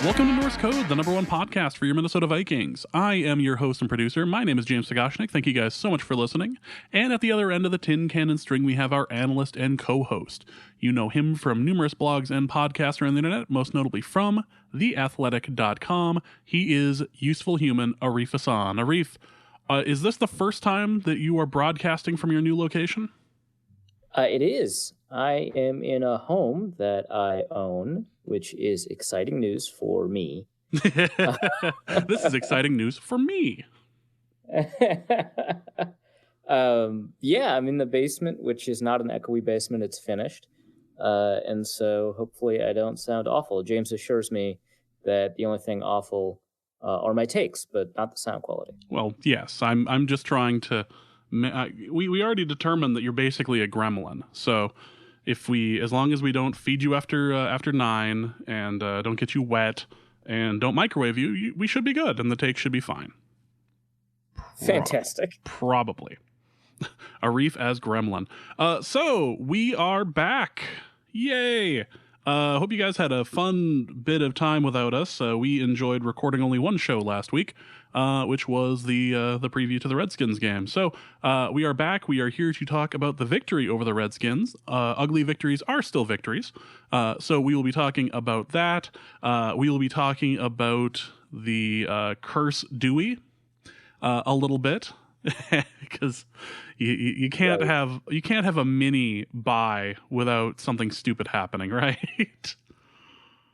Welcome to Norse Code, the #1 podcast for your Minnesota Vikings. I am your host and producer. My name is James Sagoshnik. Thank you guys so much for listening. And at the other end of the tin cannon string, we have our analyst and co-host. You know him from numerous blogs and podcasts around the internet, most notably from theathletic.com. He is useful human Arif Hassan. Arif, is this the first time that you are broadcasting from your new location? It is. I am in a home that I own, which is exciting news for me. This is exciting news for me. I'm in the basement, which is not an echoey basement. It's finished. And so hopefully I don't sound awful. James assures me that the only thing awful are my takes, but not the sound quality. Well, yes, I'm just trying to... We already determined that you're basically a gremlin. So as long as we don't feed you after 9 and don't get you wet and don't microwave you, we should be good and the take should be fine. Fantastic. Probably. Arif as gremlin. So we are back. Yay. Hope you guys had a fun bit of time without us. We enjoyed recording only one show last week, which was the preview to the Redskins game. So we are back. We are here to talk about the victory over the Redskins. Ugly victories are still victories. So we will be talking about that. We will be talking about the Curse Dewey a little bit. Because you can't have a mini bye without something stupid happening, right?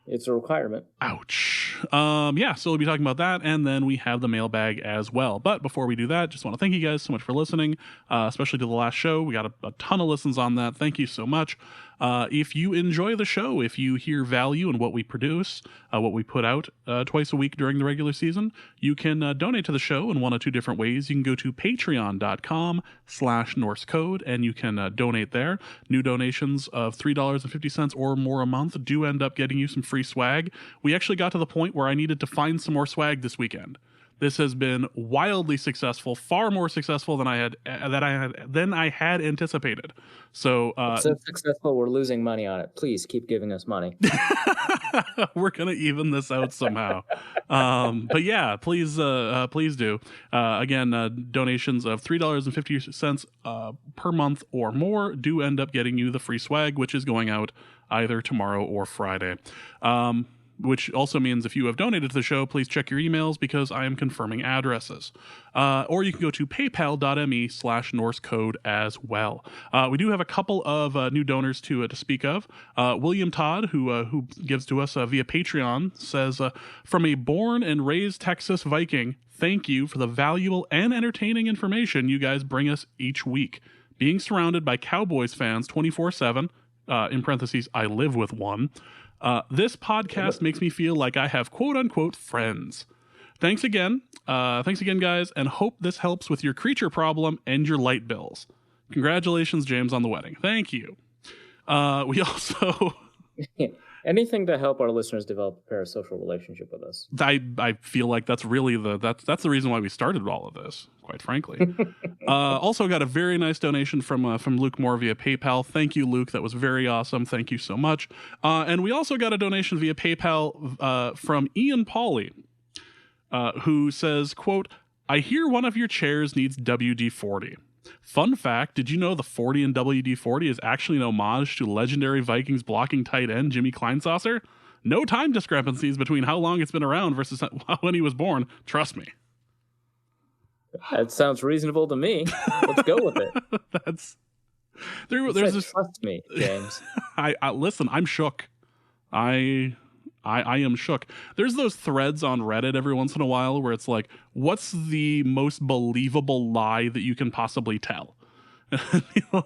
It's a requirement. Ouch. So we'll be talking about that, and then we have the mailbag as well. But before we do that, just want to thank you guys so much for listening, especially to the last show. We got a ton of listens on that. Thank you so much. If you enjoy the show, if you hear value in what we produce, what we put out twice a week during the regular season, you can donate to the show in one of two different ways. You can go to patreon.com/Norse Code, and you can donate there. New donations of $3.50 or more a month do end up getting you some free swag. We actually got to the point where I needed to find some more swag this weekend. This has been wildly successful, far more successful than I had anticipated. So it's so successful, we're losing money on it. Please keep giving us money. We're gonna even this out somehow. But yeah, please do. Again, donations of $3.50 per month or more do end up getting you the free swag, which is going out either tomorrow or Friday. Which also means if you have donated to the show, please check your emails because I am confirming addresses. Or you can go to paypal.me/Norse Code as well. We do have a couple of new donors to speak of. William Todd, who gives to us via Patreon, says, from a born and raised Texas Viking, thank you for the valuable and entertaining information you guys bring us each week. Being surrounded by Cowboys fans 24/7, in parentheses, I live with one, this podcast makes me feel like I have quote-unquote friends. Thanks again, guys, and hope this helps with your creature problem and your light bills. Congratulations, James, on the wedding. Thank you. We also... Anything to help our listeners develop a parasocial relationship with us. I feel like that's really that's the reason why we started all of this, quite frankly. Also got a very nice donation from Luke Moore via PayPal. Thank you, Luke. That was very awesome. Thank you so much. And we also got a donation via PayPal from Ian Pauley, who says, quote, I hear one of your chairs needs WD-40. Fun fact, did you know the 40 in WD-40 is actually an homage to legendary Vikings blocking tight end Jimmy Kleinsasser? No time discrepancies between how long it's been around versus when he was born. Trust me. That sounds reasonable to me. Let's go with it. There's trust me, James. I listen, I'm shook. I am shook. There's those threads on Reddit every once in a while where it's like, what's the most believable lie that you can possibly tell?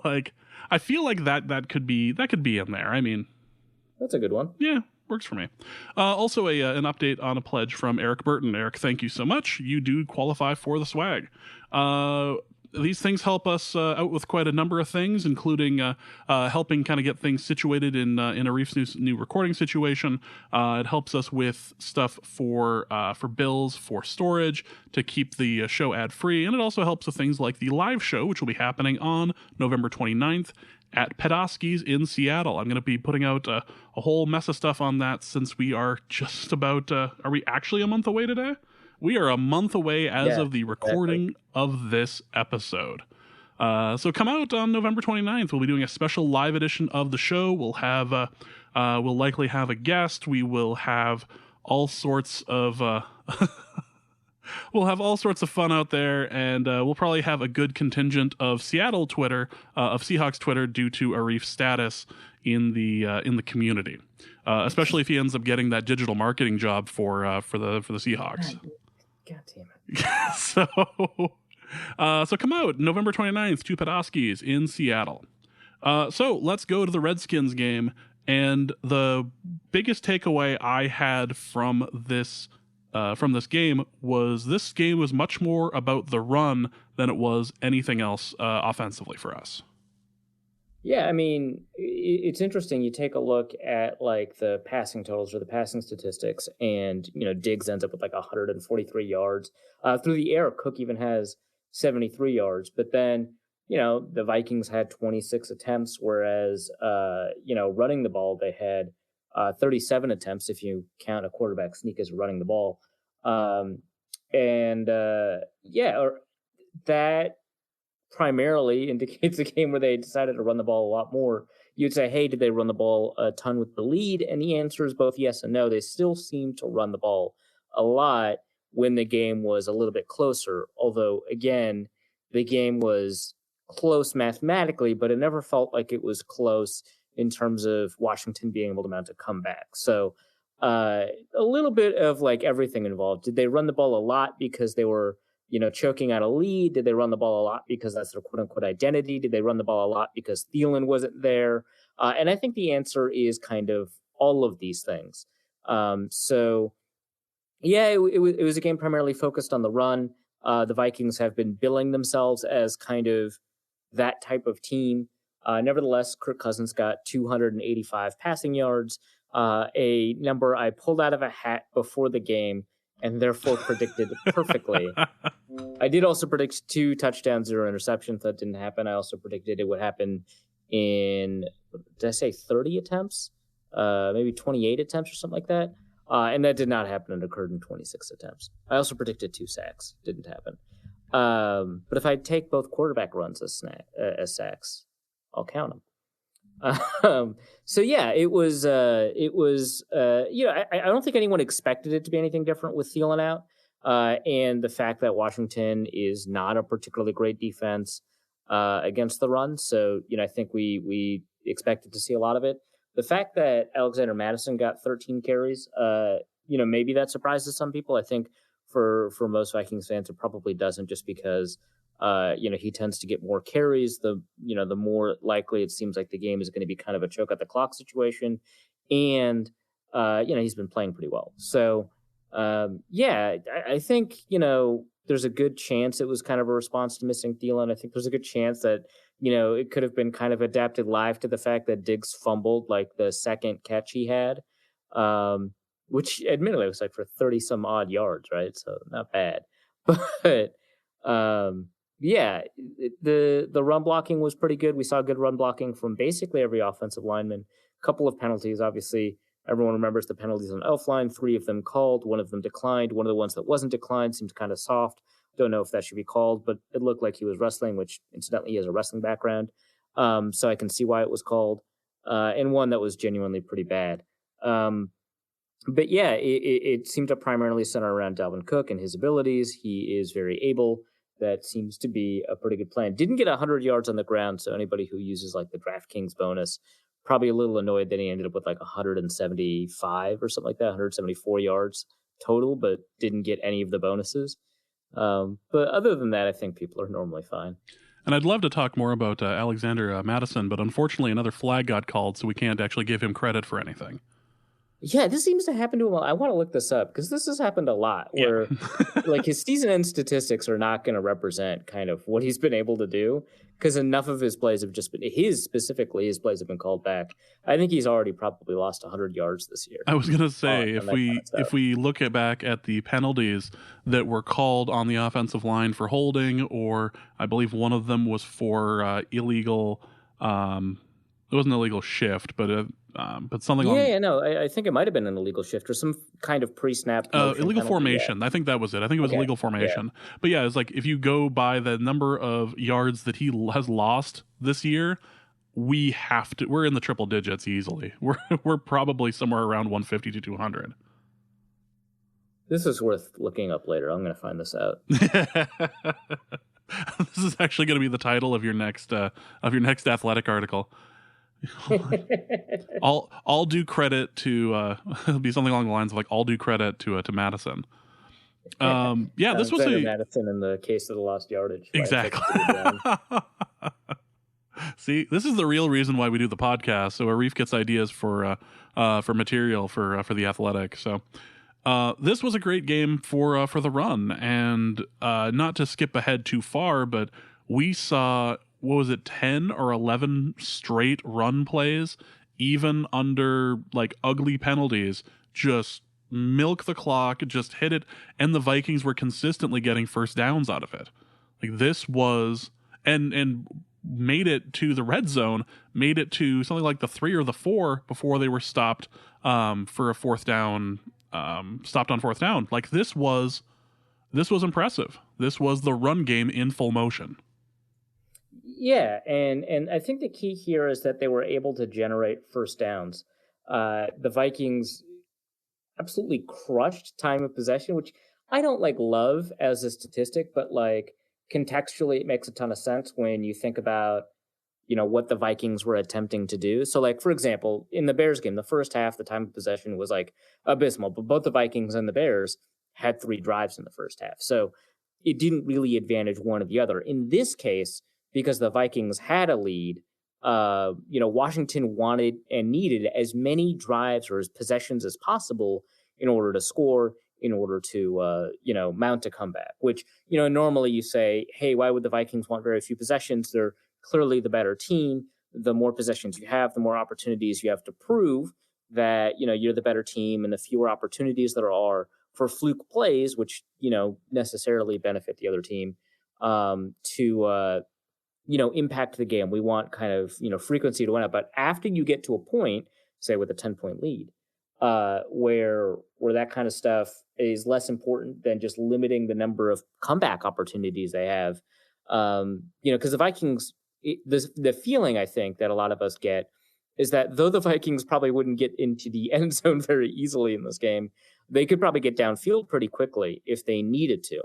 Like, I feel like that could be in there. I mean, that's a good one. Yeah, works for me. Also, an update on a pledge from Eric Burton. Eric, thank you so much. You do qualify for the swag. These things help us out with quite a number of things, including helping kind of get things situated in Arif's new recording situation. It helps us with stuff for bills, for storage, to keep the show ad-free, and it also helps with things like the live show, which will be happening on November 29th at Pedosky's in Seattle. I'm going to be putting out a whole mess of stuff on that since we are just about, are we actually a month away today? We are a month away as of the recording of this episode. So come out on November 29th. We'll be doing a special live edition of the show. We'll have, we'll likely have a guest. We will have all sorts of, we'll have all sorts of fun out there, and we'll probably have a good contingent of Seattle Twitter, of Seahawks Twitter, due to Arif's status in the community, especially if he ends up getting that digital marketing job for the Seahawks. God damn it! So come out November 29th to Pedosky's in Seattle. So let's go to the Redskins game, and the biggest takeaway I had from this game was much more about the run than it was anything else offensively for us. Yeah, I mean, it's interesting. You take a look at like the passing totals or the passing statistics, and Diggs ends up with like 143 yards. Through the air, Cook even has 73 yards, but then the Vikings had 26 attempts, whereas running the ball they had 37 attempts if you count a quarterback sneak as running the ball. That primarily indicates a game where they decided to run the ball a lot more. You'd say, hey, did they run the ball a ton with the lead? And the answer is both yes and no. They still seem to run the ball a lot when the game was a little bit closer. Although, again, the game was close mathematically, but it never felt like it was close in terms of Washington being able to mount a comeback. So a little bit of like everything involved. Did they run the ball a lot because they were choking out a lead? Did they run the ball a lot because that's their quote unquote identity? Did they run the ball a lot because Thielen wasn't there? And I think the answer is kind of all of these things. It was a game primarily focused on the run. The Vikings have been billing themselves as kind of that type of team. Nevertheless, Kirk Cousins got 285 passing yards, a number I pulled out of a hat before the game and therefore predicted perfectly. I did also predict 2 touchdowns, 0 interceptions. That didn't happen. I also predicted it would happen in, did I say 30 attempts? Maybe 28 attempts or something like that. And that did not happen. It occurred in 26 attempts. I also predicted 2 sacks. Didn't happen. But if I take both quarterback runs as sacks, I'll count them. It was. I don't think anyone expected it to be anything different with Thielen out, and the fact that Washington is not a particularly great defense against the run. So I think we expected to see a lot of it. The fact that Alexander Mattison got 13 carries, maybe that surprises some people. I think for most Vikings fans, it probably doesn't, just because he tends to get more carries. The more likely it seems like the game is going to be kind of a choke at the clock situation, and he's been playing pretty well. So I think there's a good chance it was kind of a response to missing Thielen. I think there's a good chance that it could have been kind of adapted live to the fact that Diggs fumbled like the second catch he had, which admittedly was like for 30 some odd yards, right? So not bad, but. The run blocking was pretty good. We saw good run blocking from basically every offensive lineman. A couple of penalties, obviously. Everyone remembers the penalties on Elfline. 3 of them called. 1 of them declined. One of the ones that wasn't declined seemed kind of soft. Don't know if that should be called, but it looked like he was wrestling, which incidentally he has a wrestling background. So I can see why it was called. And one that was genuinely pretty bad. It seemed to primarily center around Dalvin Cook and his abilities. He is very able. That seems to be a pretty good plan. Didn't get 100 yards on the ground, so anybody who uses like the DraftKings bonus, probably a little annoyed that he ended up with like 175 or something like that, 174 yards total, but didn't get any of the bonuses. But other than that, I think people are normally fine. And I'd love to talk more about Alexander Mattison, but unfortunately another flag got called, so we can't actually give him credit for anything. Yeah, this seems to happen to him. I want to look this up because this has happened a lot where like his season end statistics are not going to represent kind of what he's been able to do, because enough of his plays have just been his plays have been called back. I think he's already probably lost 100 yards this year. I was going to say, if we look back at the penalties that were called on the offensive line for holding, or I believe one of them was for illegal It wasn't an illegal shift, but something Yeah, no, I think it might have been an illegal shift or some kind of pre-snap motion illegal penalty. formation. I think that was it. I think it was illegal formation. But yeah, it's like if you go by the number of yards that he has lost this year, we're in the triple digits easily. We're probably somewhere around 150 to 200. This is worth looking up later. I'm going to find this out. This is actually going to be the title of your next athletic article. all due credit to it'll be something along the lines of like all due credit to Madison. This was Madison in the case of the lost yardage. Exactly. See, this is the real reason why we do the podcast, so Arif gets ideas for material for the Athletic. So this was a great game for the run, and not to skip ahead too far, but we saw, what was it, 10 or 11 straight run plays, even under like ugly penalties, just milk the clock, just hit it, and the Vikings were consistently getting first downs out of it. Like this was, and made it to the red zone, made it to something like the 3 or the 4 before they were stopped for a fourth down, stopped on fourth down. Like this was impressive. This was the run game in full motion. Yeah, and I think the key here is that they were able to generate first downs. The Vikings absolutely crushed time of possession, which I don't love as a statistic, but contextually it makes a ton of sense when you think about what the Vikings were attempting to do. So for example, in the Bears game, the first half, the time of possession was abysmal, but both the Vikings and the Bears had 3 drives in the first half. So it didn't really advantage one or the other. In this case, because the Vikings had a lead, Washington wanted and needed as many drives or as possessions as possible in order to score, in order to, mount a comeback, which, normally you say, hey, why would the Vikings want very few possessions? They're clearly the better team. The more possessions you have, the more opportunities you have to prove that, you're the better team, and the fewer opportunities there are for fluke plays, which, necessarily benefit the other team, to impact the game. We want kind of, frequency to win up. But after you get to a point, say with a 10-point lead, where that kind of stuff is less important than just limiting the number of comeback opportunities they have, because the Vikings, the feeling I think that a lot of us get is that though the Vikings probably wouldn't get into the end zone very easily in this game, they could probably get downfield pretty quickly if they needed to.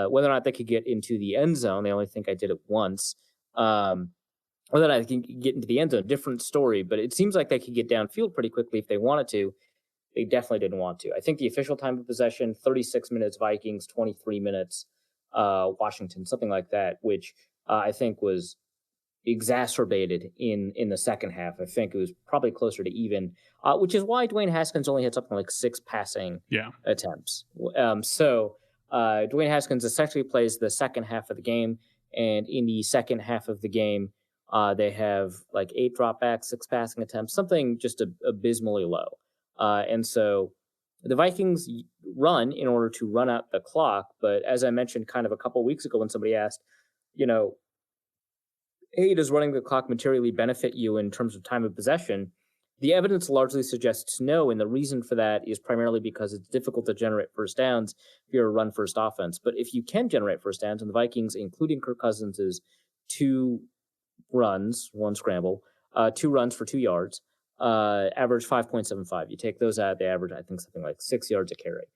Whether or not they could get into the end zone, they only think I did it once. Whether or not they can get into the end zone, different story. But it seems like they could get downfield pretty quickly if they wanted to. They definitely didn't want to. I think the official time of possession, 36 minutes Vikings, 23 minutes Washington, something like that, which I think was exacerbated in the second half. I think it was probably closer to even, which is why Dwayne Haskins only had something like 6 passing attempts. So Dwayne Haskins essentially plays the second half of the game, and in the second half of the game, they have 8 dropbacks, 6 passing attempts, something just abysmally low. And so the Vikings run in order to run out the clock. But as I mentioned kind of a couple weeks ago when somebody asked, hey, does running the clock materially benefit you in terms of time of possession? The evidence largely suggests no, and the reason for that is primarily because it's difficult to generate first downs if you're a run-first offense. But if you can generate first downs, and the Vikings, including Kirk Cousins' 2 runs, 1 scramble, 2 runs for 2 yards, average 5.75. You take those out, they average, I think, something like 6 yards a carry.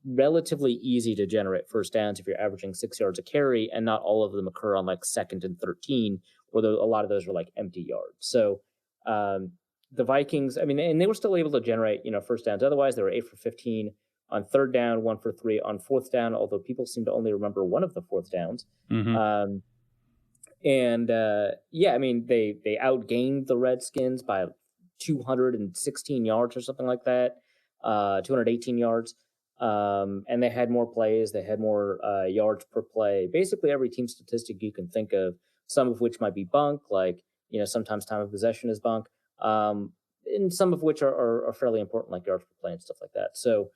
Relatively easy to generate first downs if you're averaging 6 yards a carry, and not all of them occur on 2nd and 13, where a lot of those are empty yards. So the Vikings, and they were still able to generate, first downs. Otherwise, they were 8 for 15 on 3rd down, 1 for 3 on 4th down, although people seem to only remember one of the 4th downs. Mm-hmm. They outgained the Redskins by 216 yards or something like that, 218 yards. And they had more plays. They had more yards per play. Basically, every team statistic you can think of, some of which might be bunk, sometimes time of possession is bunk, and some of which are fairly important, like yards per play and stuff like that. So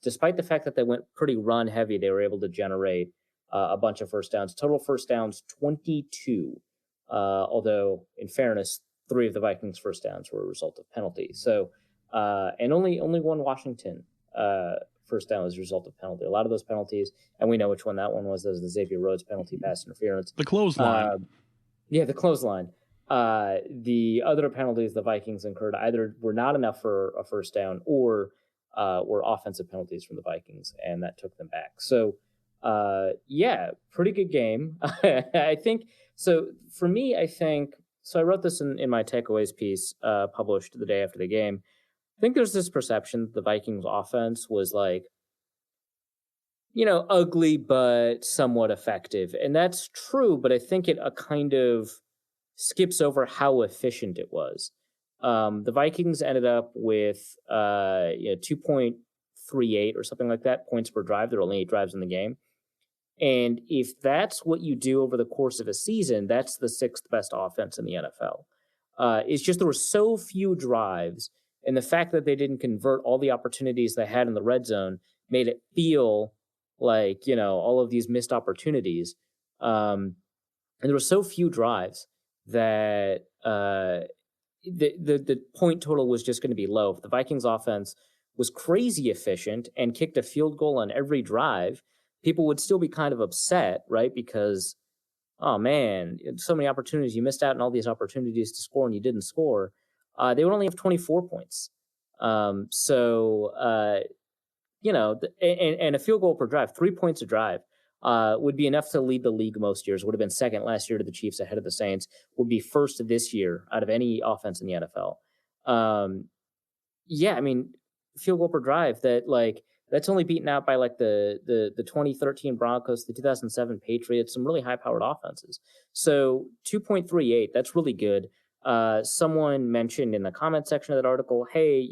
despite the fact that they went pretty run heavy, they were able to generate a bunch of first downs. Total first downs, 22 Although, in fairness, 3 of the Vikings' first downs were a result of penalties. So, and only one Washington first down was a result of penalty. A lot of those penalties, and we know which one that one was. That was the Xavier Rhodes penalty, pass interference. The clothesline. Yeah, the clothesline. The other penalties the Vikings incurred either were not enough for a first down or were offensive penalties from the Vikings, and that took them back. So, yeah, pretty good game. I think, so for me, so I wrote this in my takeaways piece published the day after the game. I think there's this perception that the Vikings offense was like, ugly but somewhat effective. And that's true, but I think it kind of skips over how efficient it was. The Vikings ended up with 2.38 or something like that points per drive. There are only 8 drives in the game. And if that's what you do over the course of a season, that's the 6th best offense in the NFL. It's just there were so few drives, and the fact that they didn't convert all the opportunities they had in the red zone made it feel like, all of these missed opportunities. And there were so few drives that the point total was just going to be low. If the Vikings offense was crazy efficient and kicked a field goal on every drive, people would still be kind of upset, right? Because, oh man, so many opportunities. You missed out on all these opportunities to score and you didn't score. They would only have 24 points. And a field goal per drive, 3 points a drive, would be enough to lead the league most years. Would have been second last year to the Chiefs, ahead of the Saints. Would be first this year out of any offense in the NFL. Field goal per drive, that's only beaten out by the 2013 Broncos, the 2007 Patriots, some really high-powered offenses. So 2.38, that's really good. Someone mentioned in the comment section of that article, hey,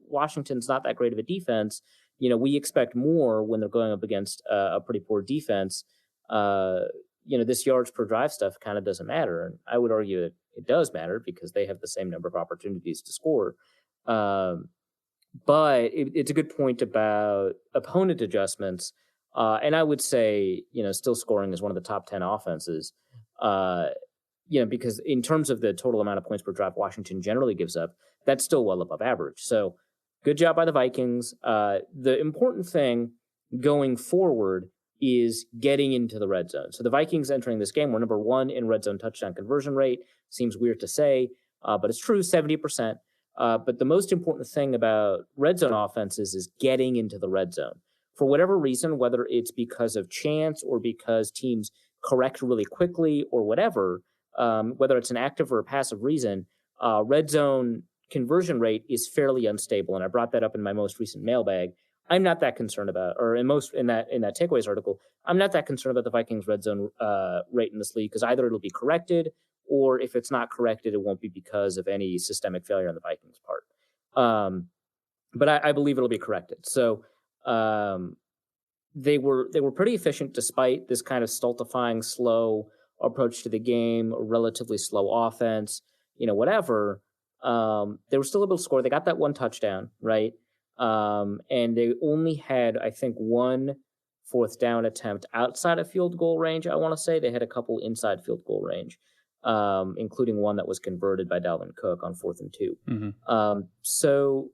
Washington's not that great of a defense. We expect more when they're going up against a pretty poor defense. This yards per drive stuff kind of doesn't matter. And I would argue that it does matter because they have the same number of opportunities to score. But it's a good point about opponent adjustments. And I would say, still scoring is one of the top 10 offenses. Because in terms of the total amount of points per drive Washington generally gives up, that's still well above average. So good job by the Vikings. The important thing going forward is getting into the red zone. So the Vikings entering this game were number 1 in red zone touchdown conversion rate. Seems weird to say, but it's true, 70%. But the most important thing about red zone offenses is getting into the red zone. For whatever reason, whether it's because of chance or because teams correct really quickly or whatever, whether it's an active or a passive reason, red zone conversion rate is fairly unstable. And I brought that up in my most recent mailbag. I'm not that concerned about, or in that takeaways article, I'm not that concerned about the Vikings red zone rate in this league, because either it'll be corrected, or if it's not corrected, it won't be because of any systemic failure on the Vikings' part. But I believe it'll be corrected. So they were pretty efficient despite this kind of stultifying, slow approach to the game, a relatively slow offense, whatever. They were still able to score. They got that one touchdown, right? And they only had, I think, 1 fourth down attempt outside of field goal range. I want to say they had a couple inside field goal range, including one that was converted by Dalvin Cook on 4th and 2. Mm-hmm. So,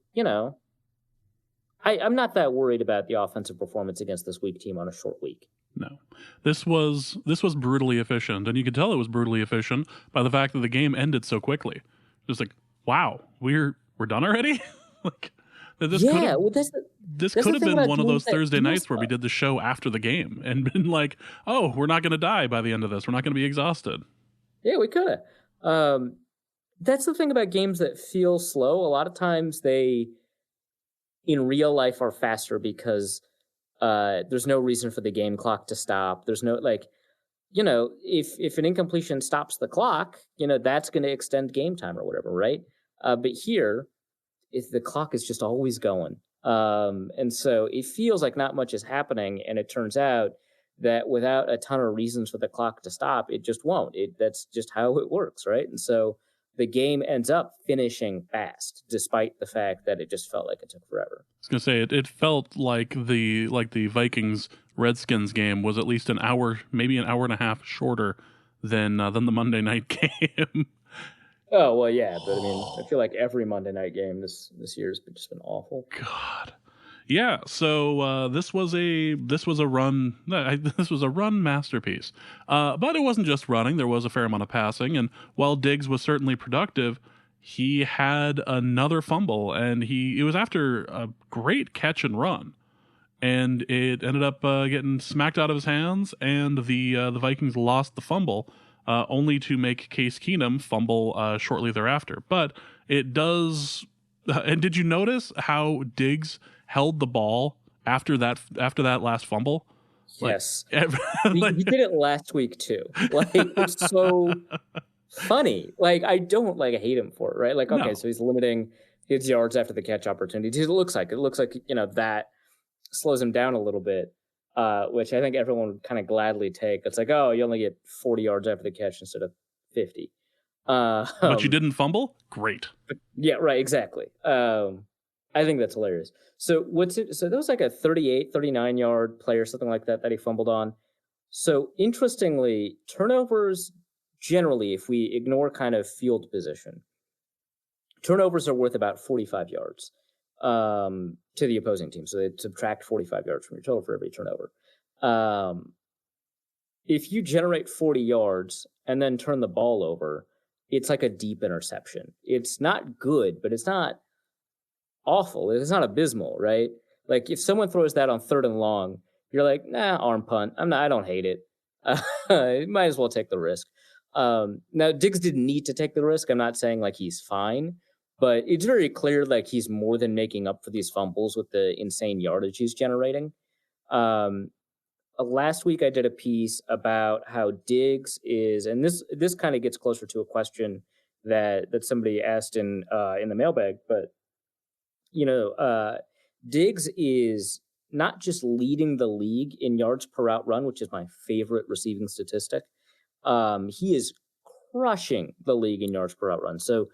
I'm not that worried about the offensive performance against this weak team on a short week. No, this was brutally efficient, and you could tell it was brutally efficient by the fact that the game ended so quickly. Just like, wow, we're done already. This could have been one of those Thursday nights where we did the show after the game and been like, oh, we're not going to die by the end of this. We're not going to be exhausted. Yeah, we could have. That's the thing about games that feel slow. A lot of times they, in real life, are faster because there's no reason for the game clock to stop. There's no, if an incompletion stops the clock, that's going to extend game time or whatever, right? But here, if the clock is just always going. And so it feels like not much is happening, and it turns out that without a ton of reasons for the clock to stop, it just won't. That's just how it works, right? And so the game ends up finishing fast, despite the fact that it just felt like it took forever. I was gonna say it felt like the Vikings Redskins game was at least an hour, maybe an hour and a half shorter than the Monday night game. Oh well, yeah, but I mean, I feel like every Monday night game this year has just been awful. God. Yeah, so this was a run this was a run masterpiece, but it wasn't just running. There was a fair amount of passing, and while Diggs was certainly productive, he had another fumble, and it was after a great catch and run, and it ended up getting smacked out of his hands, and the Vikings lost the fumble, only to make Case Keenum fumble shortly thereafter. But it does. And did you notice how Diggs held the ball after that last fumble? Yes, he did it last week too. Like, it's so funny. Like, I don't hate him for it, right? Like, okay, no. So he's limiting his yards after the catch opportunities. It looks like that slows him down a little bit, which I think everyone would kind of gladly take. It's like, oh, you only get 40 yards after the catch instead of 50. But you didn't fumble? Great. Yeah, right, exactly. I think that's hilarious. So so that was like a 38, 39-yard play or something like that he fumbled on. So interestingly, turnovers generally, if we ignore kind of field position, turnovers are worth about 45 yards to the opposing team. So they subtract 45 yards from your total for every turnover. If you generate 40 yards and then turn the ball over, it's like a deep interception. It's not good, but it's not awful. It's not abysmal, right? Like, if someone throws that on 3rd and long, you're like, nah, arm punt. I don't hate it. Might as well take the risk. Now, Diggs didn't need to take the risk. I'm not saying like he's fine, but it's very clear like he's more than making up for these fumbles with the insane yardage he's generating. Last week I did a piece about how Diggs is, and this kind of gets closer to a question that somebody asked in the mailbag, but Diggs is not just leading the league in yards per route run, which is my favorite receiving statistic. He is crushing the league in yards per route run. So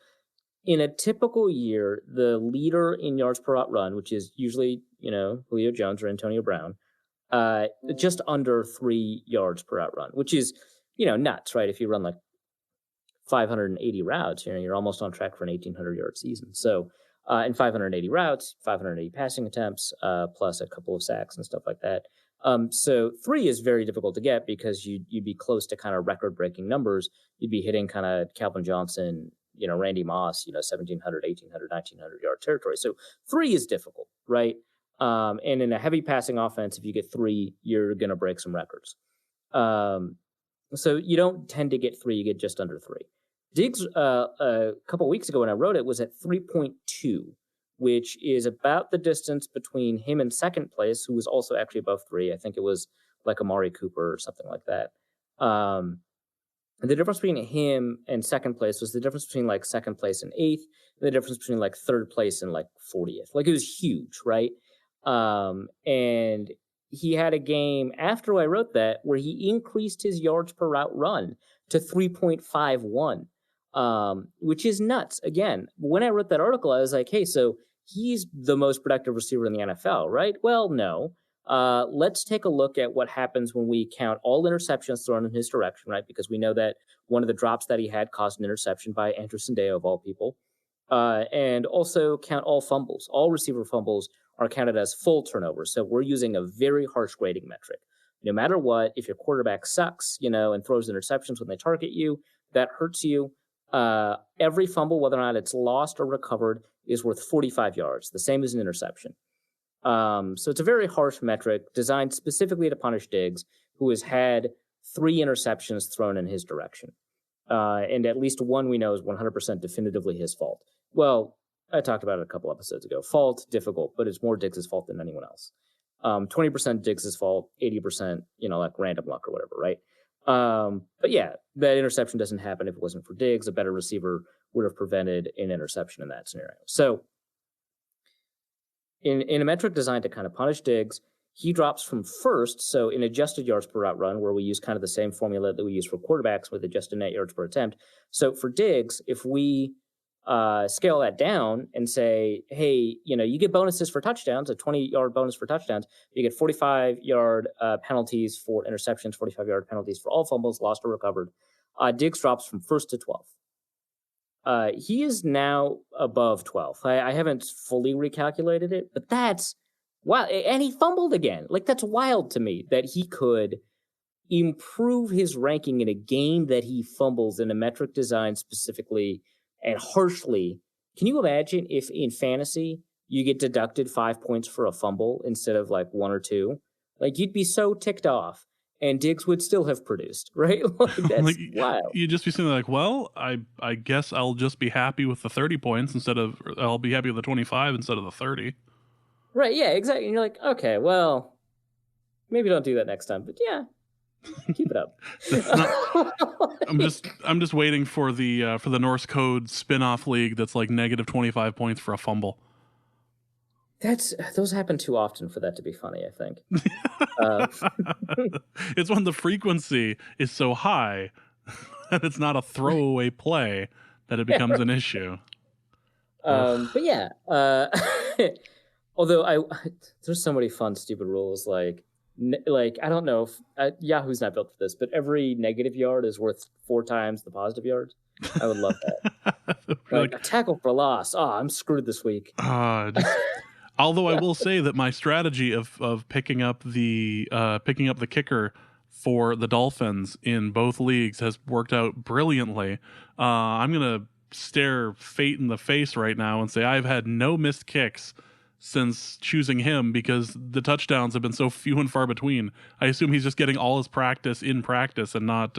in a typical year, the leader in yards per route run, which is usually, Julio Jones or Antonio Brown, just under 3 yards per route run, which is, nuts, right? If you run like 580 routes, you're almost on track for an 1,800-yard season. So in 580 routes, 580 passing attempts, plus a couple of sacks and stuff like that. So 3 is very difficult to get because you'd be close to kind of record-breaking numbers. You'd be hitting kind of Calvin Johnson, Randy Moss, 1,700, 1,800, 1,900-yard territory. So 3 is difficult, right? And in a heavy passing offense, if you get 3, you're going to break some records. So you don't tend to get 3, you get just under 3. Diggs, a couple weeks ago when I wrote it, was at 3.2, which is about the distance between him and second place, who was also actually above 3. I think it was like Amari Cooper or something like that. And the difference between him and second place was the difference between like second place and 8th, and the difference between like 3rd place and like 40th. Like, it was huge, right? And he had a game after I wrote that where he increased his yards per route run to 3.51. Which is nuts. Again, when I wrote that article, I was like, hey, so he's the most productive receiver in the NFL, right? Well, no. Let's take a look at what happens when we count all interceptions thrown in his direction, right? Because we know that one of the drops that he had caused an interception by Andrew Sandeo, of all people. And also count all fumbles. All receiver fumbles are counted as full turnovers. So we're using a very harsh grading metric. No matter what, if your quarterback sucks, and throws interceptions when they target you, that hurts you. Every fumble, whether or not it's lost or recovered, is worth 45 yards, the same as an interception. So it's a very harsh metric designed specifically to punish Diggs, who has had 3 interceptions thrown in his direction. And at least one we know is 100% definitively his fault. Well, I talked about it a couple episodes ago. Fault, difficult, but it's more Diggs' fault than anyone else. 20% Diggs' fault, 80%, like random luck or whatever, right? But yeah, that interception doesn't happen if it wasn't for Diggs. A better receiver would have prevented an interception in that scenario. So in a metric designed to kind of punish Diggs, he drops from 1st. So in adjusted yards per route run, where we use kind of the same formula that we use for quarterbacks with adjusted net yards per attempt. So for Diggs, if we scale that down and say, hey, you get bonuses for touchdowns, a 20-yard bonus for touchdowns. You get 45-yard penalties for interceptions, 45-yard penalties for all fumbles, lost or recovered. Diggs drops from 1st to 12th. He is now above 12th. I haven't fully recalculated it, but that's wow. And he fumbled again. Like, that's wild to me that he could improve his ranking in a game that he fumbles in a metric design specifically and harshly. Can you imagine if in fantasy you get deducted 5 points for a fumble instead of like 1 or 2? Like, you'd be so ticked off, and Diggs would still have produced, right? Like, that's like, wild. You'd just be sitting there like, well, I guess I'll just be happy with the 30 points I'll be happy with the 25 instead of the 30. Right, yeah, exactly. And you're like, okay, well, maybe don't do that next time, but yeah. Keep it up. I'm just waiting for the Norse Code spin-off league that's like negative 25 points for a fumble. Those happen too often for that to be funny, I think. It's when the frequency is so high that it's not a throwaway play that it becomes an issue. But yeah, although there's so many fun, stupid rules like I don't know if Yahoo's not built for this, but every negative yard is worth 4 times the positive yards. I would love that. like a tackle for loss. Oh, I'm screwed this week. Although I will say that my strategy of picking up the kicker for the Dolphins in both leagues has worked out brilliantly. I'm gonna stare fate in the face right now and say I've had no missed kicks since choosing him because the touchdowns have been so few and far between. I assume he's just getting all his practice in practice and not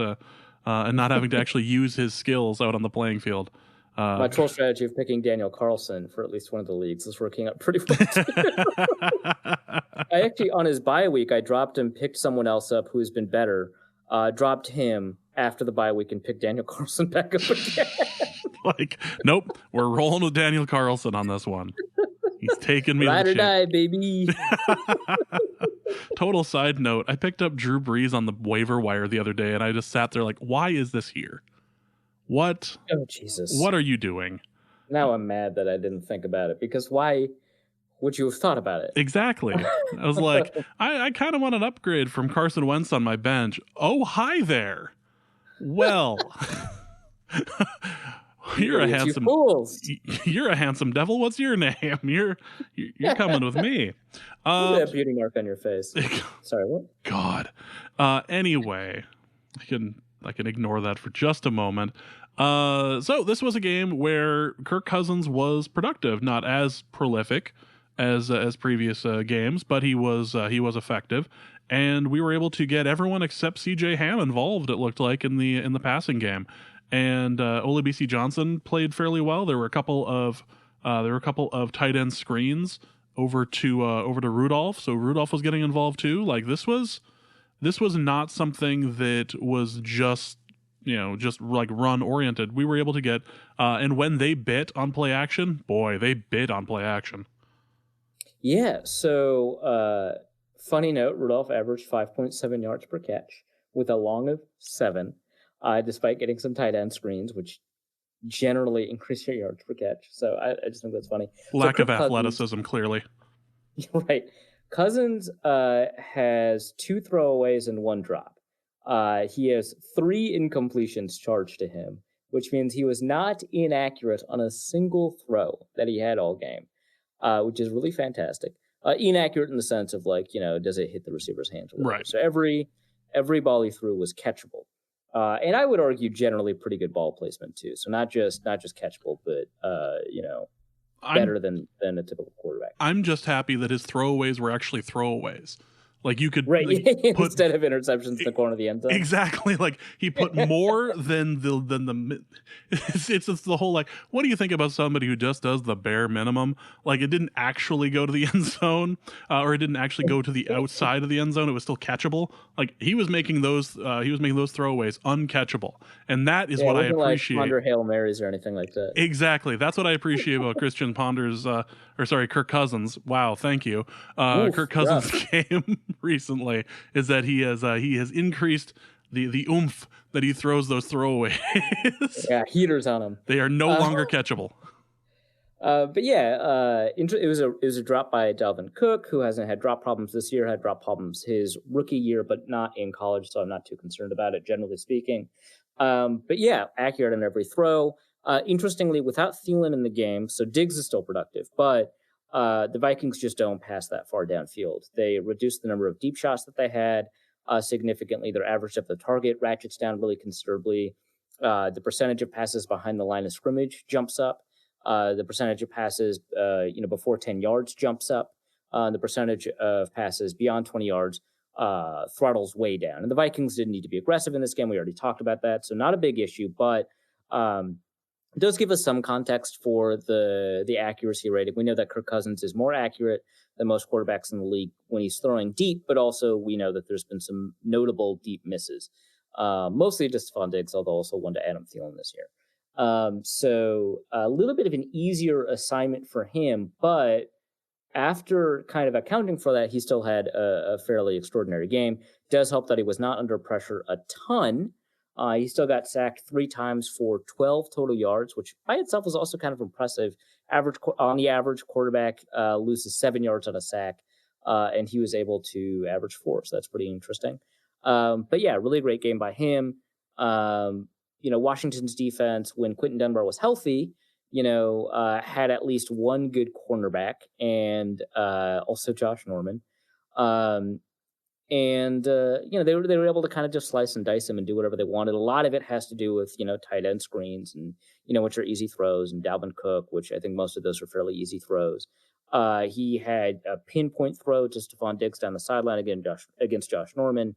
having to actually use his skills out on the playing field. My troll strategy of picking Daniel Carlson for at least one of the leagues is working out pretty well. I actually, on his bye week, I dropped him, picked someone else up who's been better, dropped him after the bye week and picked Daniel Carlson back up again. Like, nope, we're rolling with Daniel Carlson on this one. He's taking me ride to or die, baby. Total side note, I picked up Drew Brees on the waiver wire the other day, and I just sat there like, why is this here? What? Oh, Jesus. What are you doing? Now I'm mad that I didn't think about it, because why would you have thought about it? Exactly. I was like, I kind of want an upgrade from Carson Wentz on my bench. Oh, hi there. Well... You're a handsome devil. What's your name? You're coming with me. Look at that beauty mark on your face. Sorry, what? God. Anyway, I can ignore that for just a moment. So this was a game where Kirk Cousins was productive, not as prolific as previous games, but he was effective, and we were able to get everyone except C.J. Ham involved. It looked like in the passing game. And Olabisi Johnson played fairly well. There were a couple of tight end screens over to Rudolph, so Rudolph was getting involved too. Like, this was not something that was just like run oriented. We were able to get and when they bit on play action, boy, they bit on play action. Yeah. So funny note: Rudolph averaged 5.7 yards per catch with a long of 7. Despite getting some tight end screens, which generally increase your yards per catch. So I just think that's funny. Lack of athleticism, clearly. Right. Cousins has 2 throwaways and 1 drop. He has 3 incompletions charged to him, which means he was not inaccurate on a single throw that he had all game, which is really fantastic. Inaccurate in the sense of, like, does it hit the receiver's hands? Right. So every ball he threw was catchable. And I would argue generally pretty good ball placement too. So not just catchable, but better than a typical quarterback. I'm just happy that his throwaways were actually throwaways. Like, you could instead of interceptions in the corner of the end zone. Exactly. Like, he put more than the it's the whole, like, what do you think about somebody who just does the bare minimum? Like, it didn't actually go to the end zone, or it didn't actually go to the outside of the end zone. It was still catchable. Like, he was making those throwaways uncatchable, and that is what I appreciate. Like Ponder Hail Marys or anything like that. Exactly. That's what I appreciate about Kirk Cousins. Wow, thank you. Kirk Cousins' game recently is that he has increased the oomph that he throws those throwaways. Yeah, heaters on him. They are no longer catchable. But yeah, it was a drop by Dalvin Cook, who hasn't had drop problems this year, had drop problems his rookie year, but not in college, so I'm not too concerned about it, generally speaking. But yeah, accurate on every throw. Interestingly, without Thielen in the game, so Diggs is still productive, but the Vikings just don't pass that far downfield. They reduced the number of deep shots that they had significantly. Their average depth of target ratchets down really considerably. The percentage of passes behind the line of scrimmage jumps up. The percentage of passes, before 10 yards jumps up. The percentage of passes beyond 20 yards throttles way down. And the Vikings didn't need to be aggressive in this game. We already talked about that. So not a big issue, but it does give us some context for the accuracy rating. We know that Kirk Cousins is more accurate than most quarterbacks in the league when he's throwing deep, but also we know that there's been some notable deep misses. Mostly just Stephon Diggs, although also one to Adam Thielen this year. So a little bit of an easier assignment for him, but after kind of accounting for that, he still had a fairly extraordinary game. Does help that he was not under pressure a ton. He still got sacked 3 times for 12 total yards, which by itself was also kind of impressive. On the average, quarterback loses 7 yards on a sack, and he was able to average 4, so that's pretty interesting. But yeah, really great game by him. Washington's defense, when Quentin Dunbar was healthy, had at least one good cornerback, and also Josh Norman. They were able to kind of just slice and dice him and do whatever they wanted. A lot of it has to do with, tight end screens and, which are easy throws, and Dalvin Cook, which I think most of those are fairly easy throws. He had a pinpoint throw to Stephon Diggs down the sideline against Josh Norman.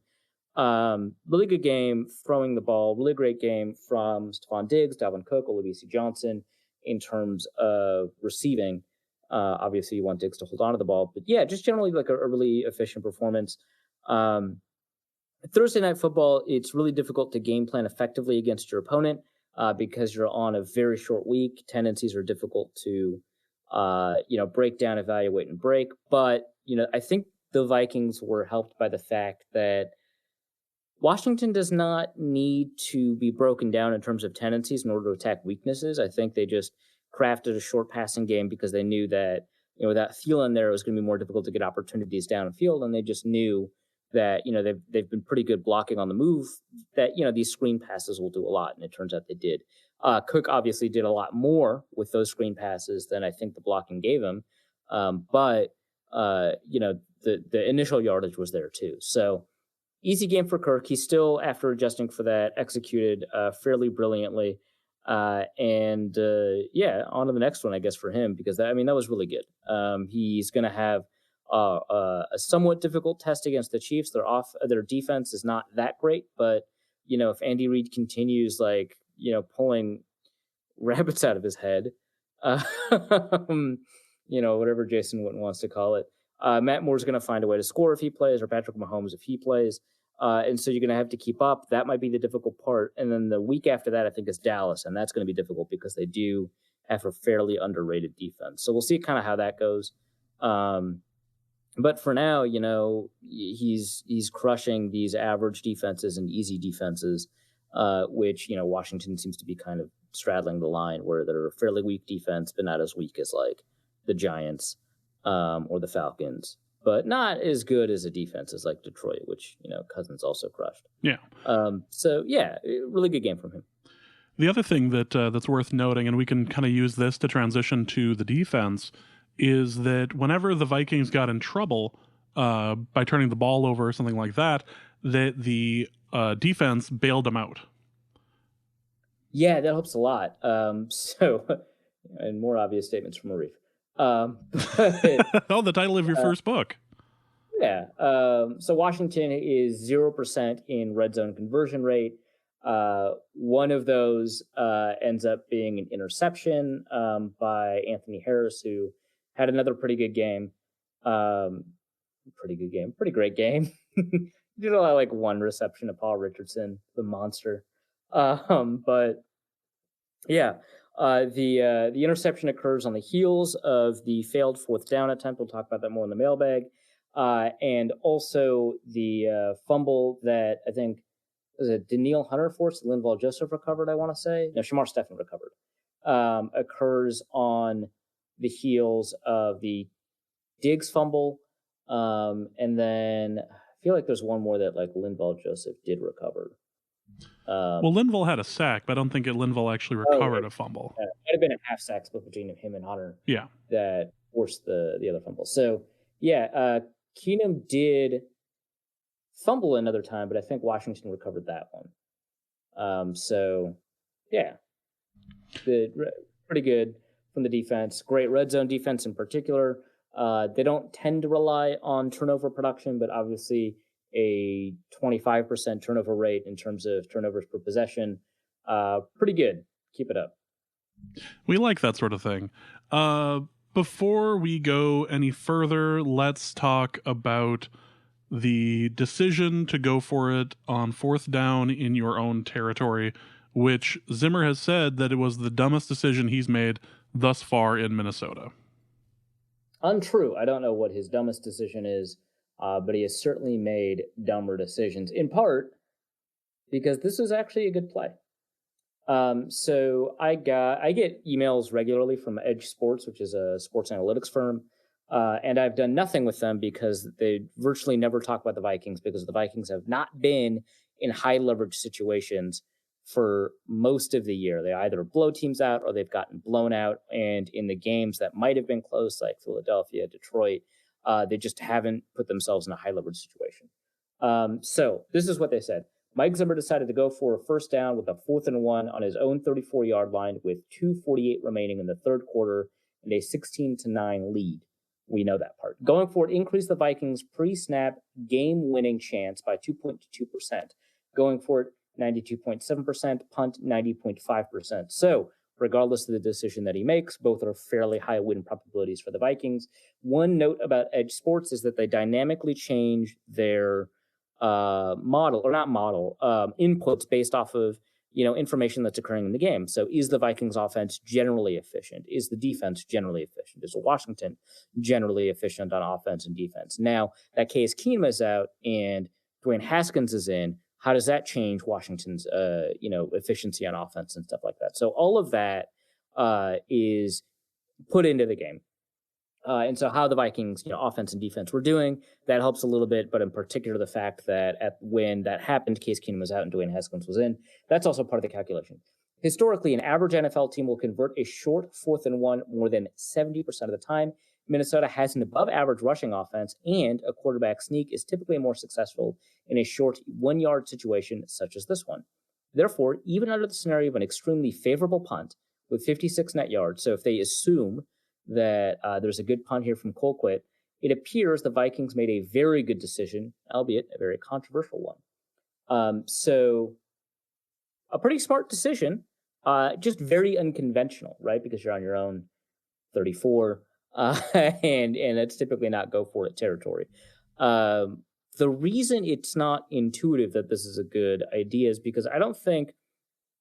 Really good game throwing the ball. Really great game from Stephon Diggs, Dalvin Cook, Olabisi Johnson in terms of receiving. Obviously, you want Diggs to hold on to the ball. But yeah, just generally like a really efficient performance. Thursday Night Football, it's really difficult to game plan effectively against your opponent because you're on a very short week. Tendencies are difficult to, break down, evaluate, and break. But, I think the Vikings were helped by the fact that Washington does not need to be broken down in terms of tendencies in order to attack weaknesses. I think they just crafted a short passing game because they knew that, without Thielen there, it was going to be more difficult to get opportunities downfield, and they just knew that, they've been pretty good blocking on the move, that, these screen passes will do a lot, and it turns out they did. Cook obviously did a lot more with those screen passes than I think the blocking gave him, but the initial yardage was there too. So easy game for Kirk. He still, after adjusting for that, executed fairly brilliantly. On to the next one, I guess, for him, because that was really good. He's going to have a somewhat difficult test against the Chiefs. Their defense is not that great, but if Andy Reid continues pulling rabbits out of his head, whatever Jason Witten wants to call it, Matt Moore's going to find a way to score if he plays, or Patrick Mahomes if he plays. And so you're going to have to keep up. That might be the difficult part. And then the week after that, I think, is Dallas, and that's going to be difficult because they do have a fairly underrated defense. So we'll see kind of how that goes. But for now, he's crushing these average defenses and easy defenses, which, Washington seems to be kind of straddling the line where they're a fairly weak defense, but not as weak as like the Giants or the Falcons, but not as good as a defense as like Detroit, which, Cousins also crushed. Yeah. So yeah, really good game from him. The other thing that's worth noting, and we can kind of use this to transition to the defense, is that whenever the Vikings got in trouble by turning the ball over or something like that, that the defense bailed them out. Yeah, that helps a lot. And more obvious statements from Arif. The title of your first book. Yeah. So Washington is 0% in red zone conversion rate. One of those ends up being an interception by Anthony Harris, who had another pretty good game. Pretty great game. Did a lot like one reception to Paul Richardson, the monster. But yeah. The interception occurs on the heels of the failed fourth down attempt. We'll talk about that more in the mailbag. And also the fumble that I think was it Daniil Hunter forced, Linval Joseph recovered, I want to say. No, Shamar Stephen recovered. Occurs on the heels of the Diggs fumble. And then I feel like there's one more that like Linval Joseph did recover. Well, Linval had a sack, but I don't think Linval actually recovered a fumble. It might have been a half sack split between him and Hunter. Yeah. That forced the other fumble. So, yeah, Keenum did fumble another time, but I think Washington recovered that one. So, yeah, pretty good from the defense. Great red zone defense in particular. They don't tend to rely on turnover production, but obviously a 25% turnover rate in terms of turnovers per possession. Pretty good. Keep it up. We like that sort of thing. Before we go any further, let's talk about the decision to go for it on 4th down in your own territory, which Zimmer has said that it was the dumbest decision he's made thus far in Minnesota. Untrue. I don't know what his dumbest decision is, but he has certainly made dumber decisions, in part because this is actually a good play. So I get emails regularly from Edge Sports, which is a sports analytics firm, and I've done nothing with them because they virtually never talk about the Vikings because the Vikings have not been in high leverage situations for most of the year. They either blow teams out or they've gotten blown out. And in the games that might have been close, like Philadelphia, Detroit, they just haven't put themselves in a high leverage situation. So this is what they said. Mike Zimmer decided to go for a 1st down with a 4th and 1 on his own 34-yard line with 2:48 remaining in the 3rd quarter and a 16-9 lead. We know that part. Going for it increased the Vikings' pre-snap game-winning chance by 2.2%. Going for it 92.7%, punt 90.5%. So regardless of the decision that he makes, both are fairly high win probabilities for the Vikings. One note about Edge Sports is that they dynamically change their inputs based off of, information that's occurring in the game. So is the Vikings offense generally efficient? Is the defense generally efficient? Is Washington generally efficient on offense and defense? Now that Case Keenum is out and Dwayne Haskins is in, how does that change Washington's, efficiency on offense and stuff like that? So all of that is put into the game. And so how the Vikings, offense and defense were doing, that helps a little bit, but in particular the fact that when that happened, Case Keenum was out and Dwayne Haskins was in, that's also part of the calculation. Historically, an average NFL team will convert a short 4th and 1 more than 70% of the time. Minnesota has an above-average rushing offense, and a quarterback sneak is typically more successful in a short 1-yard situation such as this one. Therefore, even under the scenario of an extremely favorable punt with 56 net yards, so if they assume that there's a good punt here from Colquitt, it appears the Vikings made a very good decision, albeit a very controversial one. So a pretty smart decision, just very unconventional, right? Because you're on your own 34, and it's typically not go for it territory. The reason it's not intuitive that this is a good idea is because I don't think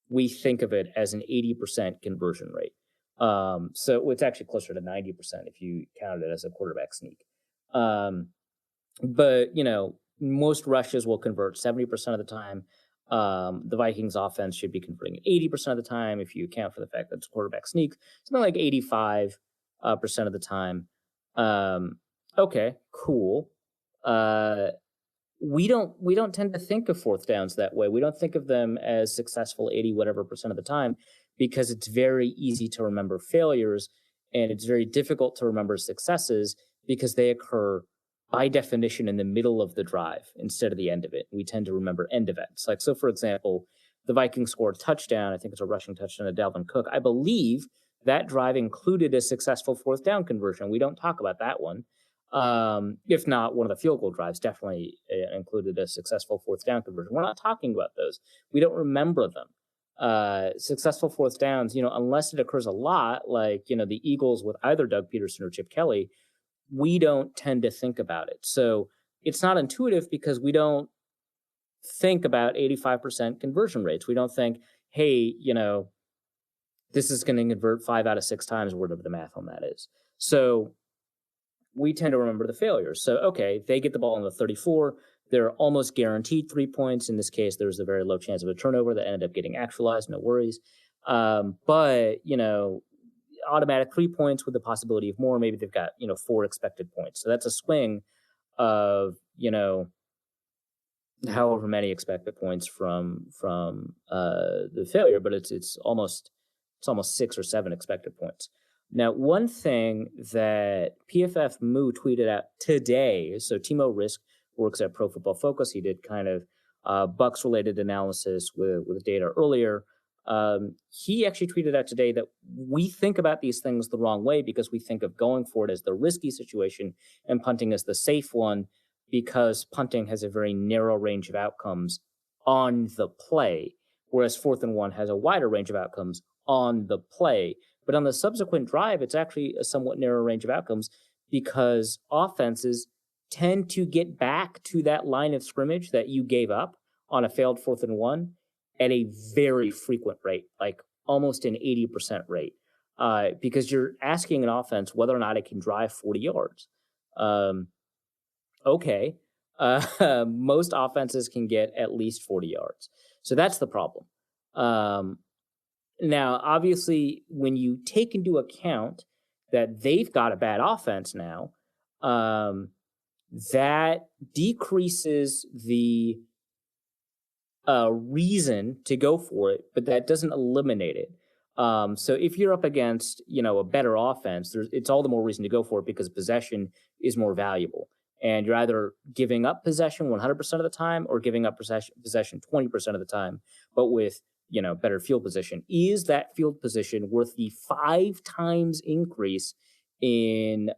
we think of it as an 80% conversion rate. So it's actually closer to 90% if you count it as a quarterback sneak. But, most rushes will convert 70% of the time. The Vikings offense should be converting 80% of the time if you account for the fact that it's a quarterback sneak. Something like 85% of the time. Okay, cool. We don't tend to think of 4th downs that way. We don't think of them as successful 80 whatever percent of the time because it's very easy to remember failures and it's very difficult to remember successes because they occur by definition in the middle of the drive instead of the end of it. We tend to remember end events. Like, so for example, the Vikings scored a touchdown. I think it's a rushing touchdown to Dalvin Cook. I believe that drive included a successful 4th down conversion. We don't talk about that one. If not, one of the field goal drives definitely included a successful 4th down conversion. We're not talking about those. We don't remember them. Successful 4th downs, unless it occurs a lot, like, the Eagles with either Doug Peterson or Chip Kelly, we don't tend to think about it. So it's not intuitive because we don't think about 85% conversion rates. We don't think, hey, this is going to convert 5 out of 6 times, whatever the math on that is. So we tend to remember the failures. So, okay, they get the ball on the 34. they're almost guaranteed 3 points. In this case, there was a very low chance of a turnover that ended up getting actualized. No worries. But, automatic 3 points with the possibility of more. Maybe they've got, 4 expected points. So that's a swing of, however many expected points from the failure, but it's almost 6 or 7 expected points. Now, one thing that PFF Moo tweeted out today, so Timo Risk works at Pro Football Focus. He did kind of Bucks-related analysis with data earlier. He actually tweeted out today that we think about these things the wrong way because we think of going for it as the risky situation and punting as the safe one, because punting has a very narrow range of outcomes on the play, whereas 4th and 1 has a wider range of outcomes on the play. But on the subsequent drive, it's actually a somewhat narrow range of outcomes because offenses tend to get back to that line of scrimmage that you gave up on a failed 4th and 1 at a very frequent rate, like almost an 80% rate, because you're asking an offense whether or not it can drive 40 yards. Okay. Most offenses can get at least 40 yards. So that's the problem. Now, obviously, when you take into account that they've got a bad offense now, that decreases the reason to go for it, but that doesn't eliminate it. So if you're up against, a better offense, it's all the more reason to go for it because possession is more valuable. And you're either giving up possession 100% of the time or giving up possession 20% of the time, but with, better field position. Is that field position worth the 5 times increase in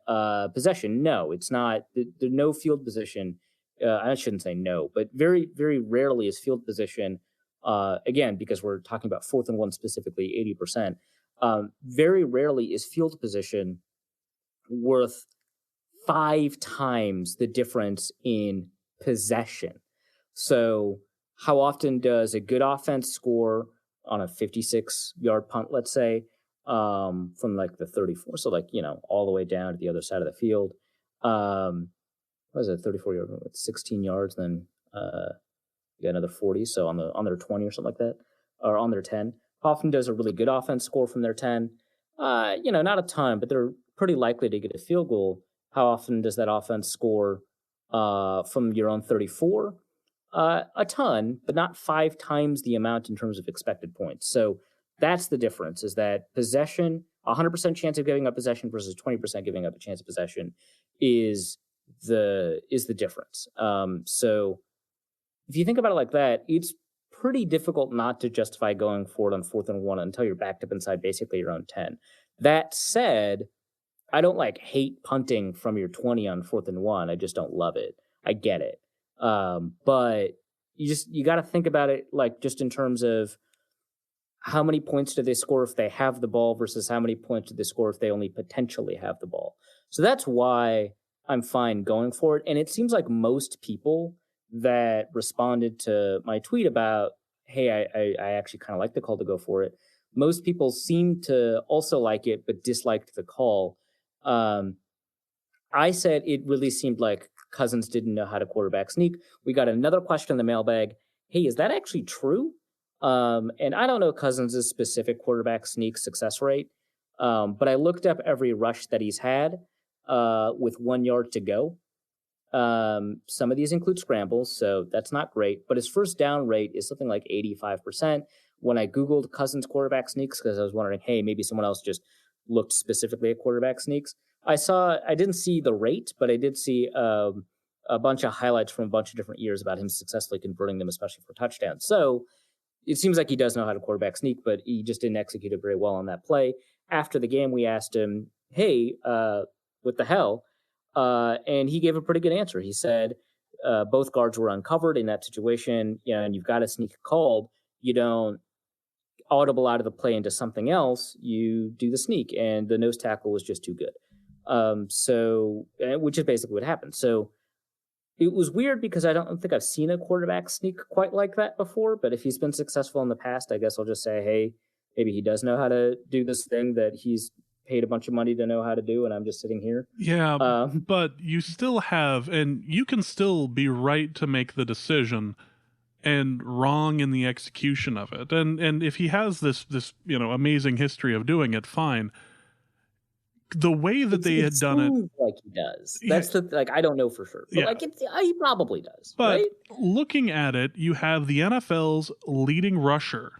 possession? No, it's not. The no field position, I shouldn't say no, but very, very rarely is field position, again, because we're talking about 4th and 1 specifically, 80%, very rarely is field position worth 5 times the difference in possession. So how often does a good offense score on a 56-yard punt, let's say, from like the 34? So all the way down to the other side of the field. What is it, 34-yard, 16 yards, then you got another 40. So on their 20 or something like that, or on their 10. How often does a really good offense score from their 10? Not a ton, but they're pretty likely to get a field goal. How often does that offense score from your own 34? A ton, but not 5 times the amount in terms of expected points. So that's the difference, is that possession, 100% chance of giving up possession versus 20% giving up a chance of possession is the difference. So if you think about it like that, it's pretty difficult not to justify going for it on 4th and 1 until you're backed up inside basically your own 10. That said, I don't hate punting from your 20 on 4th and 1. I just don't love it. I get it. But you got to think about it just in terms of how many points do they score if they have the ball versus how many points do they score if they only potentially have the ball. So that's why I'm fine going for it. And it seems like most people that responded to my tweet about, hey, I actually kind of like the call to go for it, most people seem to also like it, but disliked the call. I said it really seemed like Cousins didn't know how to quarterback sneak. We got another question in the mailbag. Hey, is that actually true? And I don't know Cousins' specific quarterback sneak success rate, but I looked up every rush that he's had with 1 yard to go. Some of these include scrambles, so that's not great, but his first down rate is something like 85%. When I Googled Cousins quarterback sneaks, because I was wondering, hey, maybe someone else just looked specifically at quarterback sneaks, I didn't see the rate, but I did see a bunch of highlights from a bunch of different years about him successfully converting them, especially for touchdowns. So it seems like he does know how to quarterback sneak, but he just didn't execute it very well on that play. After the game, we asked him, hey, what the hell? And he gave a pretty good answer. He said both guards were uncovered in that situation, and you've got a sneak called. You don't audible out of the play into something else. You do the sneak, and the nose tackle was just too good. Which is basically what happened. So it was weird because I don't think I've seen a quarterback sneak quite like that before, but if he's been successful in the past, I guess I'll just say, hey, maybe he does know how to do this thing that he's paid a bunch of money to know how to do, and I'm just sitting here. Yeah, but you still have, and you can still be right to make the decision and wrong in the execution of it. And if he has this amazing history of doing it, fine. The way that they had done it, like he does. That's I don't know for sure, but he probably does. But right? Looking at it, you have the NFL's leading rusher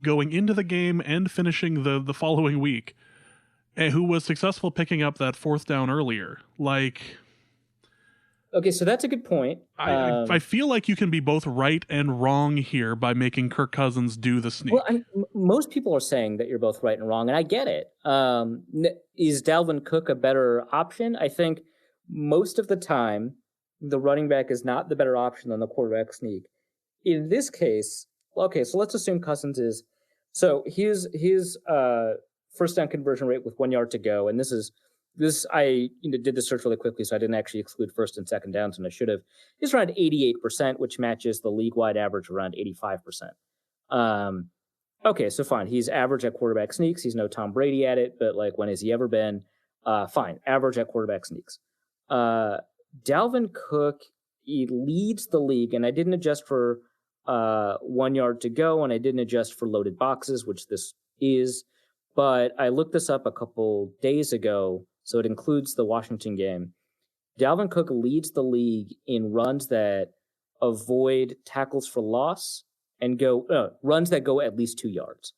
going into the game and finishing the following week, who was successful picking up that fourth down earlier. Okay, so that's a good point. I feel like you can be both right and wrong here by making Kirk Cousins do the sneak. Well, most people are saying that you're both right and wrong, and I get it. Is Dalvin Cook a better option? I think most of the time, the running back is not the better option than the quarterback sneak. In this case, okay, so let's assume Cousins is. So his first down conversion rate with 1 yard to go, and this I did the search really quickly, so I didn't actually exclude first and second downs, and I should have. It's around 88%, which matches the league-wide average around 85%. Okay, so fine. He's average at quarterback sneaks. He's no Tom Brady at it, but when has he ever been? Fine, average at quarterback sneaks. Dalvin Cook, he leads the league, and I didn't adjust for 1 yard to go, and I didn't adjust for loaded boxes, which this is. But I looked this up a couple days ago, so it includes the Washington game. Dalvin Cook leads the league in runs that avoid tackles for loss and runs that go at least 2 yards.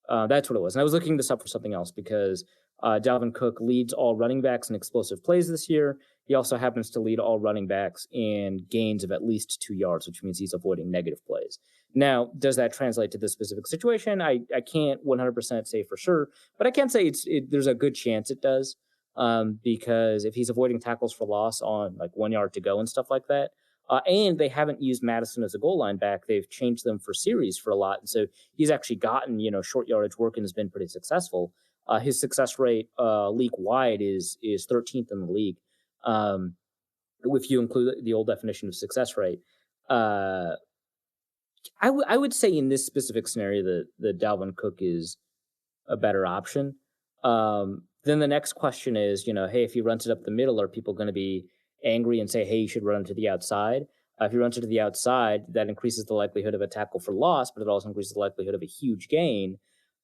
That's what it was. And I was looking this up for something else because Dalvin Cook leads all running backs in explosive plays this year. He also happens to lead all running backs in gains of at least 2 yards, which means he's avoiding negative plays. Now, does that translate to this specific situation? I can't 100% say for sure, but I can say there's a good chance it does because if he's avoiding tackles for loss on 1 yard to go and stuff like that, and they haven't used Madison as a goal line back, they've changed them for series for a lot, and so he's actually gotten short yardage work and has been pretty successful. His success rate league wide is 13th in the league. If you include the old definition of success rate, I would say in this specific scenario that Dalvin Cook is a better option. Then the next question is, hey, if he runs it up the middle, are people going to be angry and say, hey, you should run to the outside? If he runs it to the outside, that increases the likelihood of a tackle for loss, but it also increases the likelihood of a huge gain.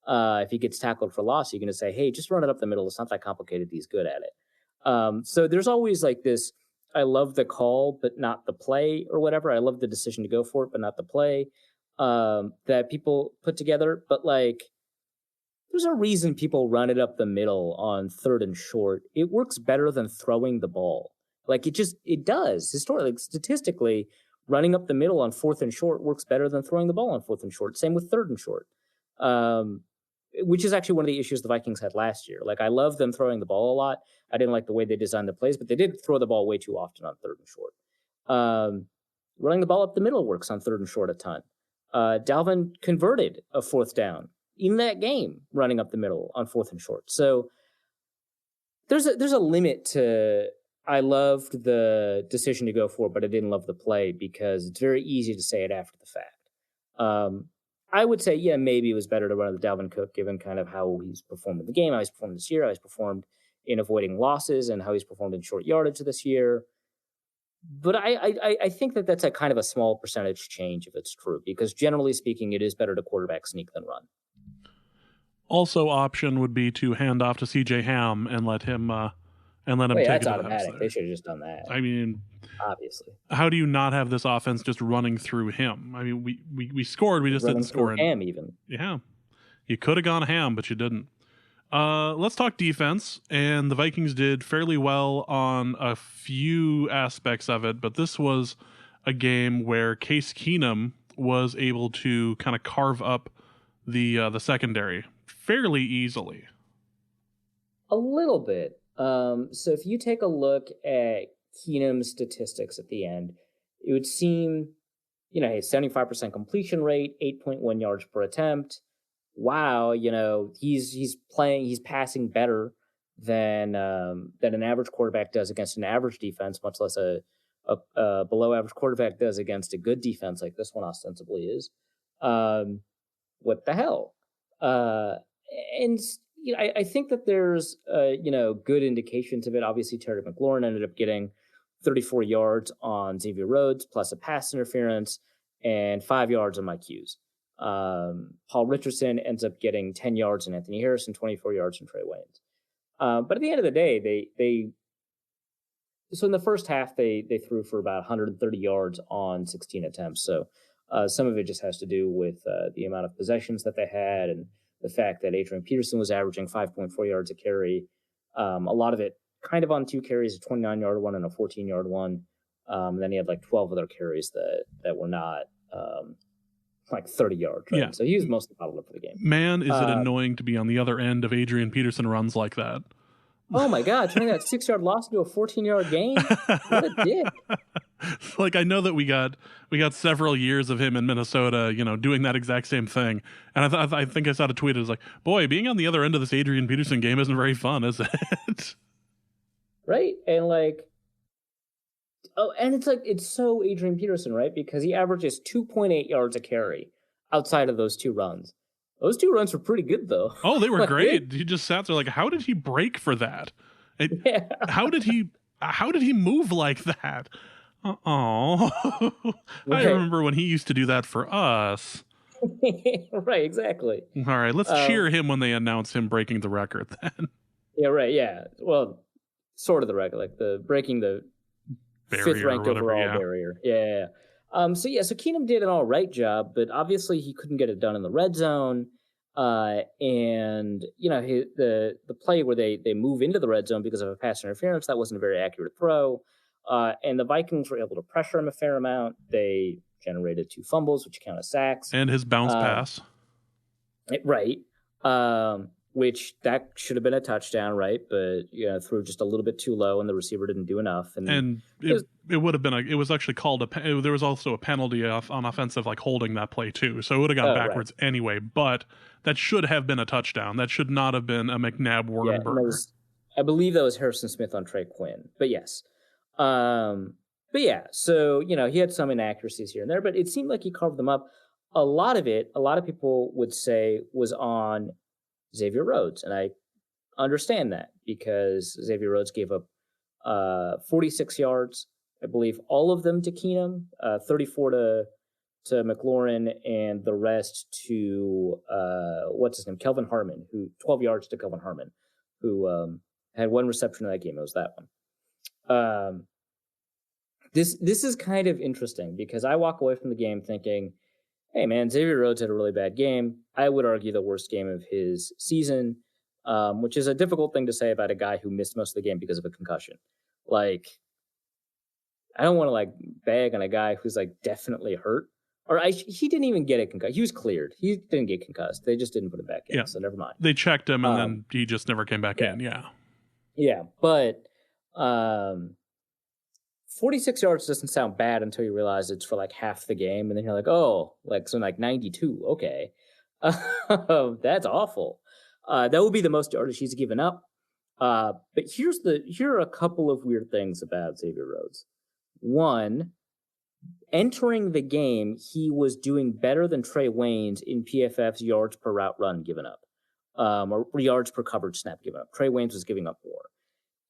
If he gets tackled for loss, you're going to say, hey, just run it up the middle. It's not that complicated. He's good at it. So there's always this, I love the call, but not the play or whatever. I love the decision to go for it, but not the play that people put together. But there's a reason people run it up the middle on third and short. It works better than throwing the ball. It does. Historically, statistically, running up the middle on fourth and short works better than throwing the ball on fourth and short. Same with third and short. Which is actually one of the issues the Vikings had last year. I love them throwing the ball a lot. I didn't like the way they designed the plays, but they did throw the ball way too often on third and short. Running the ball up the middle works on third and short a ton. Dalvin converted a fourth down in that game, running up the middle on fourth and short. So there's a limit to. I loved the decision to go for it, but I didn't love the play because it's very easy to say it after the fact. I would say, yeah, maybe it was better to run the Dalvin Cook given kind of how he's performed in the game, how he's performed this year, how he's performed in avoiding losses, and how he's performed in short yardage this year. But I think that that's a kind of a small percentage change if it's true, because generally speaking, it is better to quarterback sneak than run. Also, option would be to hand off to CJ Ham and let him take that's it automatic. They should have just done that. I mean, obviously, how do you not have this offense just running through him? I mean, we scored, we just didn't score. Ham even. Yeah, you could have gone Ham, but you didn't. Let's talk defense, and the Vikings did fairly well on a few aspects of it, but this was a game where Case Keenum was able to kind of carve up the secondary fairly easily. A little bit. So if you take a look at Keenum's statistics at the end, it would seem, hey, 75% completion rate, 8.1 yards per attempt. Wow, he's passing better than an average quarterback does against an average defense, much less a below average quarterback does against a good defense like this one ostensibly is. What the hell? And I think that there's good indications of it. Obviously, Terry McLaurin ended up getting 34 yards on Xavier Rhodes plus a pass interference and 5 yards on Mike Hughes. Paul Richardson ends up getting 10 yards on Anthony Harrison, 24 yards on Trey Waynes. But at the end of the day, so in the first half, they threw for about 130 yards on 16 attempts. So some of it just has to do with the amount of possessions that they had and the fact that Adrian Peterson was averaging 5.4 yards a carry. A lot of it kind of on 2 carries, a 29-yard one and a 14-yard one. And then he had like 12 other carries that were not like 30 yards. Right? Yeah. So he was mostly bottled up for the game. Man, is it annoying to be on the other end of Adrian Peterson runs like that. Oh my God, turning that 6-yard loss into a 14-yard gain? What a dick. Like, I know that we got several years of him in Minnesota, doing that exact same thing. And I think I saw a tweet. It was like, boy, being on the other end of this Adrian Peterson game isn't very fun, is it? Right. And it's so Adrian Peterson, right? Because he averages 2.8 yards a carry outside of those 2 runs. Those 2 runs were pretty good, though. Oh, they were great. He just sat there like, how did he break for that? How did he move like that? Oh, I remember when he used to do that for us. Right, exactly. All right, let's cheer him when they announce him breaking the record then. Yeah, right, yeah. Well, sort of the record, like the breaking the barrier, 5th ranked overall barrier. Yeah. So Keenum did an all right job, but obviously he couldn't get it done in the red zone. And the play where they move into the red zone because of a pass interference, that wasn't a very accurate throw. And the Vikings were able to pressure him a fair amount. They generated 2 fumbles, which count as sacks. And his bounce pass. Right. Which that should have been a touchdown, right? But threw just a little bit too low, and the receiver didn't do enough. And it would have been it was actually called there was also a penalty on offensive, like holding that play too. So it would have gone backwards anyway. But that should have been a touchdown. That should not have been a McNabb-Wernberger. I believe that was Harrison Smith on Trey Quinn. But yes. So he had some inaccuracies here and there, but it seemed like he carved them up. A lot of people would say was on Xavier Rhodes, and I understand that because Xavier Rhodes gave up 46 yards, I believe, all of them to Keenum, 34 to McLaurin, and the rest to what's his name, Kelvin Harmon, who 12 yards to Kelvin Harmon, who had 1 reception in that game. It was that one. This is kind of interesting because I walk away from the game thinking, hey, man, Xavier Rhodes had a really bad game. I would argue the worst game of his season, which is a difficult thing to say about a guy who missed most of the game because of a concussion. Like, I don't want to, bag on a guy who's, definitely hurt. He didn't even get a concussion. He was cleared. He didn't get concussed. They just didn't put him back in, so never mind. They checked him, and then he just never came back in, Yeah, but 46 yards doesn't sound bad until you realize it's for half the game, and then you're like, oh, 92, okay. That's awful. That would be the most yardage he's given up. But here are a couple of weird things about Xavier Rhodes. One, entering the game, he was doing better than Trey Waynes in PFF's yards per route run given up, or yards per coverage snap given up. Trey Waynes was giving up more.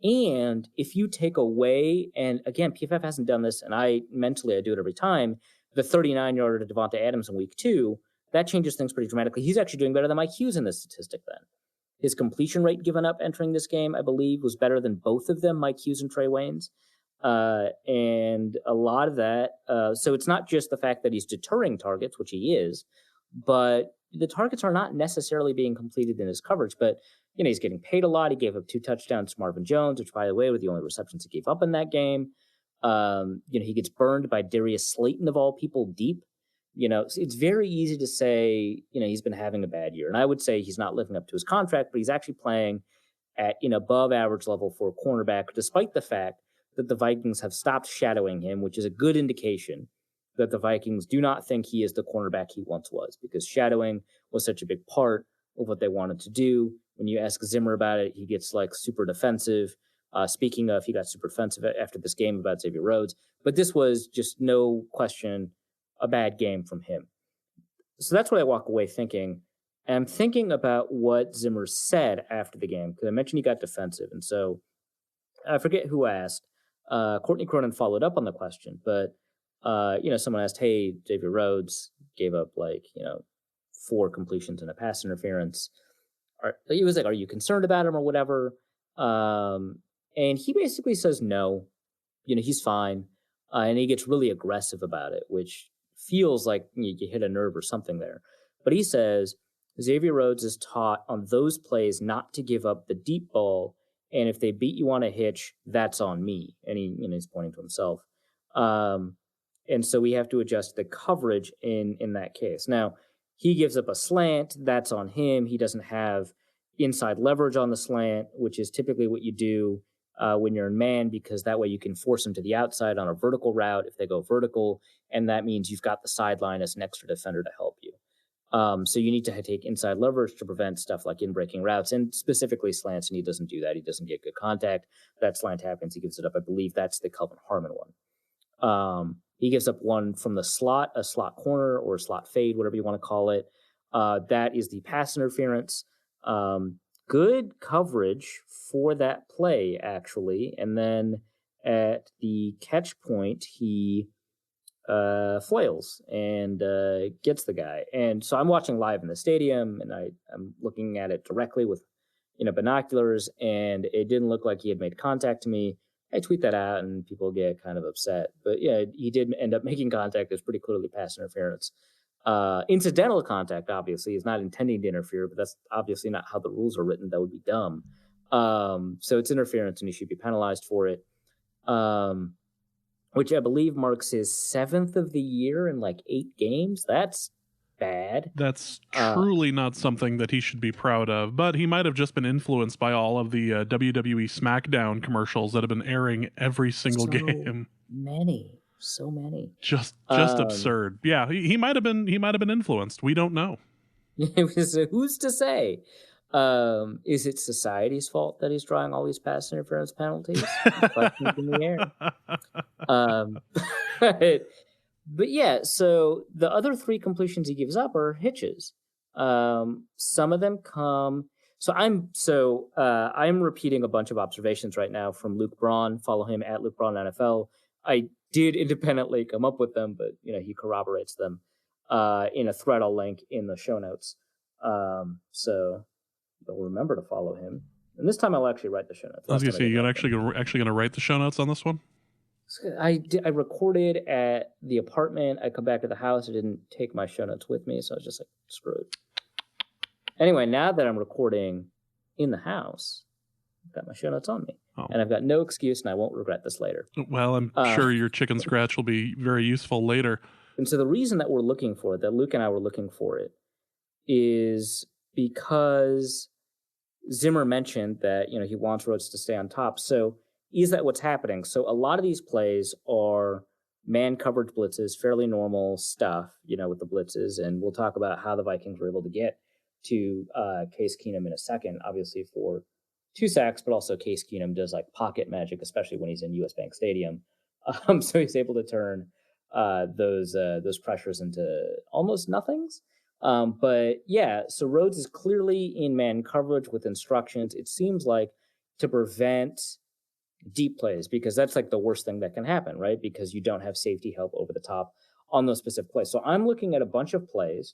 And if you take away, and again, PFF hasn't done this, and I do it every time, the 39-yarder to Devontae Adams in week 2, that changes things pretty dramatically. He's actually doing better than Mike Hughes in this statistic then. His completion rate given up entering this game, I believe, was better than both of them, Mike Hughes and Trey Waynes. And a lot of that, so it's not just the fact that he's deterring targets, which he is, but the targets are not necessarily being completed in his coverage. But, he's getting paid a lot. He gave up 2 touchdowns to Marvin Jones, which, by the way, were the only receptions he gave up in that game. He gets burned by Darius Slayton, of all people, deep. It's very easy to say, he's been having a bad year. And I would say he's not living up to his contract, but he's actually playing at above average level for a cornerback, despite the fact that the Vikings have stopped shadowing him, which is a good indication that the Vikings do not think he is the cornerback he once was, because shadowing was such a big part of what they wanted to do. When you ask Zimmer about it, he gets super defensive. Speaking of, he got super defensive after this game about Xavier Rhodes, but this was just no question a bad game from him. So that's what I walk away thinking. And I'm thinking about what Zimmer said after the game, because I mentioned he got defensive. And so I forget who asked. Courtney Cronin followed up on the question, but someone asked, "Hey, Xavier Rhodes gave up 4 completions and a pass interference. He was like, are you concerned about him or whatever?" And he basically says no. He's fine, and he gets really aggressive about it, which feels like you hit a nerve or something there. But he says Xavier Rhodes is taught on those plays not to give up the deep ball. And if they beat you on a hitch, that's on me. And he's pointing to himself. And so we have to adjust the coverage in that case. Now, he gives up a slant. That's on him. He doesn't have inside leverage on the slant, which is typically what you do when you're in man, because that way you can force them to the outside on a vertical route if they go vertical. And that means you've got the sideline as an extra defender to help you. So you need to take inside leverage to prevent stuff like in-breaking routes and specifically slants, and he doesn't do that. He doesn't get good contact. That slant happens. He gives it up. I believe that's the Kelvin Harmon one. He gives up one from the slot, a slot corner or a slot fade, whatever you want to call it. That is the pass interference. Good coverage for that play, actually. And then at the catch point, he flails and gets the guy. And so I'm watching live in the stadium, and I'm looking at it directly with binoculars, and it didn't look like he had made contact to me. I tweet that out, and people get kind of upset. But yeah, he did end up making contact. It's pretty clearly pass interference. Incidental contact, obviously, is not intending to interfere, but that's obviously not how the rules are written. That would be dumb. So it's interference, and he should be penalized for it. Which I believe marks his 7th of the year in 8 games. That's bad. That's truly not something that he should be proud of, but he might have just been influenced by all of the WWE SmackDown commercials that have been airing every single game. So many. Just absurd. Yeah, he might have been influenced. We don't know. Who's to say? Is it society's fault that he's drawing all these pass interference penalties? In the air. But yeah, so the other 3 completions he gives up are hitches. Some of them come. So I'm repeating a bunch of observations right now from Luke Braun. Follow him at Luke Braun NFL. I did independently come up with them, but he corroborates them in a thread I'll link in the show notes. So you'll remember to follow him. And this time I'll actually write the show notes. I was going to say, you're actually going to write the show notes on this one? I recorded at the apartment. I come back to the house. I didn't take my show notes with me, so I was just screwed. Anyway, now that I'm recording in the house, I've got my show notes on me. Oh. And I've got no excuse, and I won't regret this later. Well, I'm sure your chicken scratch will be very useful later. And so the reason that we're looking for it, that Luke and I were looking for it, is because Zimmer mentioned that, he wants Rhodes to stay on top. So is that what's happening? So a lot of these plays are man coverage blitzes, fairly normal stuff, with the blitzes. And we'll talk about how the Vikings were able to get to Case Keenum in a second, obviously for 2 sacks, but also Case Keenum does pocket magic, especially when he's in US Bank Stadium. So he's able to turn those pressures into almost nothings. But yeah, so Rhodes is clearly in man coverage with instructions. It seems like to prevent deep plays, because that's the worst thing that can happen, right? Because you don't have safety help over the top on those specific plays. So I'm looking at a bunch of plays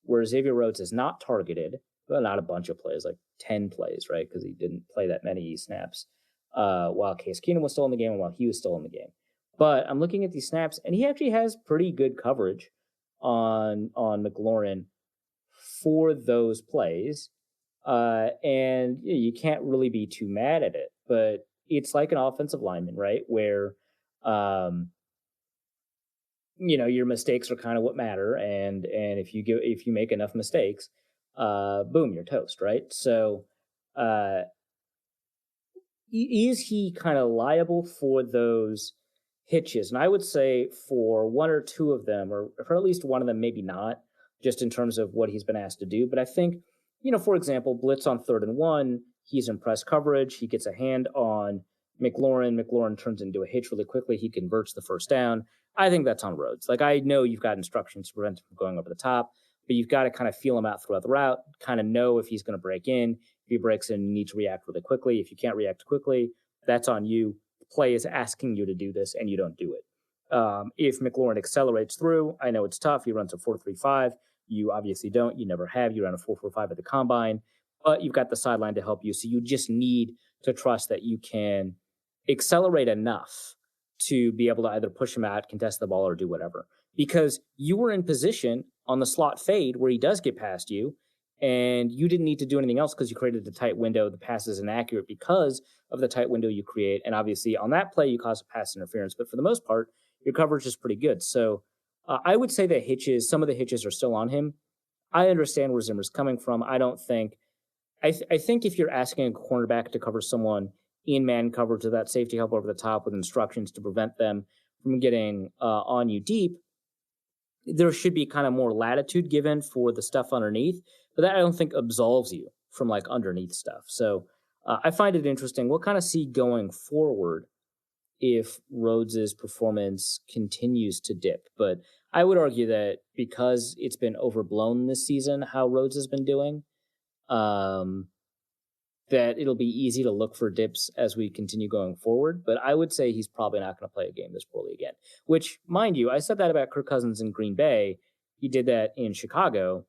where Xavier Rhodes is not targeted. Well, not a bunch of plays, 10 plays, right? Because he didn't play that many snaps while Case Keenum was still in the game and while he was still in the game. But I'm looking at these snaps, and he actually has pretty good coverage on McLaurin for those plays. And you can't really be too mad at it. But it's like an offensive lineman, right? Where, your mistakes are kind of what matter. And if you make enough mistakes, boom, you're toast, right? So is he kind of liable for those hitches? And I would say for 1 or 2 of them, or for at least one of them, maybe not, just in terms of what he's been asked to do. But I think, for example, blitz on 3rd and 1, he's in press coverage. He gets a hand on McLaurin. McLaurin turns into a hitch really quickly. He converts the first down. I think that's on Rhodes. I know you've got instructions to prevent him from going over the top, but you've got to kind of feel him out throughout the route, kind of know if he's going to break in. If he breaks in, you need to react really quickly. If you can't react quickly, that's on you. The play is asking you to do this, and you don't do it. If McLaurin accelerates through, I know it's tough. He runs a 4.35. You obviously don't. You never have. You ran a 4.45 at the combine, but you've got the sideline to help you. So you just need to trust that you can accelerate enough to be able to either push him out, contest the ball, or do whatever. Because you were in position on the slot fade where he does get past you, and you didn't need to do anything else because you created a tight window. The pass is inaccurate because of the tight window you create. And obviously on that play, you cause a pass interference. But for the most part, your coverage is pretty good. So I would say that some of the hitches are still on him. I understand where Zimmer's coming from. I don't think, I think if you're asking a cornerback to cover someone in man coverage with that safety help over the top with instructions to prevent them from getting on you deep, there should be kind of more latitude given for the stuff underneath, but that I don't think absolves you from like underneath stuff. So I find it interesting. We'll kind of see going forward if Rhodes's performance continues to dip. But I would argue that because it's been overblown this season, how Rhodes has been doing, that it'll be easy to look for dips as we continue going forward. But I would say he's probably not going to play a game this poorly again, which, mind you, I said that about Kirk Cousins in Green Bay. He did that in Chicago,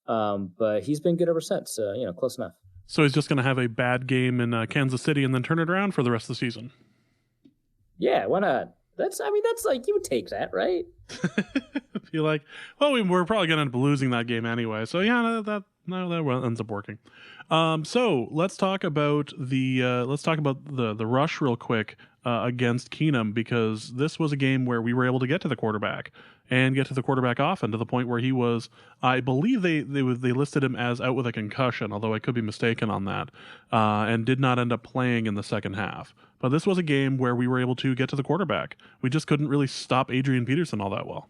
but he's been good ever since, close enough. So he's just going to have a bad game in Kansas City and then turn it around for the rest of the season. Yeah, why not? That's like, you would take that, right? You're like, well, we're probably going to end up losing that game anyway. So yeah, that ends up working. So let's talk about the rush real quick against Keenum, because this was a game where we were able to get to the quarterback and get to the quarterback often, to the point where he was, I believe they listed him as out with a concussion, although I could be mistaken on that, and did not end up playing in the second half. But this was a game where we were able to get to the quarterback. We just couldn't really stop Adrian Peterson all that well.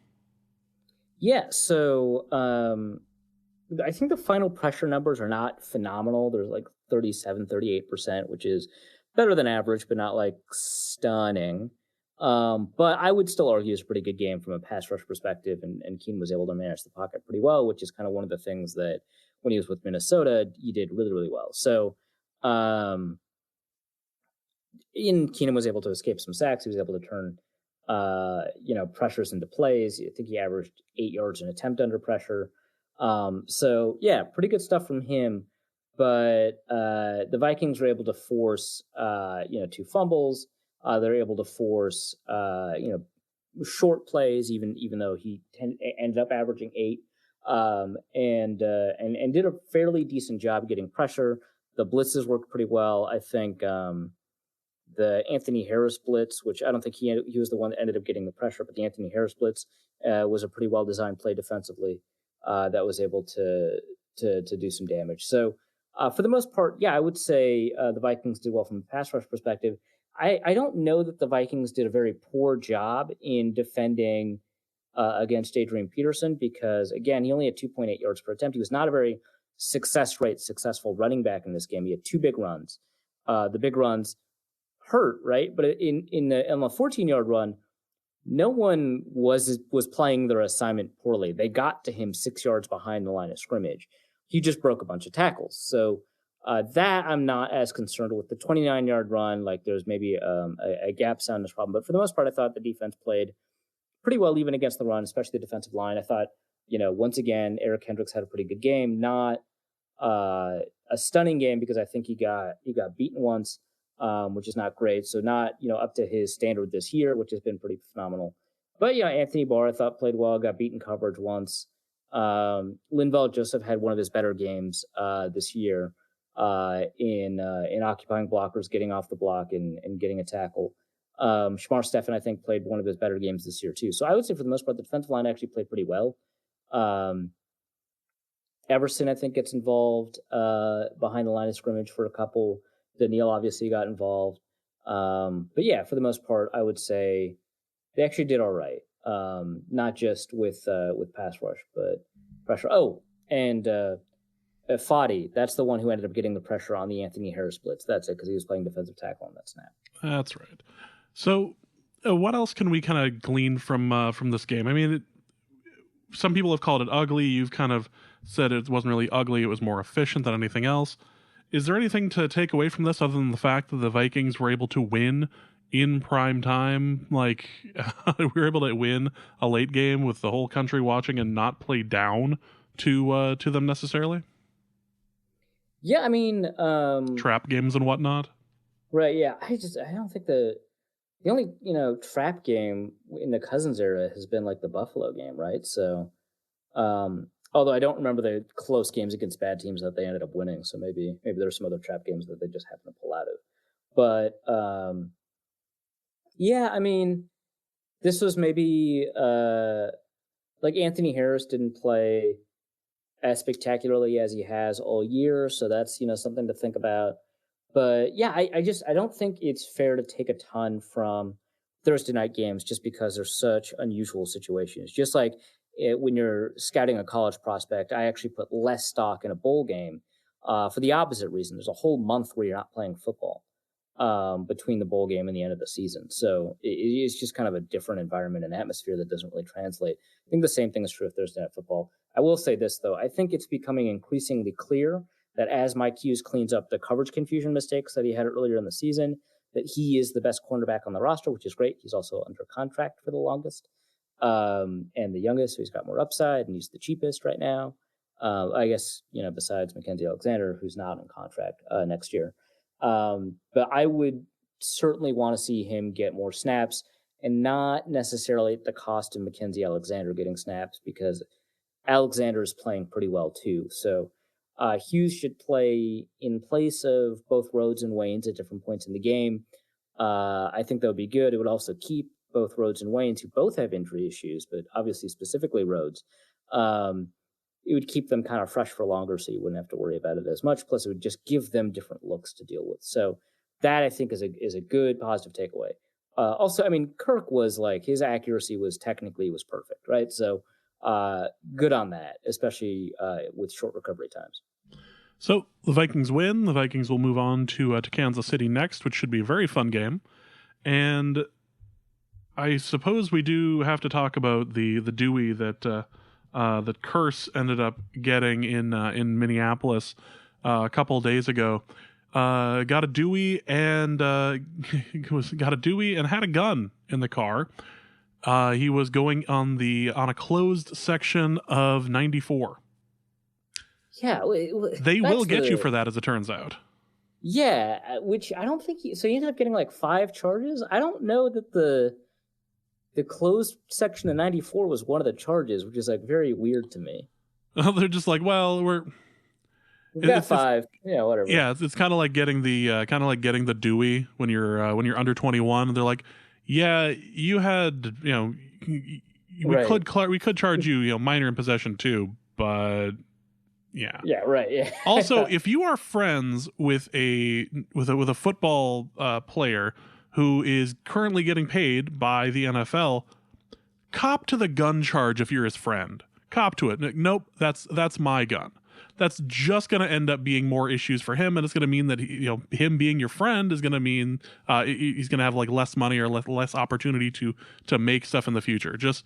Yeah, so I think the final pressure numbers are not phenomenal. There's like 37, 38%, which is better than average, but not like stunning. But I would still argue it's a pretty good game from a pass rush perspective, and Keenum was able to manage the pocket pretty well, which is kind of one of the things that when he was with Minnesota, he did really, really well. So Keenum was able to escape some sacks. He was able to turn pressures into plays. I think he averaged 8 yards an attempt under pressure. So yeah, pretty good stuff from him. But the Vikings were able to force 2 fumbles. They're able to force short plays, even though he ended up averaging 8, and did a fairly decent job getting pressure. The blitzes worked pretty well. I think the Anthony Harris blitz, which I don't think he was the one that ended up getting the pressure, but the Anthony Harris blitz was a pretty well designed play defensively that was able to do some damage. So for the most part, yeah, I would say the Vikings did well from a pass rush perspective. I don't know that the Vikings did a very poor job in defending against Adrian Peterson, because, again, he only had 2.8 yards per attempt. He was not a very successful running back in this game. He had 2 big runs. The big runs hurt, right? But on the 14-yard run, no one was playing their assignment poorly. They got to him 6 yards behind the line of scrimmage. He just broke a bunch of tackles. So that I'm not as concerned with. The 29-yard run, like, there's maybe a gap soundness problem. But for the most part, I thought the defense played pretty well even against the run, especially the defensive line. I thought, once again, Eric Hendricks had a pretty good game. Not a stunning game, because I think he got beaten once, which is not great. So not, up to his standard this year, which has been pretty phenomenal. But, Anthony Barr, I thought, played well, got beaten coverage once. Linval Joseph had one of his better games this year in occupying blockers, getting off the block, and getting a tackle. Shamar Stephan, I think, played one of his better games this year, too. So I would say, for the most part, the defensive line actually played pretty well. Everson, I think, gets involved behind the line of scrimmage for a couple. Daniil obviously got involved. But yeah, for the most part, I would say they actually did all right. Not just with pass rush, but pressure. Oh, and Fadi, that's the one who ended up getting the pressure on the Anthony Harris blitz. That's it, because he was playing defensive tackle on that snap. That's right. So what else can we kind of glean from this game? I mean, some people have called it ugly. You've kind of said it wasn't really ugly. It was more efficient than anything else. Is there anything to take away from this other than the fact that the Vikings were able to win in prime time? Like, we were able to win a late game with the whole country watching and not play down to them necessarily? Yeah, I mean, trap games and whatnot. Right. Yeah, I don't think the only trap game in the Cousins era has been like the Buffalo game, right? So, although I don't remember the close games against bad teams that they ended up winning, so maybe there's some other trap games that they just happened to pull out of. But yeah, I mean, this was maybe like Anthony Harris didn't play as spectacularly as he has all year, so that's something to think about. But yeah, I don't think it's fair to take a ton from Thursday night games just because they're such unusual situations. Just like when you're scouting a college prospect, I actually put less stock in a bowl game for the opposite reason. There's a whole month where you're not playing football between the bowl game and the end of the season. So it's just kind of a different environment and atmosphere that doesn't really translate. I think the same thing is true of Thursday night football. I will say this, though. I think it's becoming increasingly clear that as Mike Hughes cleans up the coverage confusion mistakes that he had earlier in the season, that he is the best cornerback on the roster, which is great. He's also under contract for the longest and the youngest, so he's got more upside, and he's the cheapest right now. I guess, besides Mackenzie Alexander, who's not in contract next year. But I would certainly want to see him get more snaps, and not necessarily at the cost of Mackenzie Alexander getting snaps, because Alexander is playing pretty well too. So Hughes should play in place of both Rhodes and Waynes at different points in the game. I think that would be good. It would also keep both Rhodes and Waynes, who both have injury issues, but obviously specifically Rhodes. It would keep them kind of fresh for longer, so you wouldn't have to worry about it as much. Plus, it would just give them different looks to deal with. So that, I think, is a good positive takeaway. Also, I mean, Kirk was like, his accuracy was perfect, right? So good on that, especially with short recovery times. So the Vikings win. The Vikings will move on to Kansas City next, which should be a very fun game. And I suppose we do have to talk about the Dewey that Curse ended up getting in Minneapolis a couple of days ago. Got a Dewey and had a gun in the car. He was going on a closed section of 94. Yeah, they will get you for that, as it turns out. Yeah, which I don't think so he ended up getting like 5 charges. I don't know that the closed section of 94 was one of the charges, which is like very weird to me. They're just like, well, we've got 5. Yeah, whatever. Yeah, it's kind of like getting the Dewey when you're under 21. They're like, yeah, you had, we could charge you, minor in possession too, but yeah. Yeah, right. Yeah. Also, if you are friends with a football player who is currently getting paid by the NFL, cop to the gun charge if you're his friend. Cop to it. Nope, that's my gun. That's just going to end up being more issues for him, and it's going to mean that him being your friend is going to mean he's going to have like less money or less opportunity to make stuff in the future. Just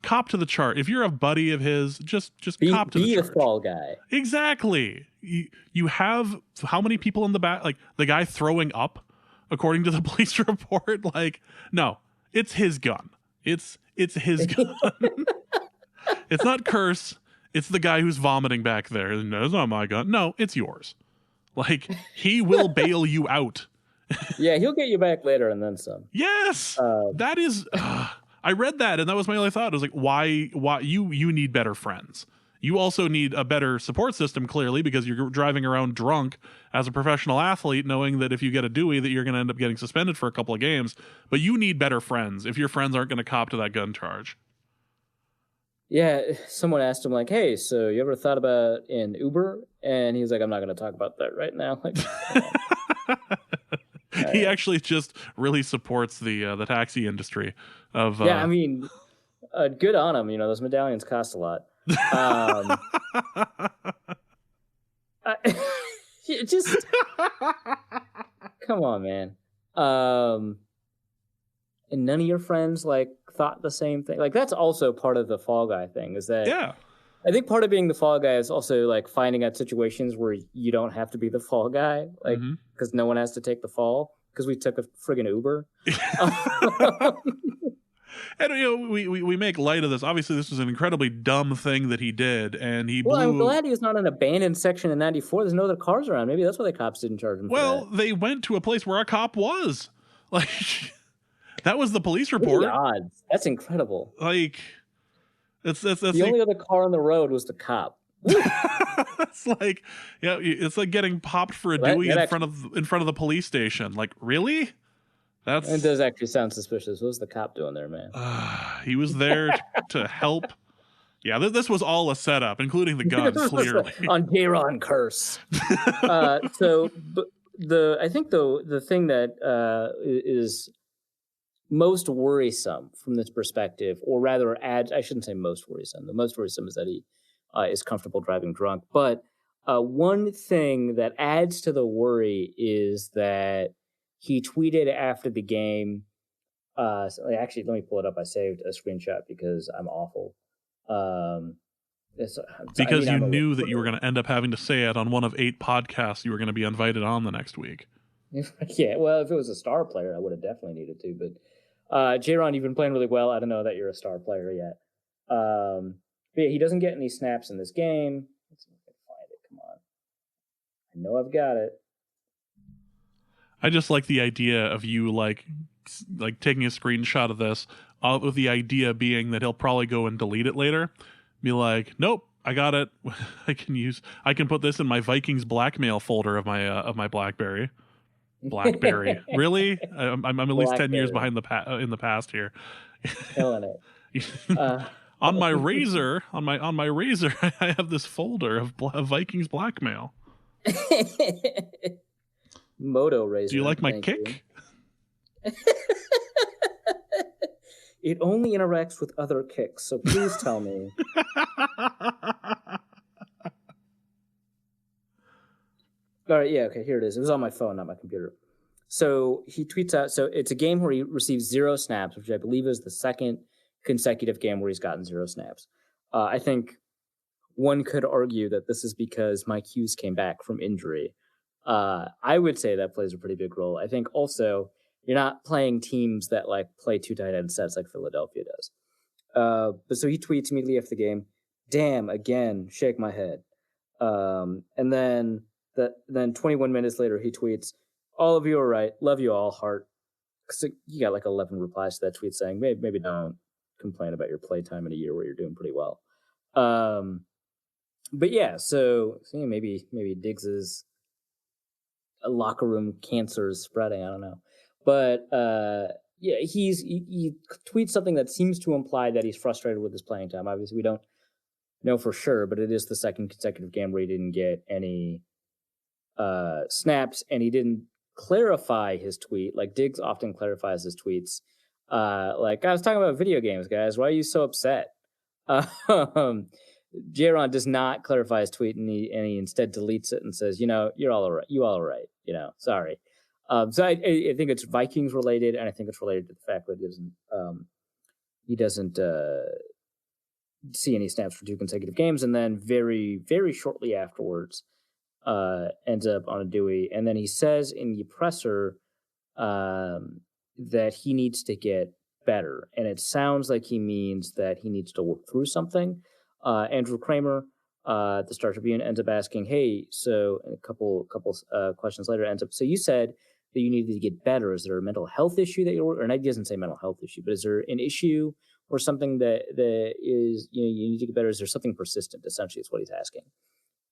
cop to the chart. If you're a buddy of his, just cop to the chart. Be the fall guy. Exactly. You have how many people in the back? Like the guy throwing up, according to the police report. Like, no, it's his gun. It's his gun. It's not Curse. It's the guy who's vomiting back there. No, it's not my gun. No, it's yours. Like, he will bail you out. Yeah, he'll get you back later and then some. Yes, that is. I read that, and that was my only thought. I was like, why you need better friends. You also need a better support system, clearly, because you're driving around drunk as a professional athlete, knowing that if you get a Dewey, that you're going to end up getting suspended for a couple of games. But you need better friends if your friends aren't going to cop to that gun charge. Yeah, someone asked him, like, hey, so you ever thought about an Uber? And he's like, I'm not going to talk about that right now. Like, he actually just really supports the taxi industry. Yeah, I mean, good on him. Those medallions cost a lot. Just come on, man. and none of your friends like thought the same thing. Like that's also part of the Fall Guy thing. Is that I think part of being the Fall Guy is also like finding out situations where you don't have to be the Fall Guy, like because no one has to take the fall because we took a friggin' Uber. And we make light of this. Obviously, this was an incredibly dumb thing that he did, and he blew. Well, I'm glad he was not in an abandoned section in '94. There's no other cars around. Maybe that's why the cops didn't charge him. Well, for that. They went to a place where a cop was. Like that was the police report. What are the odds? That's incredible. Like that's the only other car on the road was the cop. It's like it's like getting popped for a Dewey in front of the police station. Like really? It does actually sound suspicious. What was the cop doing there, man? He was there to help. Yeah, this was all a setup, including the gun, clearly. On J-Ron curse. I think the thing that is most worrisome from this perspective, or rather I shouldn't say most worrisome. The most worrisome is that he is comfortable driving drunk. But one thing that adds to the worry is that he tweeted after the game. Actually, let me pull it up. I saved a screenshot because I'm awful. Because you knew that you were going to end up having to say it on one of 8 podcasts you were going to be invited on the next week. Yeah, well, if it was a star player, I would have definitely needed to. But J-Ron, you've been playing really well. I don't know that you're a star player yet. But yeah, he doesn't get any snaps in this game. Let's see if I can find it. Come on. I know I've got it. I just like the idea of you like taking a screenshot of this, with the idea being that he'll probably go and delete it later. Be like, nope, I got it. I can put this in my Vikings blackmail folder of my BlackBerry. BlackBerry, really? I'm at least 10 years behind in the past here. Killing it. On my Razor, on my Razor, I have this folder of Vikings blackmail. Moto Razor. Do you like my kick? It only interacts with other kicks, so please tell me. All right, yeah, okay, here it is. It was on my phone, not my computer. So he tweets out, so it's a game where he receives 0 snaps, which I believe is the second consecutive game where he's gotten 0 snaps. I think one could argue that this is because Mike Hughes came back from injury. I would say that plays a pretty big role. I think also you're not playing teams that like play 2 tight end sets like Philadelphia does. But so he tweets immediately after the game, "Damn, again, shake my head." And then 21 minutes later he tweets, "All of you are right. Love you all, heart." So you got like 11 replies to that tweet saying, maybe don't complain about your playtime in a year where you're doing pretty well. But yeah, so maybe Diggs's locker room cancer is spreading. I don't know. But yeah, he tweets something that seems to imply that he's frustrated with his playing time. Obviously, we don't know for sure, but it is the second consecutive game where he didn't get any snaps, and he didn't clarify his tweet. Like Diggs often clarifies his tweets. Like, I was talking about video games, guys. Why are you so upset? J-Ron does not clarify his tweet, and he instead deletes it and says, you're all right. You all right. Sorry. So I think it's Vikings related, and I think it's related to the fact that he doesn't see any snaps for 2 consecutive games, and then very, very shortly afterwards ends up on a Dewey. And then he says in the presser that he needs to get better, and it sounds like he means that he needs to work through something. Andrew Kramer, the Star Tribune, ends up asking, "Hey, so a couple questions later ends up, so you said that you needed to get better. Is there a mental health issue that you're, or he doesn't say mental health issue, but is there an issue or something that is, you need to get better? Is there something persistent?" Essentially, is what he's asking.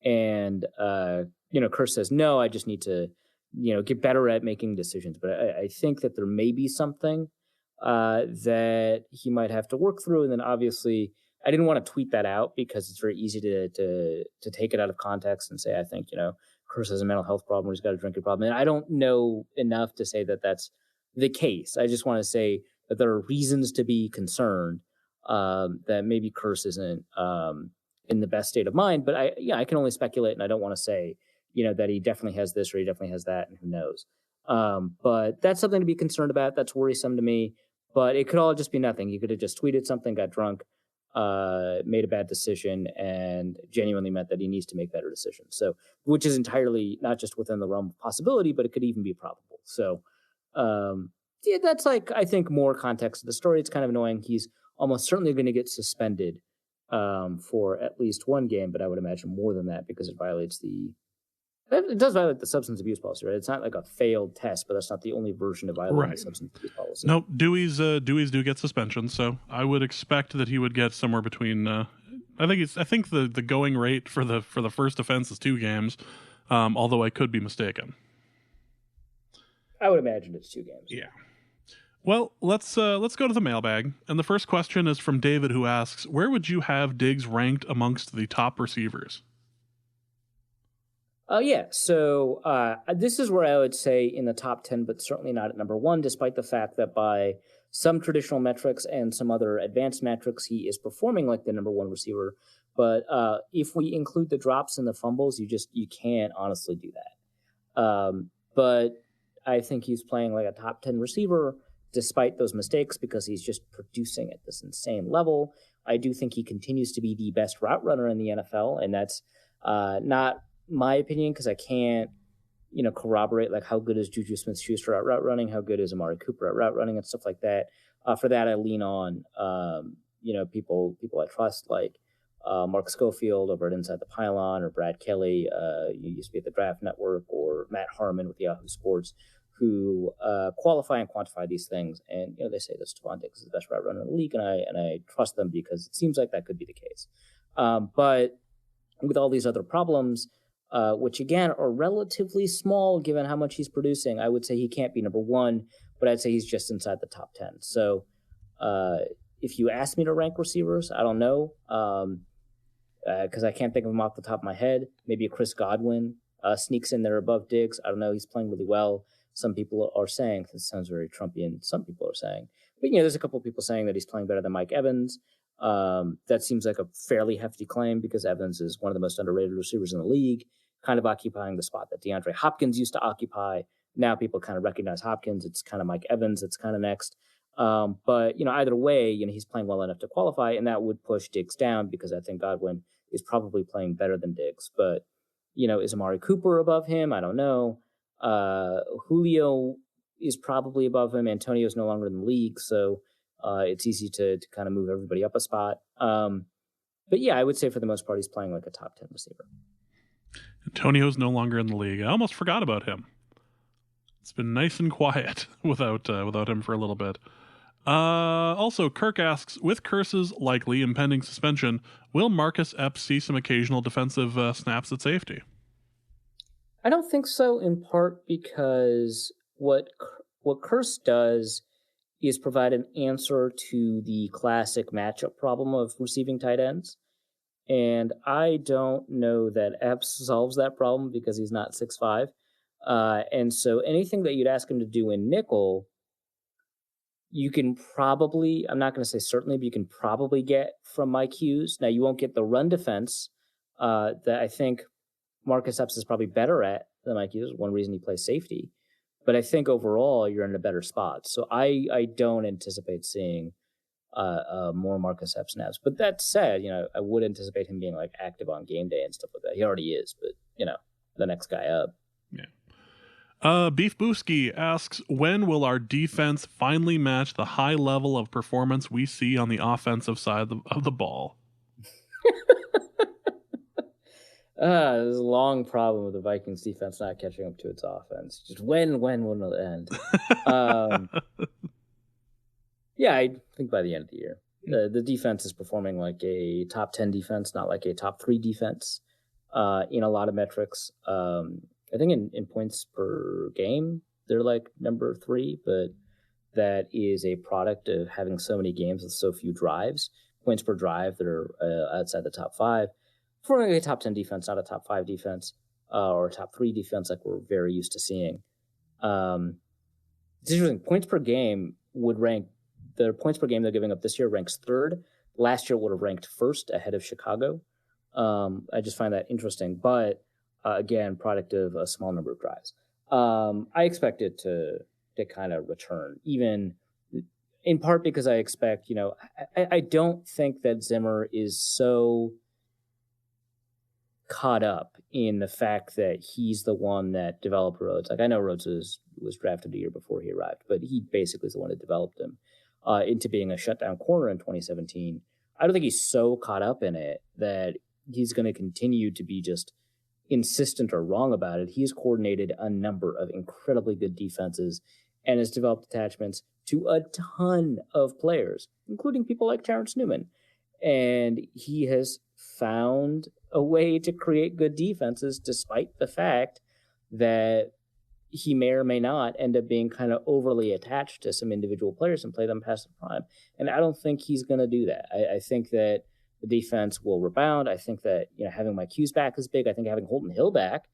And Kerr says, "No, I just need to, get better at making decisions." But I think that there may be something that he might have to work through. And then obviously, I didn't want to tweet that out because it's very easy to take it out of context and say, I think, Chris has a mental health problem or he's got a drinking problem. And I don't know enough to say that that's the case. I just want to say that there are reasons to be concerned that maybe Curse isn't in the best state of mind. But I can only speculate, and I don't want to say, that he definitely has this or he definitely has that, and who knows. But that's something to be concerned about. That's worrisome to me. But it could all just be nothing. He could have just tweeted something, got drunk, made a bad decision, and genuinely meant that he needs to make better decisions. So, which is entirely not just within the realm of possibility, but it could even be probable. So, yeah, that's like, I think, more context to the story. It's kind of annoying. He's almost certainly going to get suspended for at least one game, but I would imagine more than that because it does violate the substance abuse policy, right? It's not like a failed test, but that's not the only version of violating the substance abuse policy. No, Dewey's do get suspensions, so I would expect that he would get somewhere between. I think the going rate for the first offense is 2 games, although I could be mistaken. I would imagine it's 2 games. Yeah. Well, let's go to the mailbag, and the first question is from David, who asks, "Where would you have Diggs ranked amongst the top receivers?" Yeah, so this is where I would say in the top 10, but certainly not at number 1, despite the fact that by some traditional metrics and some other advanced metrics, he is performing like the number 1 receiver. But if we include the drops and the fumbles, you can't honestly do that. But I think he's playing like a top 10 receiver despite those mistakes because he's just producing at this insane level. I do think he continues to be the best route runner in the NFL, and that's not my opinion because I can't, corroborate like how good is Juju Smith-Schuster at route running, how good is Amari Cooper at route running and stuff like that. For that, I lean on, people I trust like Mark Schofield over at Inside the Pylon or Brad Kelly, who used to be at the Draft Network, or Matt Harmon with Yahoo Sports, who qualify and quantify these things. And, they say that Stephon Diggs is the best route runner in the league, and I trust them because it seems like that could be the case. But with all these other problems, which again are relatively small given how much he's producing, I would say he can't be number 1, but I'd say he's just inside the top 10. So if you ask me to rank receivers, I don't know, because I can't think of him off the top of my head. Maybe Chris Godwin sneaks in there above Diggs. I don't know. He's playing really well. Some people are saying, this sounds very Trumpian, some people are saying, but there's a couple of people saying that he's playing better than Mike Evans. That seems like a fairly hefty claim because Evans is one of the most underrated receivers in the league, kind of occupying the spot that DeAndre Hopkins used to occupy. Now people kind of recognize Hopkins. It's kind of Mike Evans that's kind of next. But either way, he's playing well enough to qualify, and that would push Diggs down because I think Godwin is probably playing better than Diggs. But, is Amari Cooper above him? I don't know. Julio is probably above him. Antonio is no longer in the league, so it's easy to kind of move everybody up a spot. But yeah, I would say for the most part, he's playing like a top 10 receiver. Antonio's no longer in the league. I almost forgot about him. It's been nice and quiet without him for a little bit. Also, Kirk asks, with curses likely impending suspension, will Marcus Epps see some occasional defensive snaps at safety? I don't think so, in part because what Curse does is provide an answer to the classic matchup problem of receiving tight ends. And I don't know that Epps solves that problem because he's not 6'5". And so anything that you'd ask him to do in nickel, you can probably, I'm not going to say certainly, but you can probably get from Mike Hughes. Now, you won't get the run defense that I think Marcus Epps is probably better at than Mike Hughes. One reason he plays safety. But I think overall you're in a better spot. So I don't anticipate seeing more Marcus Epps snaps. But that said, I would anticipate him being like active on game day and stuff like that. He already is, but the next guy up. Yeah. Beef Booski asks, when will our defense finally match the high level of performance we see on the offensive side of the ball? There's a long problem with the Vikings defense not catching up to its offense. Just when will it end? Yeah, I think by the end of the year. The defense is performing like a top 10 defense, not like a top 3 defense in a lot of metrics. I think in points per game, they're like number 3, but that is a product of having so many games with so few drives. Points per drive that are outside the top 5. For a top 10 defense, not a top 5 defense or a top 3 defense like we're very used to seeing. It's interesting. Points per game would rank, the points per game they're giving up this year ranks 3rd. Last year would have ranked 1st ahead of Chicago. I just find that interesting. But again, product of a small number of drives. I expect it to kind of return. Even in part because I expect, I don't think that Zimmer is so caught up in the fact that he's the one that developed Rhodes. Like, I know Rhodes was drafted a year before he arrived, but he basically is the one that developed him into being a shutdown corner in 2017. I don't think he's so caught up in it that he's going to continue to be just insistent or wrong about it. He's coordinated a number of incredibly good defenses and has developed attachments to a ton of players, including people like Terrence Newman. And he has found a way to create good defenses despite the fact that he may or may not end up being kind of overly attached to some individual players and play them past the prime. And I don't think he's going to do that. I think that the defense will rebound. I think that, having Mike Hughes back is big. I think having Holton Hill back,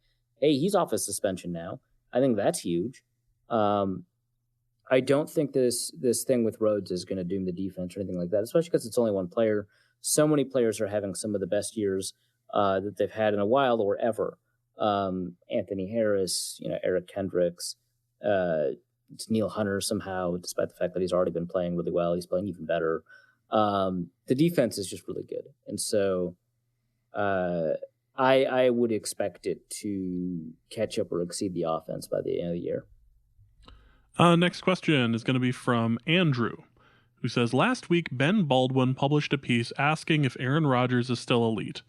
hey, he's off his suspension now. I think that's huge. I don't think this thing with Rhodes is going to doom the defense or anything like that, especially because it's only one player. So many players are having some of the best years that they've had in a while or ever. Anthony Harris, Eric Kendricks, it's Neil Hunter somehow, despite the fact that he's already been playing really well. He's playing even better. The defense is just really good. And so I would expect it to catch up or exceed the offense by the end of the year. Next question is going to be from Andrew, who says, last week, Ben Baldwin published a piece asking if Aaron Rodgers is still elite.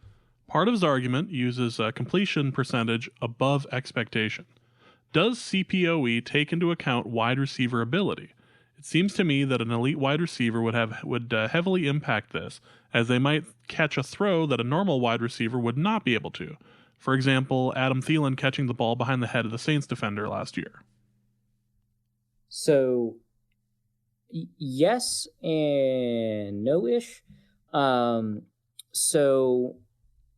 Part of his argument uses a completion percentage above expectation. Does CPOE take into account wide receiver ability? It seems to me that an elite wide receiver would heavily impact this, as they might catch a throw that a normal wide receiver would not be able to. For example, Adam Thielen catching the ball behind the head of the Saints defender last year. So, yes and no-ish. So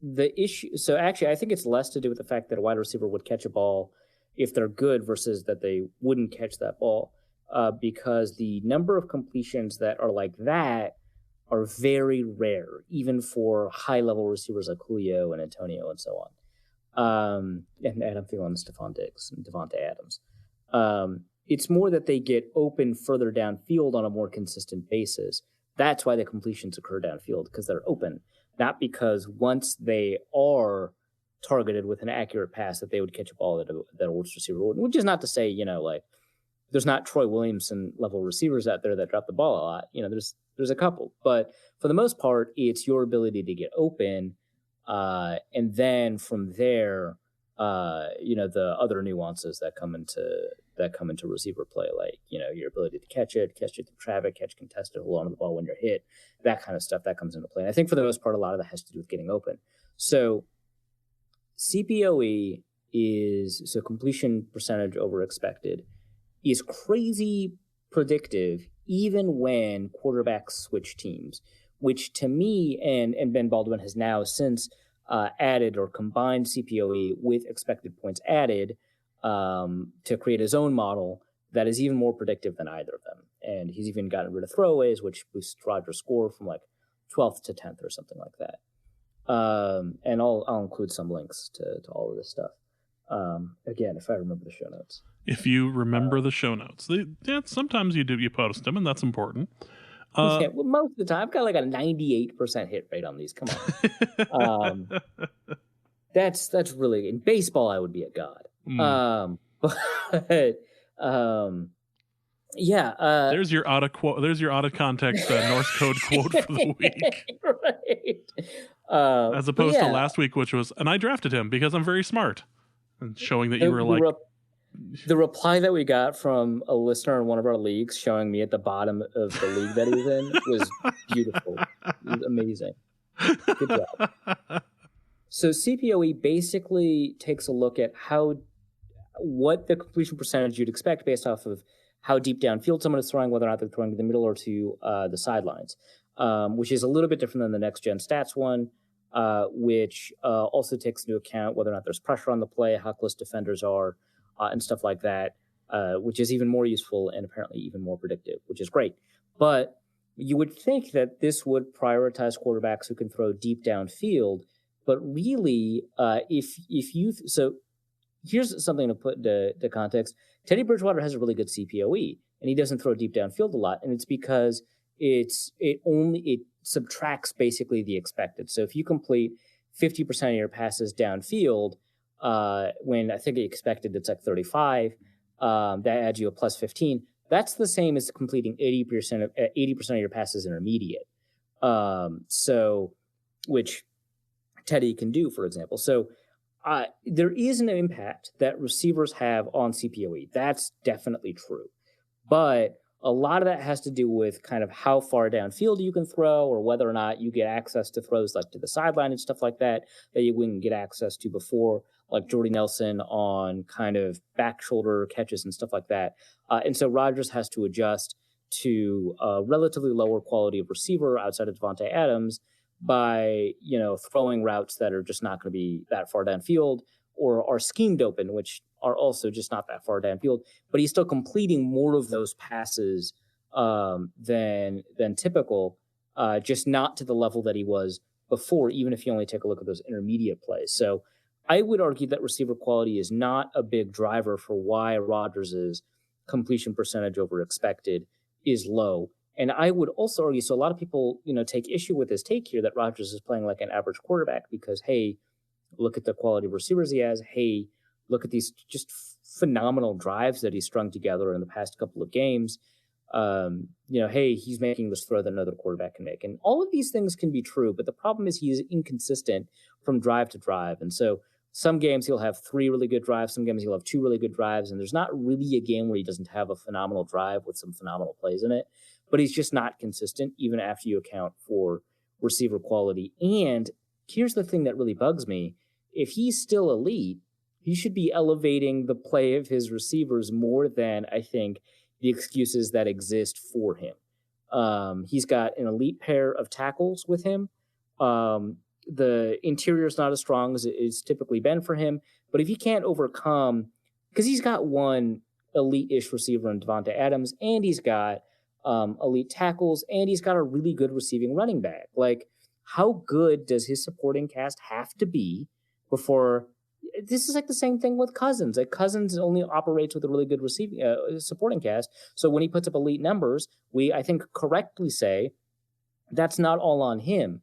the issue, so actually, I think it's less to do with the fact that a wide receiver would catch a ball if they're good versus that they wouldn't catch that ball, because the number of completions that are like that are very rare, even for high-level receivers like Julio and Antonio and so on, and Adam Thielen, Stephon Diggs, and Devontae Adams. It's more that they get open further downfield on a more consistent basis. That's why the completions occur downfield, because they're open, not because once they are targeted with an accurate pass that they would catch a ball that a worst receiver wouldn't, which is not to say, there's not Troy Williamson level receivers out there that drop the ball a lot. There's a couple, but for the most part, it's your ability to get open. And then from there, the other nuances that come into receiver play, like, your ability to catch it through traffic, catch contested, hold on to the ball when you're hit, that kind of stuff that comes into play. And I think for the most part, a lot of that has to do with getting open. So CPOE so completion percentage over expected, is crazy predictive even when quarterbacks switch teams, which to me, and Ben Baldwin has now since added or combined CPOE with expected points added to create his own model that is even more predictive than either of them. And he's even gotten rid of throwaways, which boosts Rodgers' score from like 12th to 10th or something like that. And I'll include some links to all of this stuff. Again, if I remember the show notes. If you remember the show notes. Sometimes you post them, and that's important. Well, most of the time, I've got like a 98% hit rate on these. Come on. That's really, in baseball, I would be a god. Yeah. There's your out of context Norse Code quote for the week. Right. As opposed to last week, which was, and I drafted him because I'm very smart, and showing that you were like. The reply that we got from a listener in one of our leagues showing me at the bottom of the league that he was in was beautiful. It was amazing. Good job. So CPOE basically takes a look at what the completion percentage you'd expect based off of how deep downfield someone is throwing, whether or not they're throwing to the middle or to the sidelines, which is a little bit different than the next gen stats one, which also takes into account whether or not there's pressure on the play, how close defenders are, and stuff like that, which is even more useful and apparently even more predictive, which is great. But you would think that this would prioritize quarterbacks who can throw deep downfield, but really, so here's something to put into context. Teddy Bridgewater has a really good CPOE and he doesn't throw deep downfield a lot. And it's because it subtracts basically the expected. So if you complete 50% of your passes downfield, when I think expected it's like 35, that adds you a plus 15. That's the same as completing 80% of your passes intermediate. So which Teddy can do, for example. So there is an impact that receivers have on CPOE. That's definitely true. But a lot of that has to do with kind of how far downfield you can throw, or whether or not you get access to throws like to the sideline and stuff like that you wouldn't get access to before, like Jordy Nelson on kind of back shoulder catches and stuff like that. And so Rodgers has to adjust to a relatively lower quality of receiver outside of Devontae Adams by, throwing routes that are just not going to be that far downfield or are schemed open, which are also just not that far downfield. But he's still completing more of those passes than typical, just not to the level that he was before, even if you only take a look at those intermediate plays. So I would argue that receiver quality is not a big driver for why Rodgers' completion percentage over expected is low. And I would also argue, so a lot of people, take issue with this take here that Rodgers is playing like an average quarterback because, hey, look at the quality of receivers he has. Hey, look at these just phenomenal drives that he's strung together in the past couple of games. Hey, he's making this throw that another quarterback can make. And all of these things can be true, but the problem is he's inconsistent from drive to drive. And so some games he'll have 3 really good drives, some games he'll have 2 really good drives, and there's not really a game where he doesn't have a phenomenal drive with some phenomenal plays in it. But he's just not consistent, even after you account for receiver quality. And here's the thing that really bugs me. If he's still elite, he should be elevating the play of his receivers more than, I think, the excuses that exist for him. He's got an elite pair of tackles with him. The interior is not as strong as it's typically been for him. But if he can't overcome, because he's got one elite-ish receiver in Devontae Adams, and he's got elite tackles, and he's got a really good receiving running back. Like, how good does his supporting cast have to be before? This is like the same thing with Cousins. Like, Cousins only operates with a really good receiving supporting cast. So when he puts up elite numbers, we, I think, correctly say that's not all on him.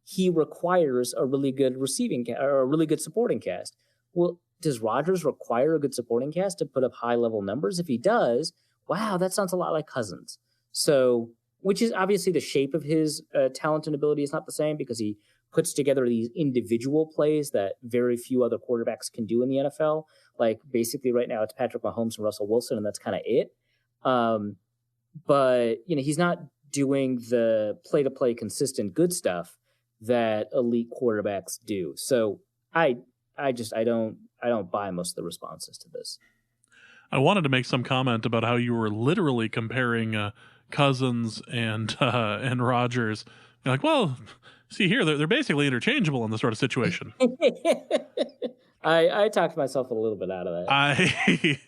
He requires a really good or a really good supporting cast. Well, does Rodgers require a good supporting cast to put up high level numbers? If he does, wow, that sounds a lot like Cousins. So, which is obviously the shape of his talent and ability is not the same because he puts together these individual plays that very few other quarterbacks can do in the NFL. Like, basically right now it's Patrick Mahomes and Russell Wilson, and that's kind of it. But, he's not doing the play-to-play consistent good stuff that elite quarterbacks do. So I don't buy most of the responses to this. I wanted to make some comment about how you were literally comparing Cousins and Rodgers. You're like, well, see here, they're basically interchangeable in this sort of situation. I talked myself a little bit out of that.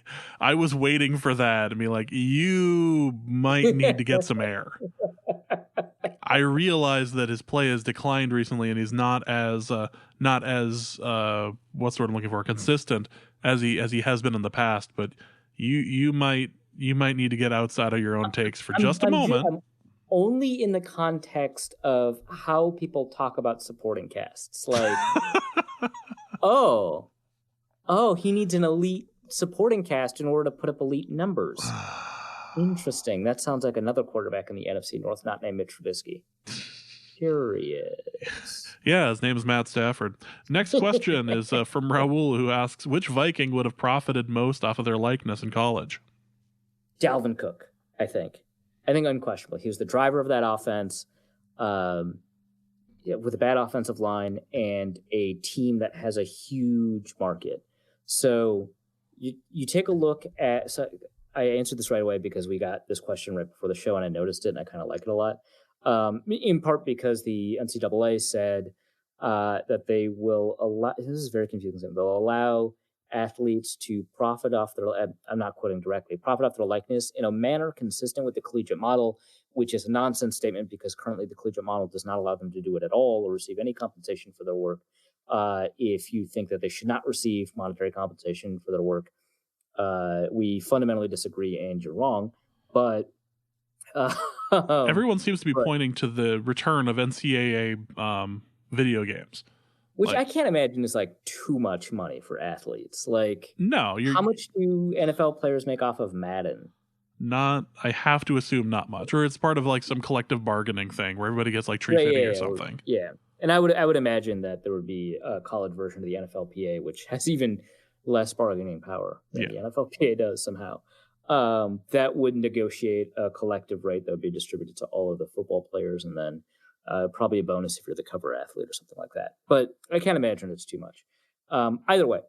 I was waiting for that and be like, you might need to get some air. I realize that his play has declined recently, and he's not as what's the word I'm looking for, consistent as he has been in the past. But you might need to get outside of your own takes for just a moment. I'm only in the context of how people talk about supporting casts, like, oh, he needs an elite supporting cast in order to put up elite numbers. Interesting. That sounds like another quarterback in the NFC North, not named Mitch Trubisky. Curious. Yeah, his name is Matt Stafford. Next question is from Raul, who asks, which Viking would have profited most off of their likeness in college? Dalvin Cook, I think. Unquestionably. He was the driver of that offense with a bad offensive line and a team that has a huge market. So you take a look at... So I answered this right away because we got this question right before the show and I noticed it and I kind of like it a lot. In part because the NCAA said that they will allow, this is very confusing, they'll allow athletes to profit off their, I'm not quoting directly, profit off their likeness in a manner consistent with the collegiate model, which is a nonsense statement because currently the collegiate model does not allow them to do it at all or receive any compensation for their work. If you think that they should not receive monetary compensation for their work, we fundamentally disagree, and you're wrong. But everyone seems to be pointing to the return of NCAA video games, which I can't imagine is like too much money for athletes. Like, no, how much do NFL players make off of Madden? Not, I have to assume not much, or it's part of like some collective bargaining thing where everybody gets like tree fitting or something. Yeah, and I would imagine that there would be a college version of the NFLPA, which has even less bargaining power than the NFLPA does somehow. That would negotiate a collective rate that would be distributed to all of the football players, and then probably a bonus if you're the cover athlete or something like that. But I can't imagine it's too much. Either way.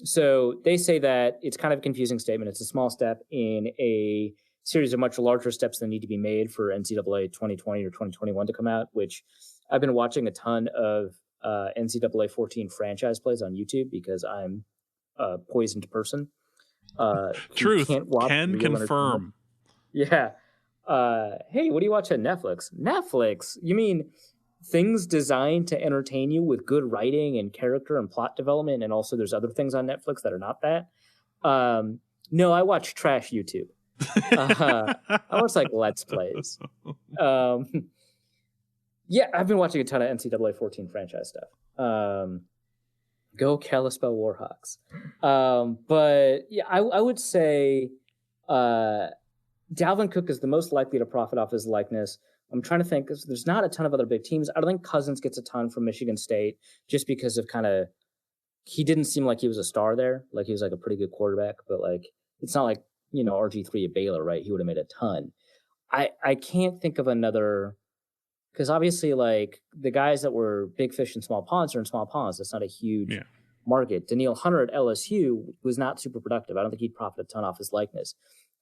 So they say that it's kind of a confusing statement. It's a small step in a series of much larger steps that need to be made for NCAA 2020 or 2021 to come out, which I've been watching a ton of NCAA 14 franchise plays on YouTube because I'm a poisoned person. Truth can confirm. Yeah. Hey, what do you watch on Netflix? Netflix? You mean things designed to entertain you with good writing and character and plot development, and also there's other things on Netflix that are not that? No, I watch trash YouTube. I watch like Let's Plays. Yeah, I've been watching a ton of NCAA 14 franchise stuff. Go Kalispell Warhawks. But yeah, I would say Dalvin Cook is the most likely to profit off his likeness. I'm trying to think. There's not a ton of other big teams. I don't think Cousins gets a ton from Michigan State just because of he didn't seem like he was a star there. Like he was like a pretty good quarterback, but like it's not like, RG3 at Baylor, right? He would have made a ton. I can't think of another, because obviously like the guys that were big fish in small ponds are in small ponds. That's not a huge market. Daniil Hunter at LSU was not super productive. I don't think he'd profit a ton off his likeness.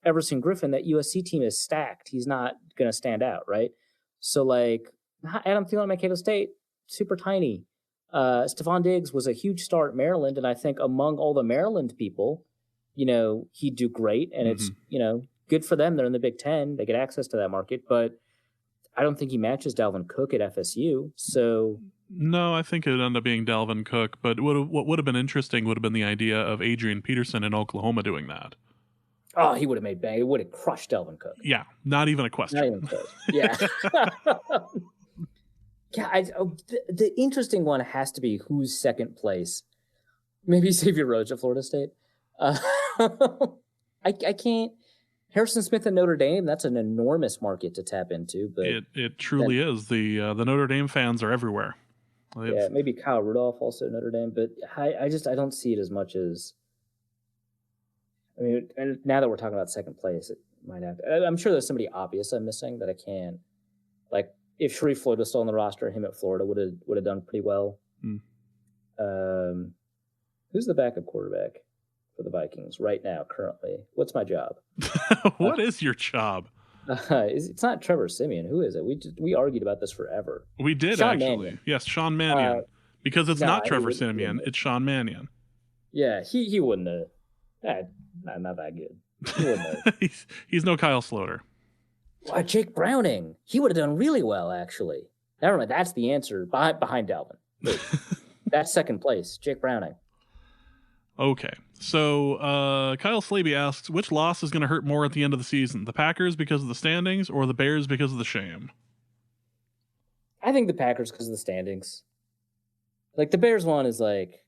Everson Griffin, that USC team is stacked. He's not going to stand out, right? So, like, Adam Thielen at Mankato State, super tiny. Stephon Diggs was a huge star at Maryland, and I think among all the Maryland people, he'd do great, and it's, good for them. They're in the Big Ten. They get access to that market, but I don't think he matches Dalvin Cook at FSU, so... No, I think it would end up being Dalvin Cook, but what would have been interesting would have been the idea of Adrian Peterson in Oklahoma doing that. Oh, he would have made bang. It would have crushed Dalvin Cook. Yeah, not even a question. Not even close. Yeah. The interesting one has to be who's second place. Maybe Xavier Rhodes at Florida State. I can't. Harrison Smith at Notre Dame, that's an enormous market to tap into. But it truly is. The Notre Dame fans are everywhere. Yeah, maybe Kyle Rudolph also at Notre Dame, but I don't see it as much as... I mean, and now that we're talking about second place, it might have to, I'm sure there's somebody obvious I'm missing that I can't. Like, if Sharif Floyd was still on the roster, him at Florida would have done pretty well. Who's the backup quarterback for the Vikings right now, currently? What's my job? What is your job? It's not Trevor Siemian. Who is it? We argued about this forever. We did, Sean actually. Mannion. Yes, Sean Mannion. Because it's not Trevor Siemian, it's Sean Mannion. Yeah, he wouldn't have. Not that good. He wouldn't have. he's no Kyle Sloter. Why, Jake Browning? He would have done really well, actually. Never mind. That's the answer behind Dalvin. That's second place. Jake Browning. Okay. So Kyle Slaby asks, which loss is going to hurt more at the end of the season? The Packers because of the standings or the Bears because of the shame? I think the Packers because of the standings. Like, the Bears one is like,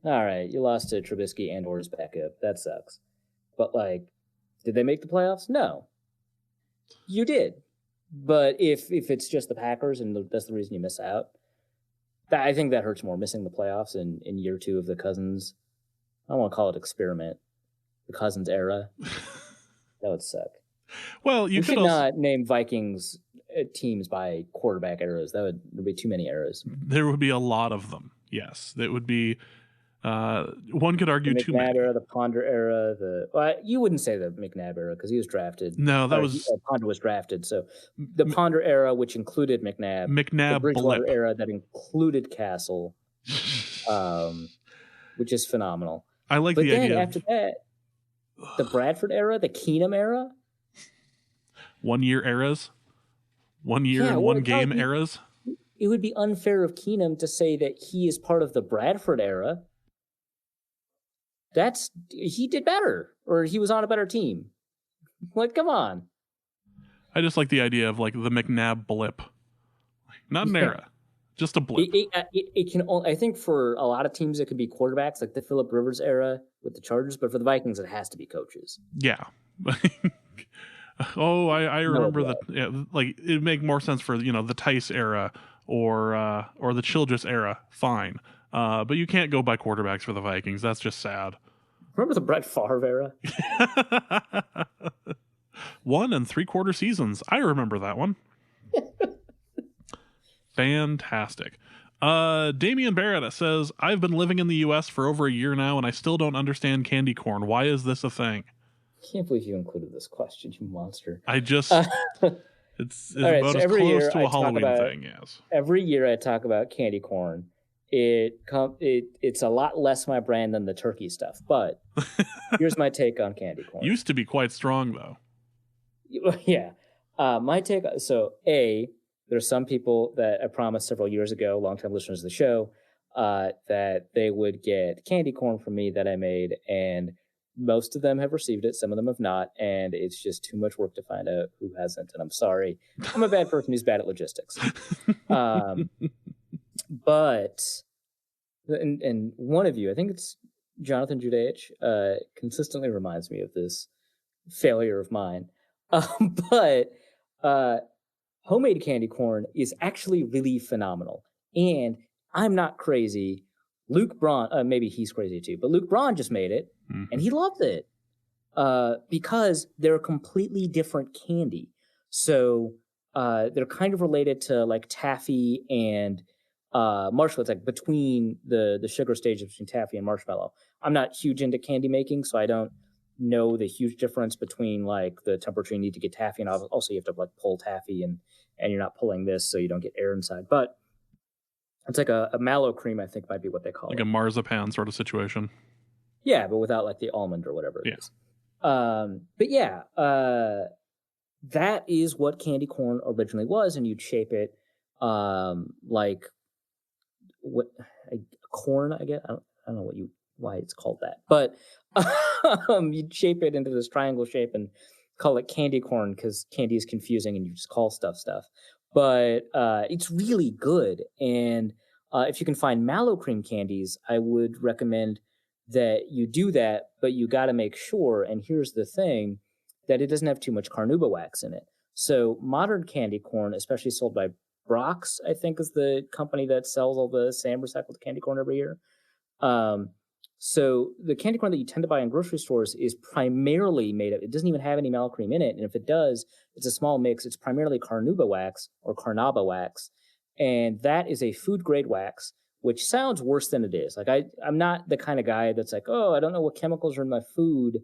all right, you lost to Trubisky and or his backup. That sucks. But, like, did they make the playoffs? No. You did. But if it's just the Packers and that's the reason you miss out, I think that hurts more, missing the playoffs in year two of the Cousins. I don't want to call it experiment. The Cousins era. That would suck. Well, we should not name Vikings teams by quarterback eras. There'd be too many eras. There would be a lot of them. Yes, it would be. One could argue the too many. McNabb era, the Ponder era, you wouldn't say the McNabb era because he was drafted. No, that was Ponder was drafted. So the Ponder era, which included McNabb, the Bridgewater era that included Castle, which is phenomenal. I like but the then idea. After that, the Bradford era, the Keenum era, 1 year eras, 1 year and one game eras. It would be unfair of Keenum to say that he is part of the Bradford era. he did better, or he was on a better team. Like, come on. I just like the idea of like the McNabb blip, not an era, just a blip. It can. I think for a lot of teams it could be quarterbacks, like the Phillip Rivers era with the Chargers, but for the Vikings it has to be coaches. Yeah. Oh, I remember that. Yeah, like it'd make more sense for the Tice era or the Childress era. Fine, but you can't go by quarterbacks for the Vikings. That's just sad. Remember the Brett Favre era? 1 3/4 seasons. I remember that one. Fantastic. Damian Barrett says, I've been living in the U.S. for over a year now, and I still don't understand candy corn. Why is this a thing? I can't believe you included this question, you monster. I just... It's right, about so as close to a Halloween thing, yes. Every year I talk about candy corn. It's a lot less my brand than the turkey stuff, but here's my take on candy corn. Used to be quite strong, though. Yeah. My take, so there's some people that I promised several years ago, longtime listeners of the show, that they would get candy corn from me that I made, and most of them have received it. Some of them have not, and it's just too much work to find out who hasn't, and I'm sorry. I'm a bad person who's bad at logistics. But, and one of you, I think it's Jonathan Judeich, consistently reminds me of this failure of mine. But homemade candy corn is actually really phenomenal. And I'm not crazy. Luke Braun, maybe he's crazy too, but Luke Braun just made it, and he loved it because they're a completely different candy. So they're kind of related to like taffy and marshmallow. It's like between the sugar stages between taffy and marshmallow. I'm not huge into candy making, so I don't know the huge difference between like the temperature you need to get taffy, and also you have to like pull taffy, and you're not pulling this so you don't get air inside. But it's like a mallow cream, I think might be what they call it. Like a marzipan sort of situation. Yeah, but without like the almond or whatever it is. But yeah, that is what candy corn originally was, and you'd shape it like what corn, I guess. I don't know why it's called that, but you'd shape it into this triangle shape and call it candy corn because candy is confusing and you just call stuff. But it's really good, and if you can find mallow cream candies, I would recommend that you do that, but you got to make sure, and here's the thing, that it doesn't have too much carnauba wax in it. So modern candy corn, especially sold by Brock's, I think is the company that sells all the SAM recycled candy corn every year. So the candy corn that you tend to buy in grocery stores is primarily made of, it doesn't even have any mallow cream in it. And if it does, it's a small mix. It's primarily carnauba wax or carnauba wax. And that is a food grade wax, which sounds worse than it is. Like I'm not the kind of guy that's like, oh, I don't know what chemicals are in my food.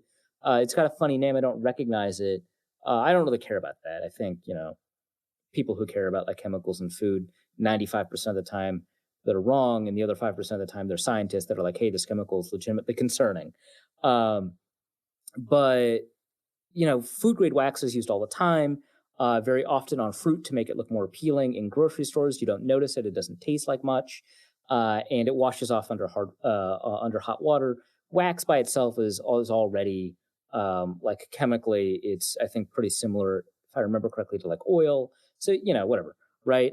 It's got a funny name. I don't recognize it. I don't really care about that. I think, people who care about like chemicals in food, 95% of the time that are wrong, and the other 5% of the time they're scientists that are like, hey, this chemical is legitimately concerning. But food grade wax is used all the time, very often on fruit to make it look more appealing. In grocery stores, you don't notice it. It doesn't taste like much, and it washes off under hot water. Wax by itself is already like chemically, it's I think pretty similar, if I remember correctly, to like oil. So whatever, right?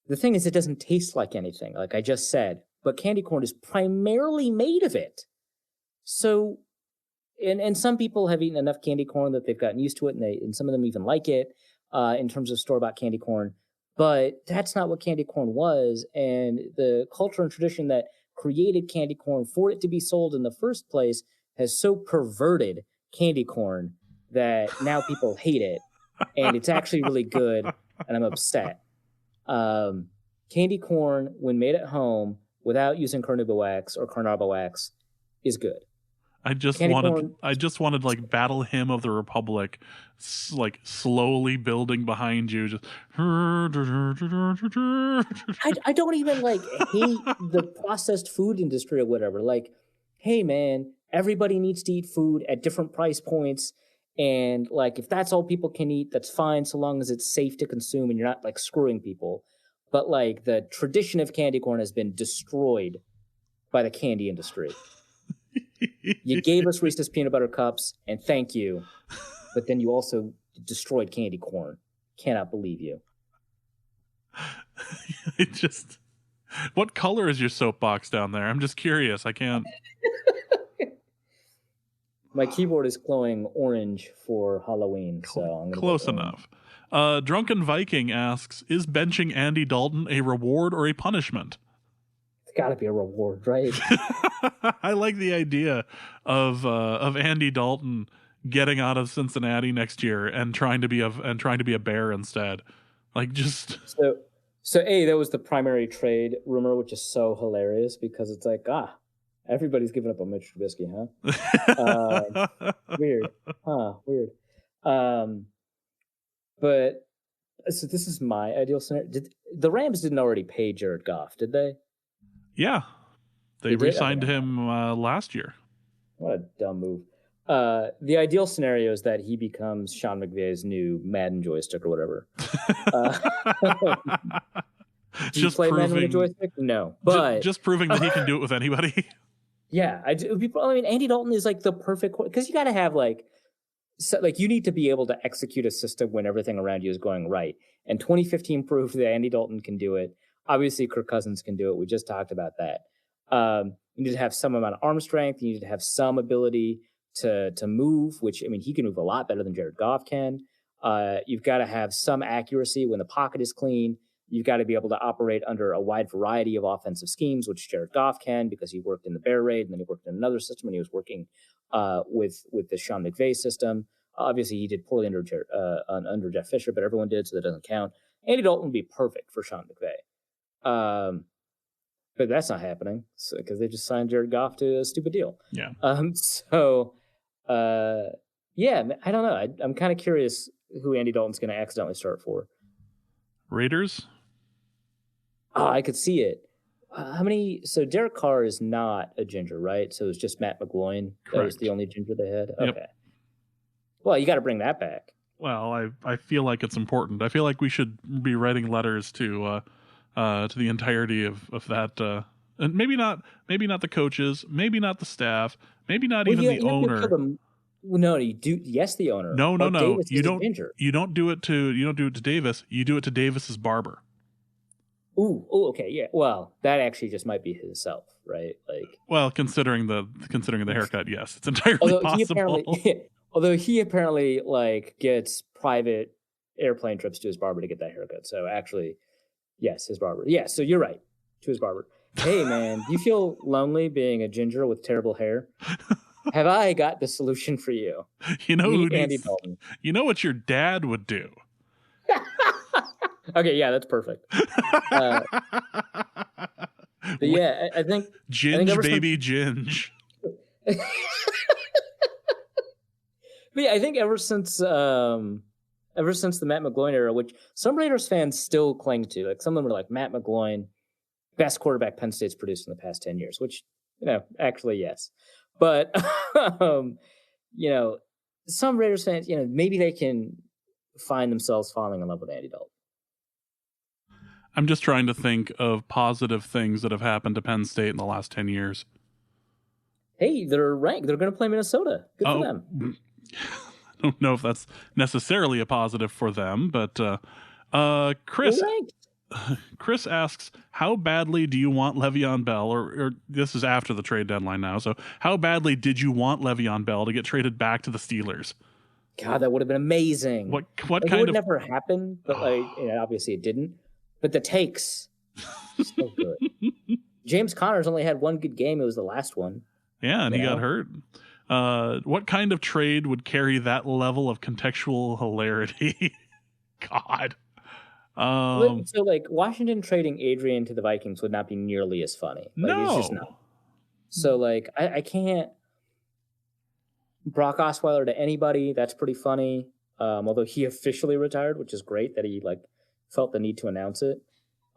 The thing is, it doesn't taste like anything, like I just said. But candy corn is primarily made of it. So, and some people have eaten enough candy corn that they've gotten used to it, and some of them even like it in terms of store-bought candy corn. But that's not what candy corn was, and the culture and tradition that created candy corn for it to be sold in the first place has so perverted candy corn that now people hate it, and it's actually really good, and I'm upset. Candy corn, when made at home without using carnauba wax or carnauba wax, is good. I just wanted like Battle Hymn of the Republic, like slowly building behind you. Just I don't even like hate the processed food industry or whatever. Like, hey man, everybody needs to eat food at different price points. And like, if that's all people can eat, that's fine, so long as it's safe to consume and you're not like screwing people. But like the tradition of candy corn has been destroyed by the candy industry. You gave us Reese's peanut butter cups, and thank you. But then you also destroyed candy corn. Cannot believe you. What color is your soapbox down there? I'm just curious. I can't. My keyboard is glowing orange for Halloween, so I'm gonna close enough. Drunken Viking asks, is benching Andy Dalton a reward or a punishment? It's got to be a reward, right? I like the idea of Andy Dalton getting out of Cincinnati next year and trying to be a Bear instead. Like, just so that was the primary trade rumor, which is so hilarious because it's like, everybody's giving up on Mitch Trubisky, huh? Weird. But so this is my ideal scenario. The Rams didn't already pay Jared Goff, did they? Yeah. They re-signed him last year. What a dumb move. The ideal scenario is that he becomes Sean McVay's new Madden joystick or whatever. Do you play Madden with a joystick? No. But just proving that he can do it with anybody. Yeah. Andy Dalton is like the perfect, because you got to have you need to be able to execute a system when everything around you is going right. And 2015 proved that Andy Dalton can do it. Obviously, Kirk Cousins can do it. We just talked about that. You need to have some amount of arm strength. You need to have some ability to move, which, he can move a lot better than Jared Goff can. You've got to have some accuracy when the pocket is clean. You've got to be able to operate under a wide variety of offensive schemes, which Jared Goff can because he worked in the Bear Raid and then he worked in another system and he was working with the Sean McVay system. Obviously, he did poorly under Jeff Fisher, but everyone did, so that doesn't count. Andy Dalton would be perfect for Sean McVay. But that's not happening because they just signed Jared Goff to a stupid deal. Yeah. I don't know. I'm kind of curious who Andy Dalton's going to accidentally start for. Raiders? Oh, I could see it. So Derek Carr is not a ginger, right? So it was just Matt McGloin. Correct. That was the only ginger they had? Yep. Okay. Well, you got to bring that back. Well, I feel like it's important. I feel like we should be writing letters to the entirety of that, and maybe not the coaches, maybe not the staff, maybe not even the owner. No, you do. Yes, the owner. No. Davis you don't. Ginger. You don't do it to Davis. You do it to Davis's barber. Ooh, okay, yeah. Well, that actually just might be himself, right? Well, considering the haircut, yes, it's entirely possible. Although he apparently gets private airplane trips to his barber to get that haircut. So actually, yes, his barber. Yeah, so you're right. To his barber. Hey, man, do you feel lonely being a ginger with terrible hair? Have I got the solution for you? You know who Andy Dalton. You know what your dad would do. Okay, yeah, that's perfect. But yeah, I think Ginge, baby, Ginge. But yeah, I think ever since the Matt McGloin era, which some Raiders fans still cling to, some of them are like, Matt McGloin, best quarterback Penn State's produced in the past 10 years, which, actually, yes. But, some Raiders fans, maybe they can find themselves falling in love with Andy Dalton. I'm just trying to think of positive things that have happened to Penn State in the last 10 years. Hey, they're ranked. They're going to play Minnesota. Good for them. I don't know if that's necessarily a positive for them, but Chris asks, how badly do you want Le'Veon Bell, or this is after the trade deadline now, so how badly did you want Le'Veon Bell to get traded back to the Steelers? God, that would have been amazing. What it kind would of... never happen, but obviously it didn't. But the takes, so good. James Conner's only had one good game. It was the last one. Yeah, and he got hurt. What kind of trade would carry that level of contextual hilarity? God. So Washington trading Adrian to the Vikings would not be nearly as funny. No. It's just not. So I can't. Brock Osweiler to anybody, that's pretty funny. Although he officially retired, which is great that he felt the need to announce it.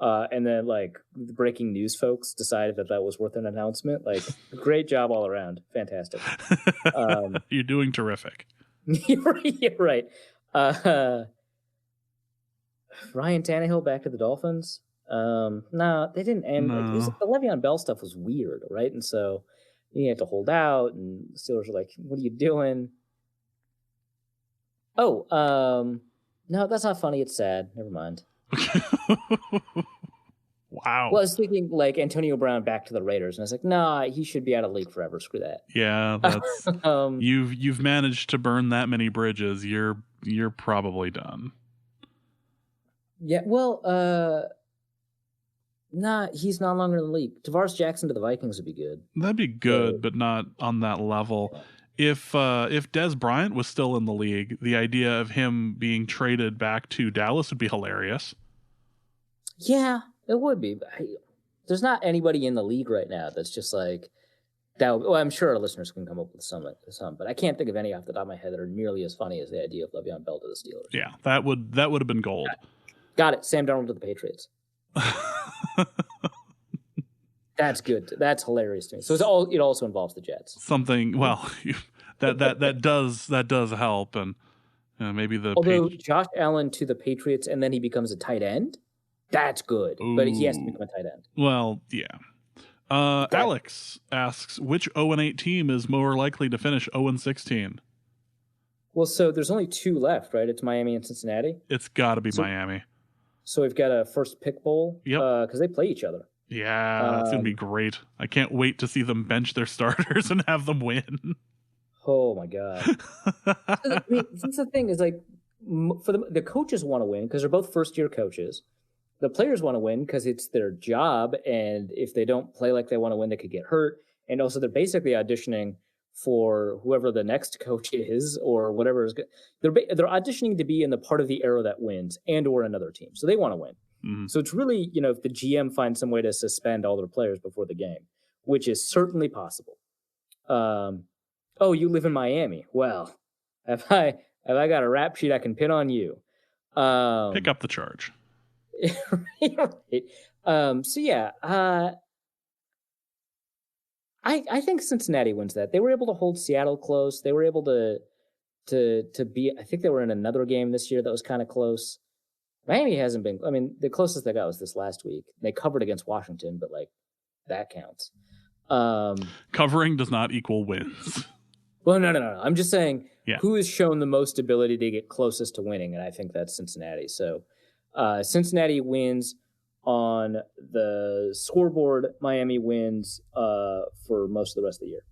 And then the breaking news folks decided that was worth an announcement. Great job all around. Fantastic. You're doing terrific. You're right. Ryan Tannehill back to the Dolphins. No, they didn't. And like, it was, No. the Le'Veon Bell stuff was weird, right? And so you had to hold out, and the Steelers were like, "What are you doing?" Oh, no, that's not funny. It's sad. Never mind. Wow. Well, I was thinking like Antonio Brown back to the Raiders, and I was like, nah, he should be out of the league forever. Screw that. Yeah, that's Um, you've managed to burn that many bridges. You're probably done. yeah, well, nah, he's no longer in the league. Tavares Jackson to the Vikings would be good. That'd be good, but not on that level. If Dez Bryant was still in the league, the idea of him being traded back to Dallas would be hilarious. Yeah, it would be. But there's not anybody in the league right now that's just like that. Well, I'm sure our listeners can come up with some, but I can't think of any off the top of my head that are nearly as funny as the idea of Le'Veon Bell to the Steelers. Yeah, that would have been gold. Got it. Sam Darnold to the Patriots. That's good. That's hilarious to me. So it also involves the Jets. Something. Well, that does help, and maybe the. Although Josh Allen to the Patriots and then he becomes a tight end, that's good. Ooh. But he has to become a tight end. Well, yeah. Alex asks, which 0-8 team is more likely to finish 0-16? Well, so there's only two left, right? It's Miami and Cincinnati. It's got to be Miami. So we've got a first pick bowl. Yep. Because they play each other. Yeah, that's going to be great. I can't wait to see them bench their starters and have them win. Oh, my God. I mean, that's the thing is like, for the coaches want to win because they're both first-year coaches. The players want to win because it's their job, and if they don't play like they want to win, they could get hurt. And also, they're basically auditioning for whoever the next coach is or whatever is good. They're auditioning to be in the part of the era that wins and or another team. So they want to win. Mm-hmm. So it's really, if the GM finds some way to suspend all their players before the game, which is certainly possible. Oh, you live in Miami. Well, have I got a rap sheet I can pin on you? Pick up the charge. So yeah, I think Cincinnati wins that. They were able to hold Seattle close. They were able to be. I think they were in another game this year that was kind of close. Miami hasn't been. I mean, the closest they got was this last week. They covered against Washington, but like that counts. Covering does not equal wins. Well, no. I'm just saying who has shown the most ability to get closest to winning, and I think that's Cincinnati. So. Cincinnati wins on the scoreboard. Miami wins for most of the rest of the year.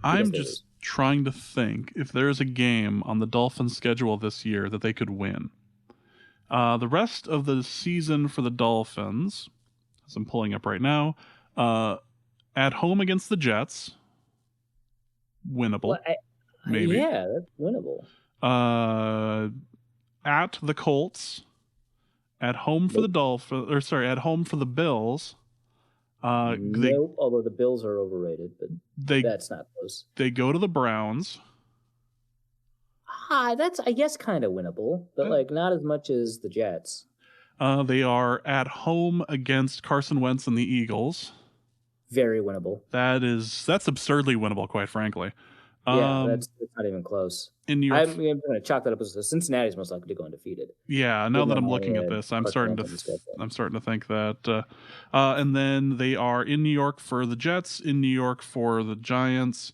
I'm just trying to think if there is a game on the Dolphins' schedule this year that they could win. The rest of the season for the Dolphins, as I'm pulling up right now, at home against the Jets, winnable. Well, maybe. Yeah, that's winnable. At the Colts. At home for at home for the Bills. Nope, although the Bills are overrated, but that's not close. They go to the Browns. That's, I guess, kind of winnable, but like not as much as the Jets. They are at home against Carson Wentz and the Eagles. Very winnable. That's absurdly winnable, quite frankly. Yeah, that's not even close. In New York, I'm going to chalk that up as Cincinnati's most likely to go undefeated. Yeah, now that I'm looking at this, I'm starting to think that. And then they are in New York for the Jets, in New York for the Giants.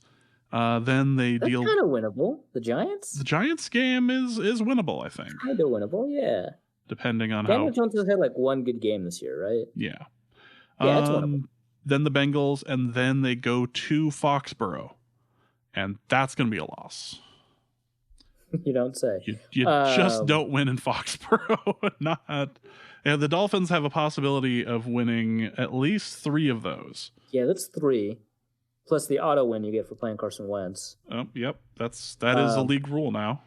Then that's kind of winnable. The Giants. The Giants game is winnable, I think. Kind of winnable, yeah. Depending on Daniel Jones has had like one good game this year, right? Yeah. Yeah, it's winnable. Then the Bengals, and then they go to Foxborough. And that's going to be a loss. You don't say. You just don't win in Foxborough. The Dolphins have a possibility of winning at least 3 of those. Yeah, that's 3. Plus the auto win you get for playing Carson Wentz. Oh, yep. That is a league rule now.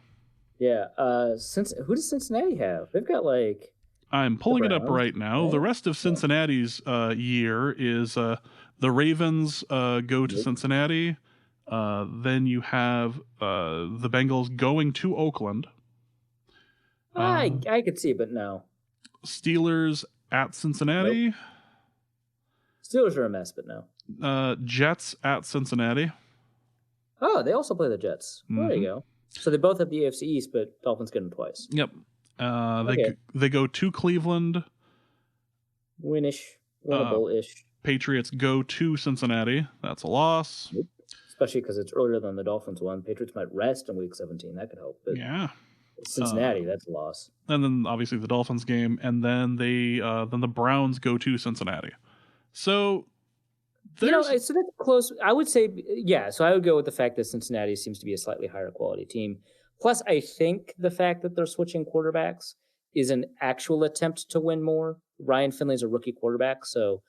Yeah. Who does Cincinnati have? They've got like... I'm pulling it up right now. The rest of Cincinnati's year is the Ravens go to Cincinnati. Then you have the Bengals going to Oakland. I could see, but no. Steelers at Cincinnati. Nope. Steelers are a mess, but no. Jets at Cincinnati. Oh, they also play the Jets. Mm-hmm. There you go. So they both have the AFC East, but Dolphins get them twice. Yep. They go to Cleveland. Winish, winnable-ish. Patriots go to Cincinnati. That's a loss. Nope. Especially because it's earlier than the Dolphins one. Patriots might rest in Week 17. That could help. But yeah. Cincinnati, that's a loss. And then obviously the Dolphins game, and then then the Browns go to Cincinnati. So so that's close. I would say, yeah. So I would go with the fact that Cincinnati seems to be a slightly higher quality team. Plus, I think the fact that they're switching quarterbacks is an actual attempt to win more. Ryan Finley's a rookie quarterback, so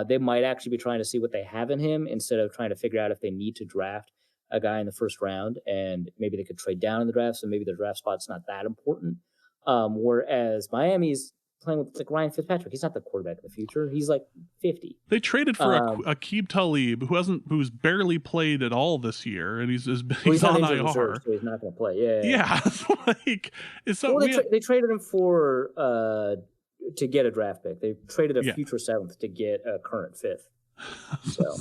they might actually be trying to see what they have in him instead of trying to figure out if they need to draft a guy in the first round, and maybe they could trade down in the draft, so maybe the draft spot's not that important. Whereas Miami's playing with like Ryan Fitzpatrick. He's not the quarterback of the future. He's like 50. They traded for Aqib Talib, who's barely played at all this year, and he's on IR. Reserve, so he's not going to play. Yeah. They traded him for to get a draft pick. They traded a future 7th to get a current 5th. So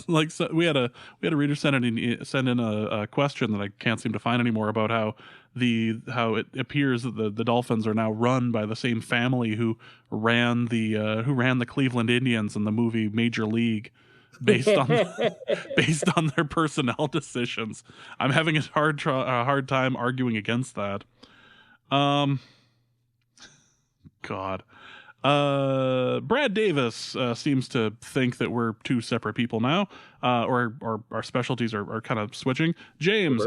we had a reader send in a question that I can't seem to find anymore about how it appears that the Dolphins are now run by the same family who ran the Cleveland Indians in the movie Major League, based on their personnel decisions. I'm having a hard time arguing against that. God. Brad Davis seems to think that we're two separate people now, or our specialties are kind of switching. James,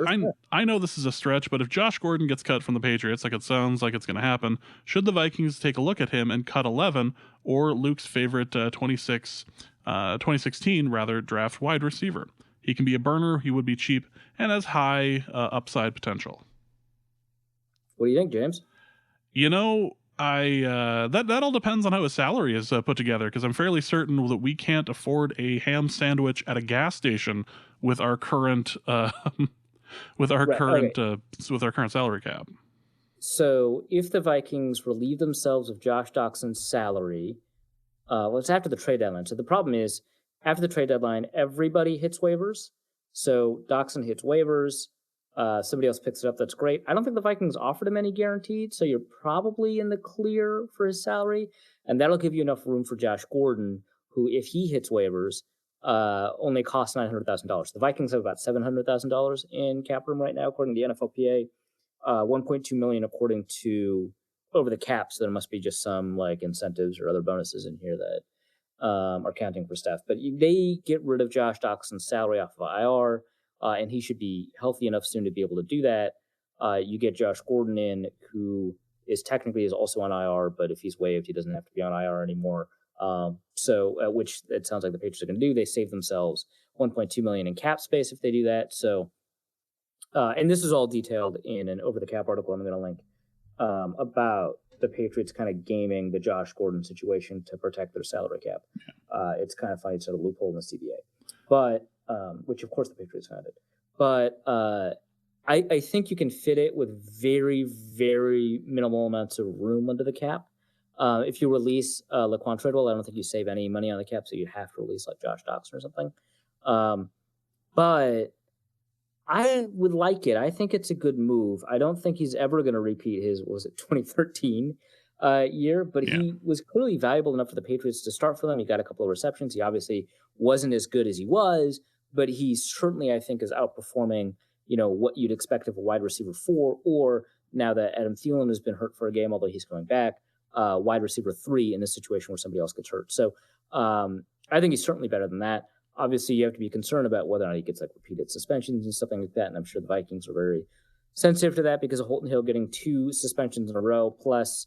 I know this is a stretch, but if Josh Gordon gets cut from the Patriots, like it sounds like it's going to happen, should the Vikings take a look at him and cut 11, or Luke's favorite 2016 draft wide receiver? He can be a burner, he would be cheap, and has high upside potential. What do you think, James? That all depends on how his salary is put together, because I'm fairly certain that we can't afford a ham sandwich at a gas station with our current current salary cap. So if the Vikings relieve themselves of Josh Doxson's salary, it's after the trade deadline. So the problem is, after the trade deadline, everybody hits waivers. So Doxson hits waivers. Somebody else picks it up. That's great. I don't think the Vikings offered him any guaranteed, so you're probably in the clear for his salary, and that'll give you enough room for Josh Gordon, who, if he hits waivers, only costs $900,000. The Vikings have about $700,000 in cap room right now, according to the NFLPA. $1.2 million according to over the cap. So there must be just some like incentives or other bonuses in here that are counting for stuff. But they get rid of Josh Doxson's salary off of IR. And he should be healthy enough soon to be able to do that. You get Josh Gordon in, who is also on IR, but if he's waived, he doesn't have to be on IR anymore. Which it sounds like the Patriots are going to do. They save themselves $1.2 million in cap space if they do that. So, and this is all detailed in an over the cap article I'm going to link about the Patriots kind of gaming the Josh Gordon situation to protect their salary cap. It's kind of funny. It's a loophole in the CBA, but. Which of course the Patriots founded. But I think you can fit it with very, very minimal amounts of room under the cap. If you release Laquan Treadwell, I don't think you save any money on the cap, so you have to release like Josh Doxson or something. But I would like it. I think it's a good move. I don't think he's ever going to repeat his, 2013 year, but he was clearly valuable enough for the Patriots to start for them. He got a couple of receptions. He obviously wasn't as good as he was, but he certainly, I think, is outperforming, what you'd expect of a wide receiver 4, or now that Adam Thielen has been hurt for a game, although he's coming back, wide receiver 3 in this situation where somebody else gets hurt. So I think he's certainly better than that. Obviously, you have to be concerned about whether or not he gets like repeated suspensions and something like that, and I'm sure the Vikings are very sensitive to that because of Holton Hill getting 2 suspensions in a row, plus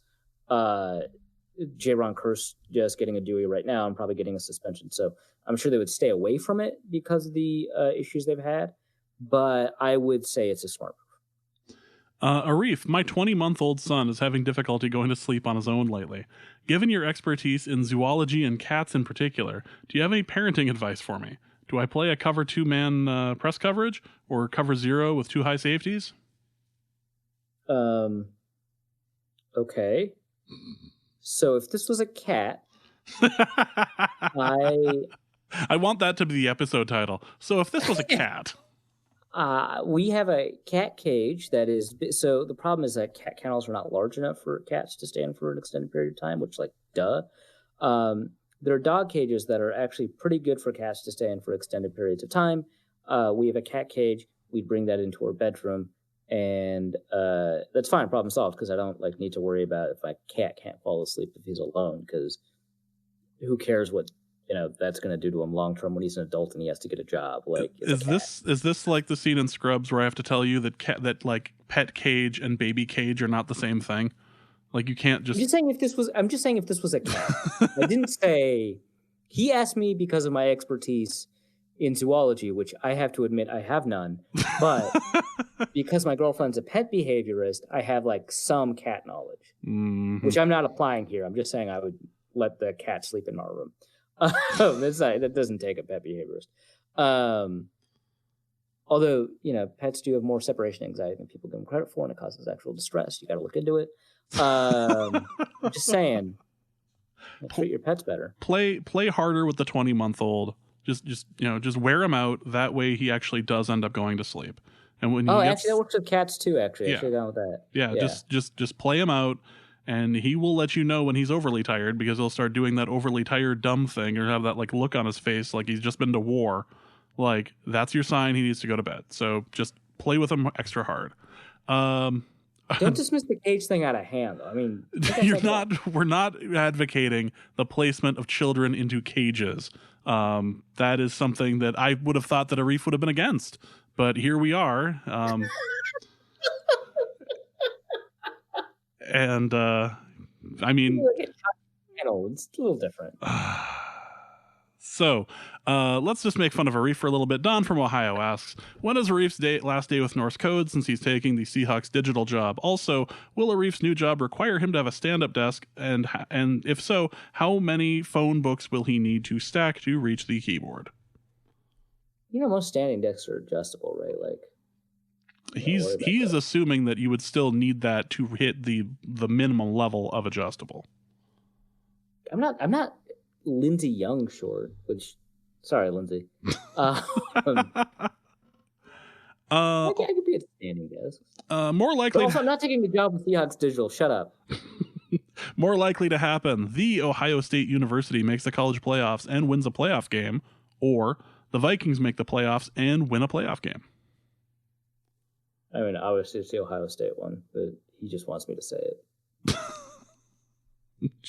Jaron Kearse just getting a Dewey right now and probably getting a suspension. So I'm sure they would stay away from it because of the issues they've had, but I would say it's a smart move. Arif, my 20-month-old son is having difficulty going to sleep on his own lately. Given your expertise in zoology and cats in particular, do you have any parenting advice for me? Do I play a cover 2-man press coverage or cover 0 with 2 high safeties? Okay. So if this was a cat, I want that to be the episode title. So if this was a cat. We have a cat cage that is, so the problem is that cat kennels are not large enough for cats to stay in for an extended period of time, which duh. there are dog cages that are actually pretty good for cats to stay in for extended periods of time. We have a cat cage. We'd bring that into our bedroom, and that's fine. Problem solved, because I don't need to worry about if my cat can't fall asleep if he's alone, because who cares what that's going to do to him long term when he's an adult and he has to get a job. Is this like the scene in Scrubs where I have to tell you that pet cage and baby cage are not the same thing? Like, you can't just. I'm just saying if this was a cat. I didn't say. He asked me because of my expertise in zoology, which I have to admit I have none. But because my girlfriend's a pet behaviorist, I have some cat knowledge, which I'm not applying here. I'm just saying I would let the cat sleep in our room. That doesn't take a pet behaviorist. Although, pets do have more separation anxiety than people give them credit for, and it causes actual distress. You got to look into it. I'm just saying, treat your pets better. Play harder with the 20-month-old. Just wear him out. That way, he actually does end up going to sleep. And when actually, that works with cats too. Actually, yeah. I should have gone with that. Yeah, just play him out, and he will let you know when he's overly tired, because he'll start doing that overly tired dumb thing, or have that look on his face like he's just been to war. That's your sign he needs to go to bed. So just play with him extra hard. Don't dismiss the cage thing out of hand. I mean, we're not advocating the placement of children into cages. That is something that I would have thought that Arif would have been against, but here we are. And I mean, it's a little different. So let's just make fun of Arif for a little bit. Don from Ohio asks, when is Arif's last day with Norse Code, since he's taking the Seahawks digital job? Also, will Arif's new job require him to have a stand-up desk? And if so, how many phone books will he need to stack to reach the keyboard? Most standing desks are adjustable, right? He is assuming that you would still need that to hit the minimum level of adjustable. I'm not Lindsay Young short, which, sorry, Lindsay. I could be at standing desk. More likely. But also, I'm not taking the job with Seahawks Digital. Shut up. More likely to happen: the Ohio State University makes the college playoffs and wins a playoff game, or the Vikings make the playoffs and win a playoff game. I mean, obviously it's the Ohio State one, but he just wants me to say it.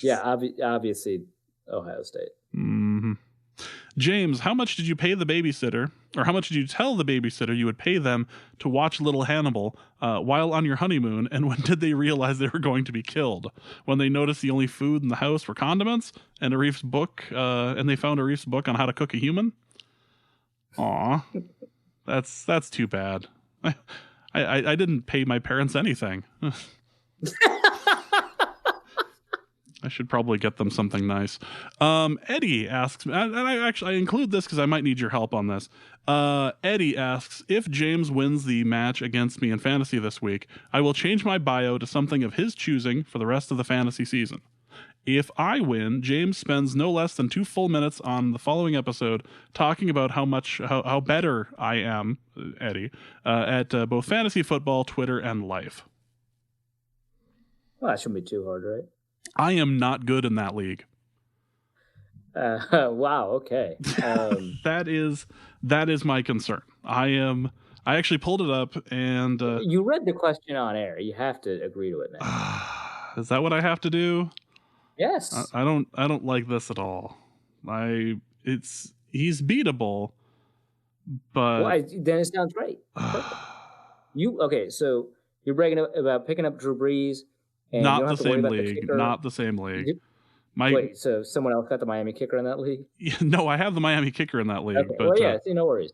Yeah, obviously Ohio State. Mm-hmm. James, how much did you pay the babysitter, or how much did you tell the babysitter you would pay them to watch Little Hannibal while on your honeymoon, and when did they realize they were going to be killed? When they noticed the only food in the house were condiments, and Arif's book, and they found Arif's book on how to cook a human? Aw, that's too bad. I didn't pay my parents anything. I should probably get them something nice. Eddie asks, and I include this because I might need your help on this. Eddie asks, if James wins the match against me in fantasy this week, I will change my bio to something of his choosing for the rest of the fantasy season. If I win, James spends no less than 2 full minutes on the following episode talking about how better I am, Eddie, at both fantasy football, Twitter, and life. Well, that shouldn't be too hard, right? I am not good in that league. Wow. Okay. That is my concern. I actually pulled it up, and you read the question on air. You have to agree to it now. Is that what I have to do? Yes. I don't like this at all. He's beatable, but then it sounds great. So you're bragging about picking up Drew Brees. And not the same league. Not the same league. Wait, so someone else got the Miami kicker in that league? No, I have the Miami kicker in that league. Okay. But, no worries.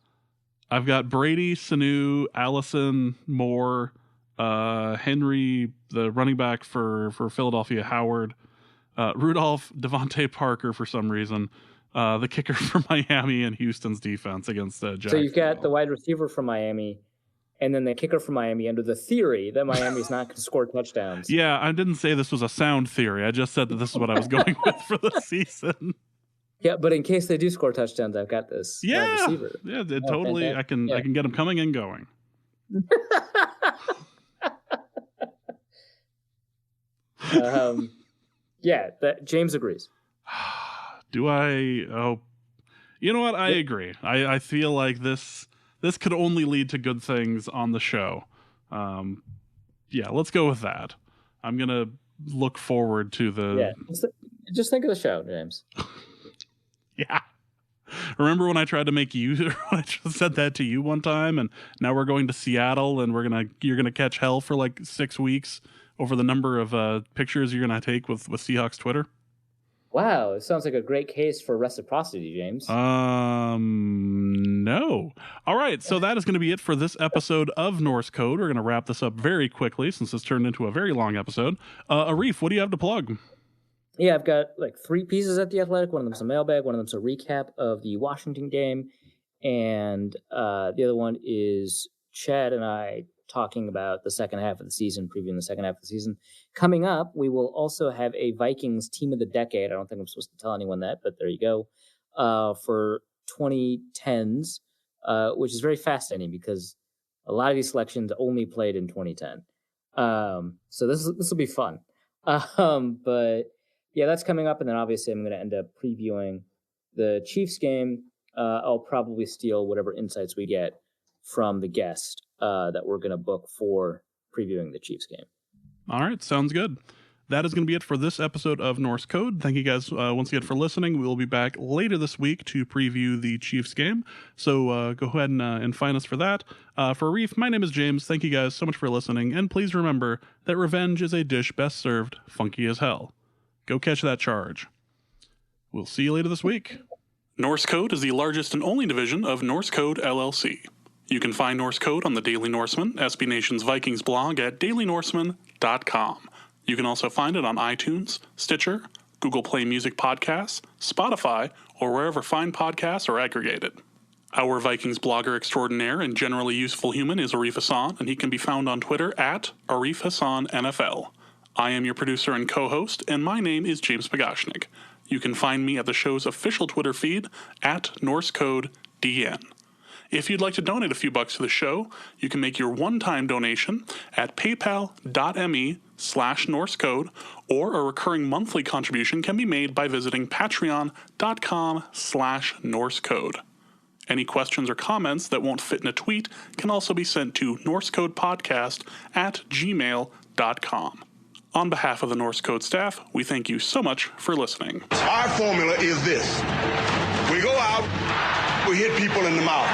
I've got Brady, Sanu, Allison, Moore, Henry, the running back for Philadelphia, Howard, Rudolph, Devontae Parker for some reason, the kicker for Miami, and Houston's defense against Jacksonville. So you've got the wide receiver from Miami, and then the kicker from Miami, under the theory that Miami's not going to score touchdowns. Yeah, I didn't say this was a sound theory. I just said that this is what I was going with for the season. Yeah, but in case they do score touchdowns, I've got this wide receiver. Yeah, totally. Fantastic. I can get them coming and going. James agrees. Do I? Oh, you know what? I agree. I feel like this could only lead to good things on the show. Yeah, let's go with that. I'm gonna look forward to the. Yeah, just think of the show, James. Yeah. Remember when I tried to make you? I said that to you one time, and now we're going to Seattle, and you're gonna catch hell for like 6 weeks over the number of pictures you're gonna take with Seahawks Twitter. Wow, it sounds like a great case for reciprocity, James. No. All right, so that is going to be it for this episode of Norse Code. We're going to wrap this up very quickly since it's turned into a very long episode. Arif, what do you have to plug? Yeah, I've got like 3 pieces at The Athletic. One of them's a mailbag, one of them's a recap of the Washington game, and the other one is Chad and I talking about the second half of the season, previewing the second half of the season. Coming up, we will also have a Vikings Team of the Decade. I don't think I'm supposed to tell anyone that, but there you go. For 2010s, which is very fascinating because a lot of these selections only played in 2010. So this will be fun. But yeah, that's coming up, and then obviously I'm going to end up previewing the Chiefs game. I'll probably steal whatever insights we get from the guest that we're going to book for previewing the Chiefs game. All right, sounds good. That is going to be it for this episode of Norse Code. Thank you guys once again for listening. We will be back later this week to preview the Chiefs game. So go ahead and find us for that. For Arif, my name is James. Thank you guys so much for listening. And please remember that revenge is a dish best served funky as hell. Go catch that charge. We'll see you later this week. Norse Code is the largest and only division of Norse Code LLC. You can find Norse Code on the Daily Norseman, SB Nation's Vikings blog at dailynorseman.com. You can also find it on iTunes, Stitcher, Google Play Music Podcasts, Spotify, or wherever fine podcasts are aggregated. Our Vikings blogger extraordinaire and generally useful human is Arif Hassan, and he can be found on Twitter at Arif Hassan NFL. I am your producer and co-host, and my name is James Pagashnik. You can find me at the show's official Twitter feed at NorseCodeDN. If you'd like to donate a few bucks to the show, you can make your one-time donation at paypal.me/NorseCode, or a recurring monthly contribution can be made by visiting patreon.com/NorseCode. Any questions or comments that won't fit in a tweet can also be sent to norsecodepodcast@gmail.com. On behalf of the Norse Code staff, we thank you so much for listening. Our formula is this. We go out, we hit people in the mouth.